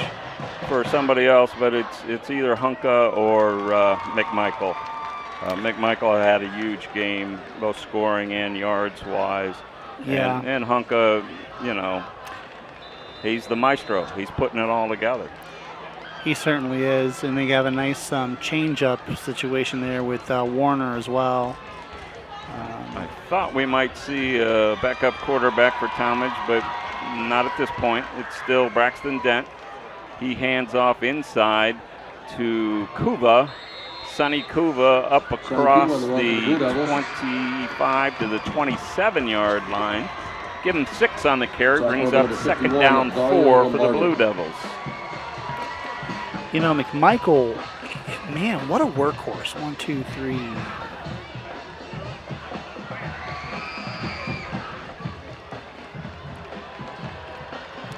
for somebody else, but it's either Hunka or McMichael. McMichael had a huge game, both scoring and yards-wise. Yeah. And Hunka, he's the maestro. He's putting it all together. He certainly is, and they have a nice change-up situation there with Warner as well. I thought we might see a backup quarterback for Talmadge, but not at this point. It's still Braxton Dent. He hands off inside to Kuva. Sonny Kuva up across the 25 to the 27-yard line. Give him 6 on the carry, brings up second down 4 for the Blue Devils. You know, McMichael, man, what a workhorse. 1, 2, 3.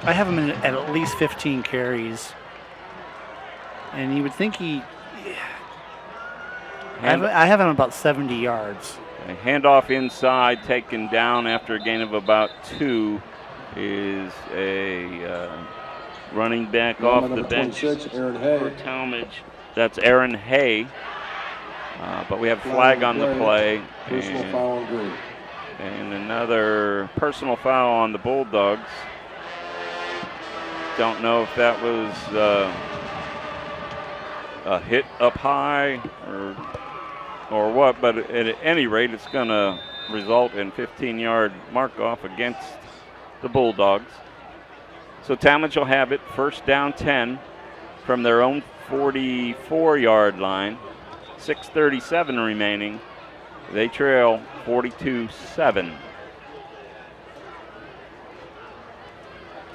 I have him at least 15 carries. And you would think I have him about 70 yards. A handoff inside, taken down after a gain of about 2, is a running back off the bench for Talmadge. That's Aaron Hay. But we have flag on the play. And another personal foul on the Bulldogs. Don't know if that was a hit up high or what, but at any rate, it's going to result in 15-yard mark-off against the Bulldogs. So Talmadge will have it, first down 10 from their own 44-yard line. 6:37 remaining. They trail 42-7.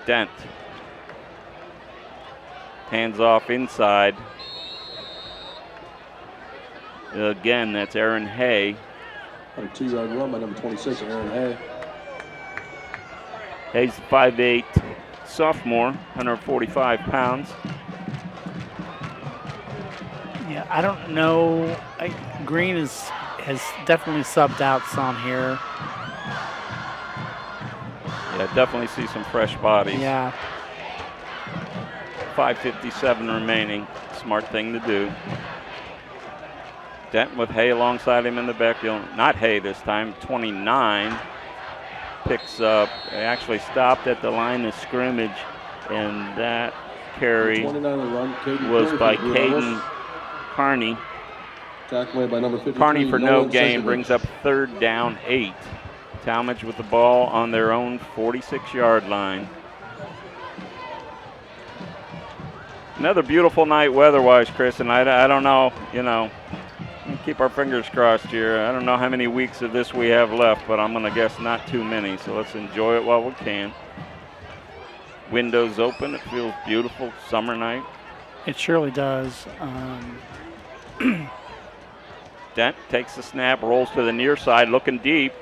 Dent. Hands off inside. Again, that's Aaron Hay. On a 2-yard run by number 26, Aaron Hay. Hay's 5'8", sophomore, 145 pounds. Yeah, I don't know. Green has definitely subbed out some here. Yeah, definitely see some fresh bodies. Yeah. 5:57 remaining. Smart thing to do. Dent with Hay alongside him in the backfield. Not Hay this time. 29 picks up. They actually stopped at the line of scrimmage, and that carry was by Caden Carney. Carney for no gain brings up third down 8. Talmadge with the ball on their own 46-yard line. Another beautiful night weather-wise, Chris, and I don't know, keep our fingers crossed here. I don't know how many weeks of this we have left, but I'm going to guess not too many, so let's enjoy it while we can. Windows open. It feels beautiful. Summer night. It surely does. Dent takes the snap, rolls to the near side, looking deep.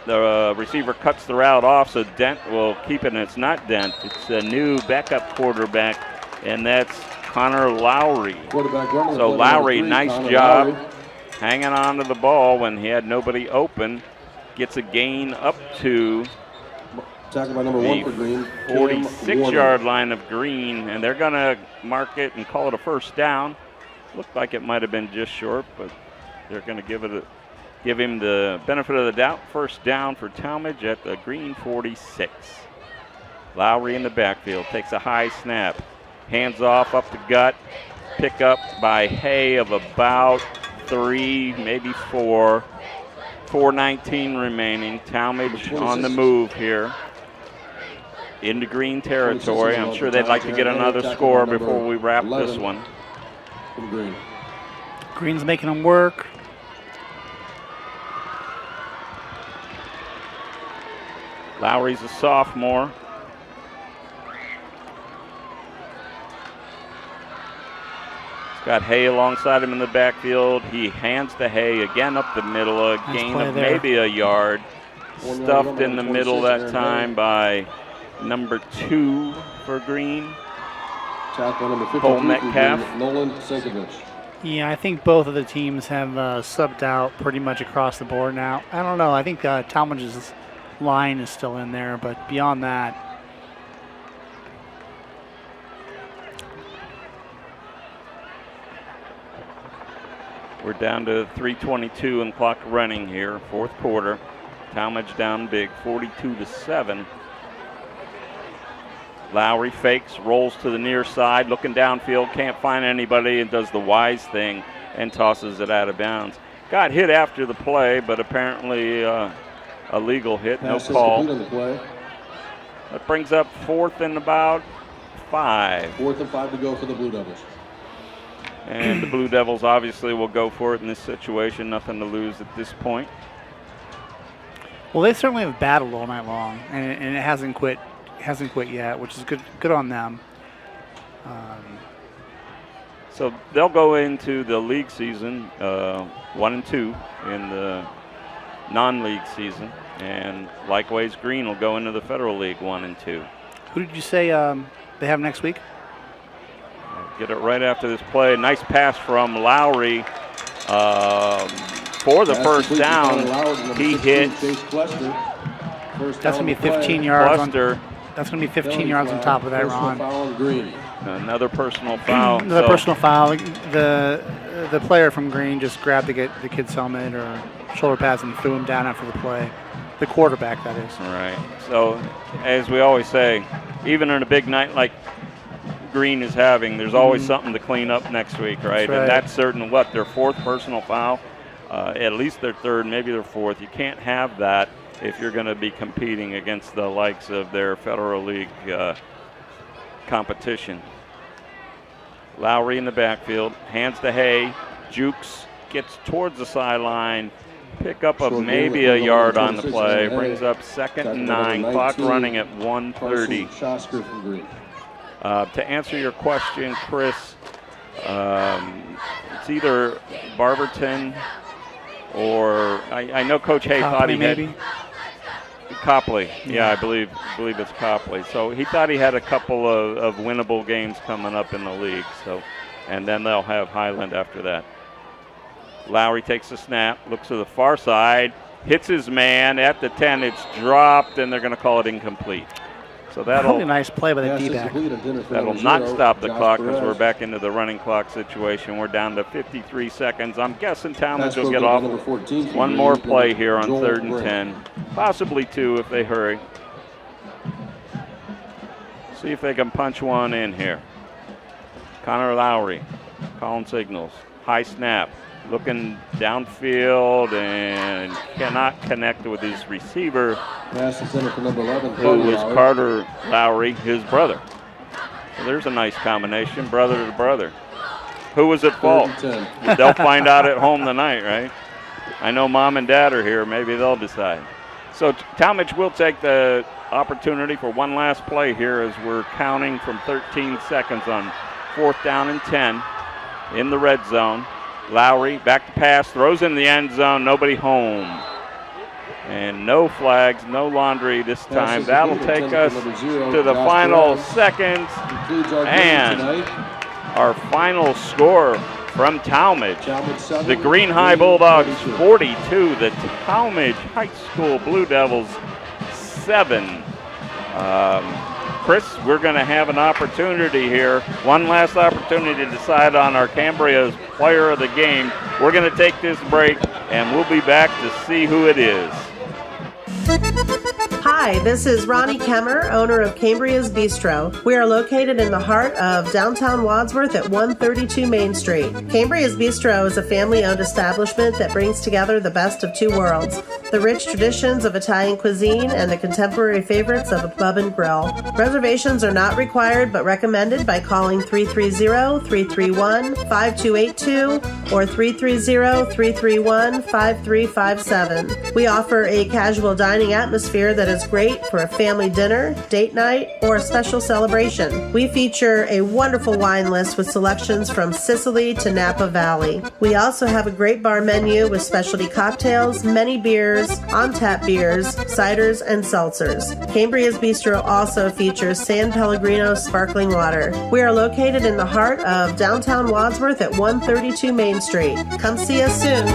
The receiver cuts the route off, so Dent will keep it, and it's not Dent. It's a new backup quarterback, and that's Connor Lowry. So Lowry, nice job hanging on to the ball when he had nobody open. Gets a gain up to the 46-yard line of Green, and they're going to mark it and call it a first down. Looked like it might have been just short, but they're going to give him the benefit of the doubt. First down for Talmadge at the Green 46. Lowry in the backfield takes a high snap. Hands off up the gut. Pick up by Hay of about 3, maybe 4. 4:19 remaining. Talmadge on the move here. Into Green territory. I'm sure they'd like to get another score before we wrap this one. Green's making them work. Lowry's a sophomore. He's got Hay alongside him in the backfield. He hands to Hay again up the middle, a gain of maybe a yard. Stuffed in the middle that time by number 2 for Green. Cole Metcalf. Yeah, I think both of the teams have subbed out pretty much across the board now. I don't know. I think Talmadge's line is still in there, but beyond that. We're down to 3:22 and clock running here, fourth quarter. Talmadge down big, 42-7. Lowry fakes, rolls to the near side, looking downfield, can't find anybody, and does the wise thing and tosses it out of bounds. Got hit after the play, but apparently a legal hit, no call. That brings up 4th and about 5. 4th and 5 to go for the Blue Devils. And the Blue Devils obviously will go for it in this situation. Nothing to lose at this point. Well, they certainly have battled all night long, and it hasn't quit yet, which is good on them. So they'll go into the league season 1-2 in the non-league season, and likewise Green will go into the Federal League 1-2. Who did you say they have next week? Get it right after this play. Nice pass from Lowry for the first down. He hits. That's going to be 15 yards. That's going to be 15 yards on top of that, Ron. Another personal foul. Another personal foul. The player from Green just grabbed the kid's helmet or shoulder pads and threw him down after the play. The quarterback, that is. Right. So, as we always say, even on a big night like Green is having, there's always something to clean up next week, right? And that's certain their fourth personal foul, at least their third, maybe their fourth. You can't have that if you're going to be competing against the likes of their Federal League competition. Lowry in the backfield, hands to Hay, jukes, gets towards the sideline, pick up of maybe a yard on the play, brings up 2nd and 9, clock running at 1:30. To answer your question, Chris, it's either Barberton or I know Coach Hay thought he had Copley. Yeah, I believe it's Copley. So he thought he had a couple of winnable games coming up in the league. So, and then they'll have Highland after that. Lowry takes the snap, looks to the far side, hits his man at the 10. It's dropped, and they're going to call it incomplete. So that'll a nice play by the D-back. That'll not stop the clock because we're back into the running clock situation. We're down to 53 seconds. I'm guessing Talmadge will get off one more play here on 3rd and 10, possibly 2 if they hurry. See if they can punch one in here. Connor Lowry, calling signals, high snap. Looking downfield and cannot connect with his receiver, who was Carter Lowry, his brother. So there's a nice combination, brother to brother. Who was at fault? They'll find out at home tonight, right? I know Mom and Dad are here. Maybe they'll decide. So Talmadge will take the opportunity for one last play here as we're counting from 13 seconds on 4th down and 10 in the red zone. Lowry back to pass, throws in the end zone, nobody home. And no flags, no laundry this time. That'll take us to the final seconds. And our final score from Talmadge. The Green High Bulldogs 42, the Talmadge High School Blue Devils 7. Chris, we're going to have an opportunity here, one last opportunity to decide on our Cambria's player of the game. We're going to take this break, and we'll be back to see who it is. Hi, this is Ronnie Kemmer, owner of Cambria's Bistro. We are located in the heart of downtown Wadsworth at 132 Main Street. Cambria's Bistro is a family-owned establishment that brings together the best of two worlds, the rich traditions of Italian cuisine and the contemporary favorites of a pub and grill. Reservations are not required but recommended by calling 330-331-5282 or 330-331-5357. We offer a casual dining atmosphere that is great for a family dinner, date night, or a special celebration. We feature a wonderful wine list with selections from Sicily to Napa Valley. We also have a great bar menu with specialty cocktails, many beers, on-tap beers, ciders, and seltzers. Cambria's Bistro also features San Pellegrino sparkling water. We are located in the heart of downtown Wadsworth at 132 Main Street. Come see us soon.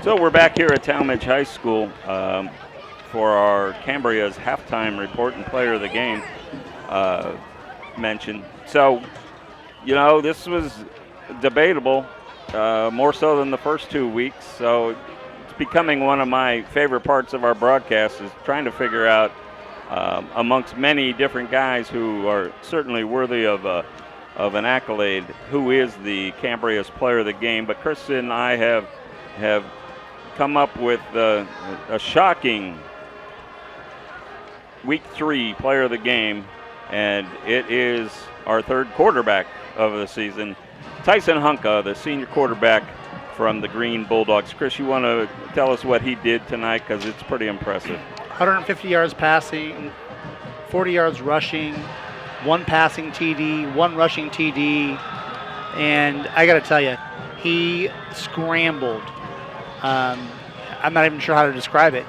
So we're back here at Talmadge High School for our Cambria's halftime report and player of the game mentioned. So, you know, this was debatable, more so than the first 2 weeks. So it's becoming one of my favorite parts of our broadcast is trying to figure out amongst many different guys who are certainly worthy of an accolade, who is the Cambria's player of the game. But Chris and I have come up with a shocking Week 3 player of the game, and it is our third quarterback of the season, Tyson Hunka, the senior quarterback from the Green Bulldogs. Chris, you want to tell us what he did tonight, because it's pretty impressive. 150 yards passing, 40 yards rushing, 1 passing TD, 1 rushing TD, and I got to tell you, he scrambled. I'm not even sure how to describe it.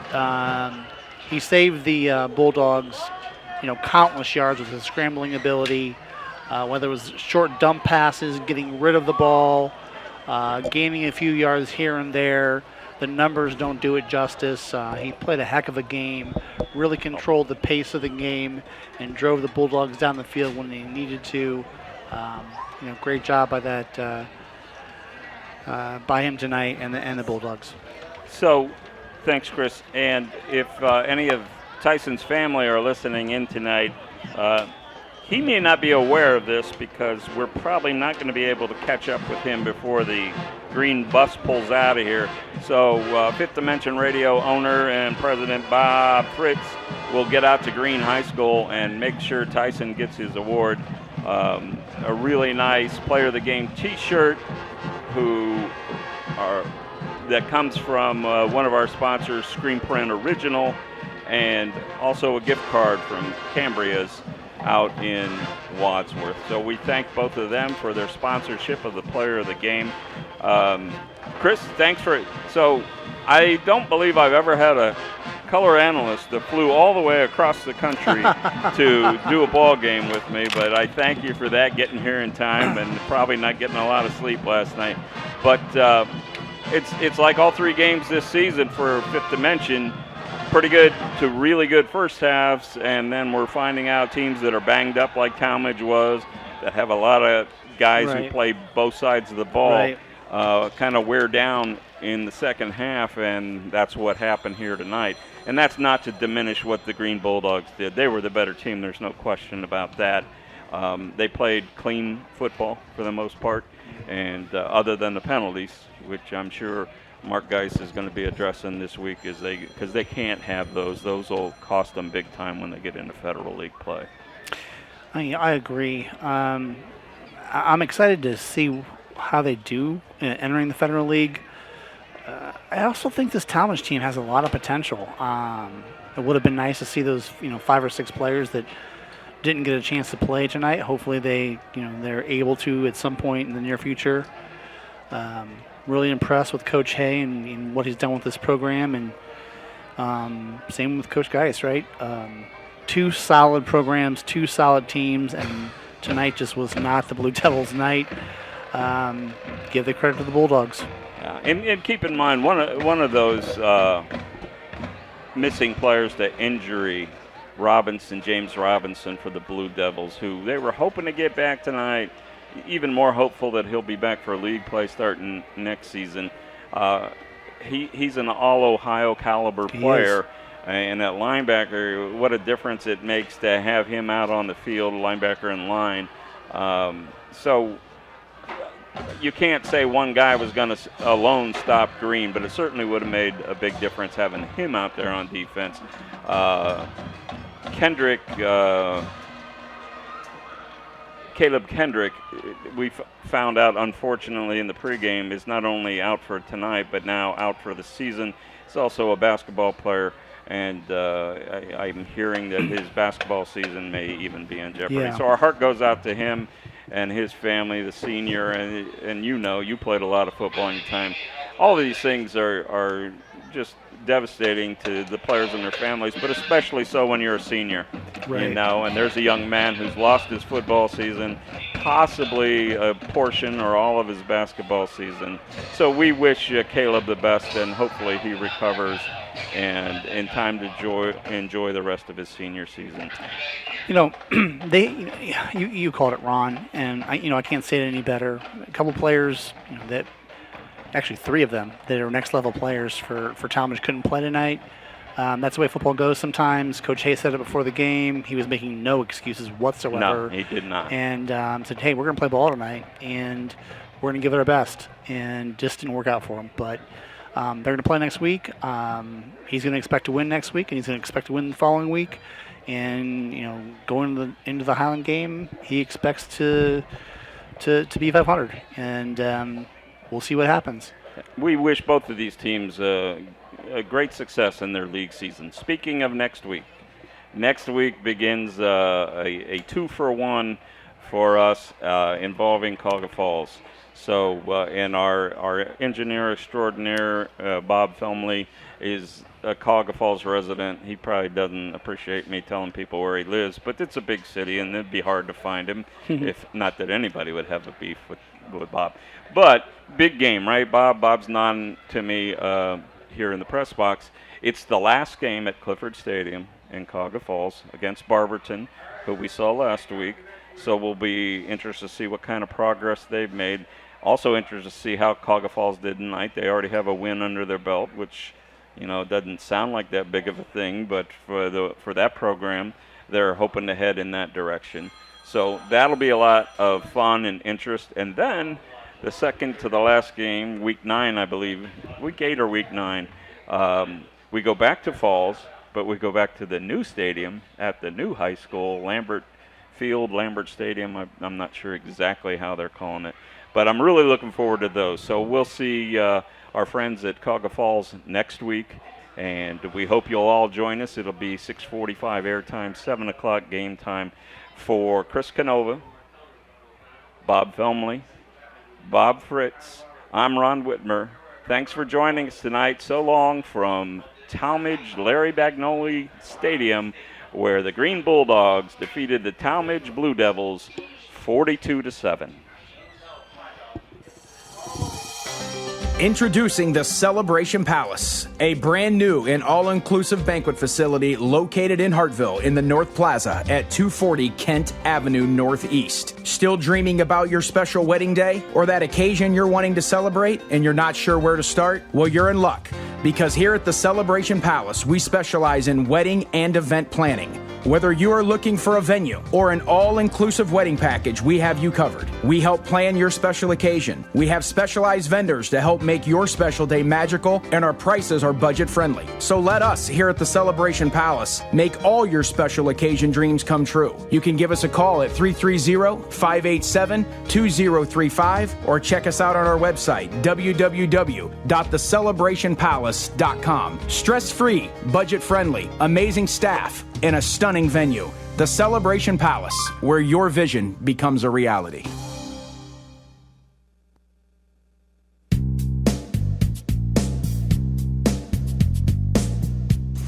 He saved the Bulldogs, countless yards with his scrambling ability, whether it was short dump passes, getting rid of the ball, gaining a few yards here and there. The numbers don't do it justice. He played a heck of a game, really controlled the pace of the game, and drove the Bulldogs down the field when they needed to. Great job by that by him tonight and the Bulldogs. So, thanks, Chris. And if any of Tyson's family are listening in tonight, he may not be aware of this, because we're probably not going to be able to catch up with him before the green bus pulls out of here. So Fifth Dimension Radio owner and president Bob Fritz will get out to Green High School and make sure Tyson gets his award. A really nice player of the game t-shirt that comes from one of our sponsors, Screen Print Original, and also a gift card from Cambria's out in Wadsworth. So we thank both of them for their sponsorship of the player of the game. Chris, thanks for it. So I don't believe I've ever had a color analyst that flew all the way across the country to do a ball game with me, but I thank you for that, getting here in time, and probably not getting a lot of sleep last night. But it's like all 3 games this season for Fifth Dimension. Pretty good to really good first halves, and then we're finding out teams that are banged up like Talmadge was, that have a lot of guys who play both sides of the ball, kind of wear down in the second half, and that's what happened here tonight. And that's not to diminish what the Green Bulldogs did. They were the better team, there's no question about that. They played clean football for the most part, and other than the penalties, which I'm sure Mark Geis is going to be addressing this week, because they can't have those. Those will cost them big time when they get into Federal League play. I agree. I'm excited to see how they do entering the Federal League. I also think this Talmadge team has a lot of potential. It would have been nice to see those 5 or 6 players that didn't get a chance to play tonight. Hopefully they're able to at some point in the near future. Really impressed with Coach Hay and what he's done with this program, and same with Coach Geis, right? 2 solid programs, 2 solid teams, and tonight just was not the Blue Devils' night. Give the credit to the Bulldogs. Yeah, and keep in mind, one of those missing players to injury, James Robinson for the Blue Devils, who they were hoping to get back tonight. Even more hopeful that he'll be back for league play starting next season. He's an all-Ohio caliber player, and at linebacker, what a difference it makes to have him out on the field, linebacker in line. So you can't say one guy was going to alone stop Green, but it certainly would have made a big difference having him out there on defense. Caleb Kendrick, we found out, unfortunately, in the pregame, is not only out for tonight, but now out for the season. He's also a basketball player, and I'm hearing that his basketball season may even be in jeopardy. Yeah. So our heart goes out to him and his family, the senior, and you played a lot of football in your time. All of these things are just devastating to the players and their families, but especially so when you're a senior. Right. And there's a young man who's lost his football season, possibly a portion or all of his basketball season. So we wish Caleb the best, and hopefully he recovers and in time to enjoy the rest of his senior season. You called it, Ron, and I can't say it any better. A couple players that, actually 3 of them, that are next level players for Talmadge couldn't play tonight. That's the way football goes sometimes. Coach Hay said it before the game. He was making no excuses whatsoever. No, he did not. And said, hey, we're going to play ball tonight, and we're going to give it our best. And just didn't work out for him. But they're going to play next week. He's going to expect to win next week, and he's going to expect to win the following week. And going into the Highland game, he expects to be 500, and we'll see what happens. We wish both of these teams a great success in their league season. Speaking of next week begins a 2-for-1 for us involving Cauga Falls. So, and our engineer extraordinaire, Bob Felmley, is a Cauga Falls resident. He probably doesn't appreciate me telling people where he lives, but it's a big city, and it'd be hard to find him, if not that anybody would have a beef with Bob. But big game, right, Bob? Bob's nodding to me here in the press box. It's the last game at Clifford Stadium in Cauga Falls against Barberton, who we saw last week. So we'll be interested to see what kind of progress they've made. Also interested to see how Cauga Falls did tonight. They already have a win under their belt, which doesn't sound like that big of a thing, but for that program, they're hoping to head in that direction. So that'll be a lot of fun and interest. And then the second to the last game, week 9, I believe, week 8 or week 9, we go back to Falls, but we go back to the new stadium at the new high school, Lambert Stadium. I'm not sure exactly how they're calling it, but I'm really looking forward to those. So we'll see our friends at Cauga Falls next week, and we hope you'll all join us. It'll be 6:45 airtime, 7 o'clock game time for Chris Canova, Bob Felmley, Bob Fritz. I'm Ron Whitmer. Thanks for joining us tonight. So long from Talmadge Larry Bagnoli Stadium, where the Green Bulldogs defeated the Talmadge Blue Devils 42-7. Introducing the Celebration Palace, a brand new and all-inclusive banquet facility located in Hartville in the North Plaza at 240 Kent Avenue Northeast. Still dreaming about your special wedding day or that occasion you're wanting to celebrate and you're not sure where to start? Well, you're in luck, because here at the Celebration Palace, we specialize in wedding and event planning. Whether you are looking for a venue or an all-inclusive wedding package, we have you covered. We help plan your special occasion. We have specialized vendors to help make your special day magical, and our prices are budget-friendly. So let us here at the Celebration Palace make all your special occasion dreams come true. You can give us a call at 330-587-2035 or check us out on our website, www.thecelebrationpalace.com. Stress-free, budget-friendly, amazing staff, and a stunning venue. The Celebration Palace, where your vision becomes a reality.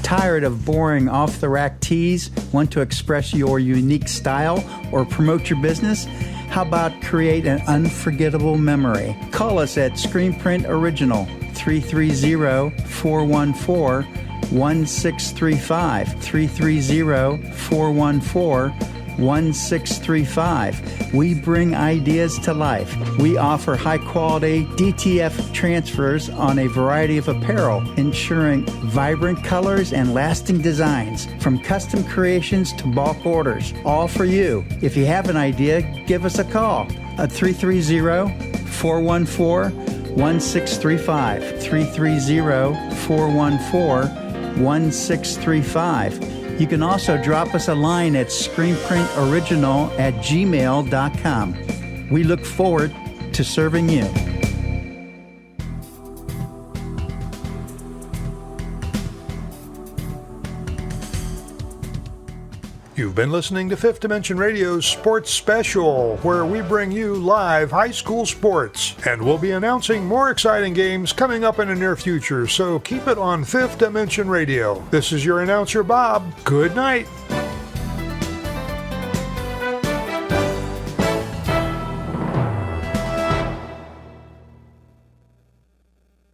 Tired of boring off-the-rack tees? Want to express your unique style or promote your business? How about create an unforgettable memory? Call us at Screenprint Original, 330-414-1635, 330-414-1635. We bring ideas to life. We offer high-quality DTF transfers on a variety of apparel, ensuring vibrant colors and lasting designs, from custom creations to bulk orders, all for you. If you have an idea, give us a call at 330-414-1635, 330-414-1635. You can also drop us a line at screenprintoriginal@gmail.com. We look forward to serving you. You've been listening to Fifth Dimension Radio's Sports Special, where we bring you live high school sports. And we'll be announcing more exciting games coming up in the near future, so keep it on Fifth Dimension Radio. This is your announcer, Bob. Good night.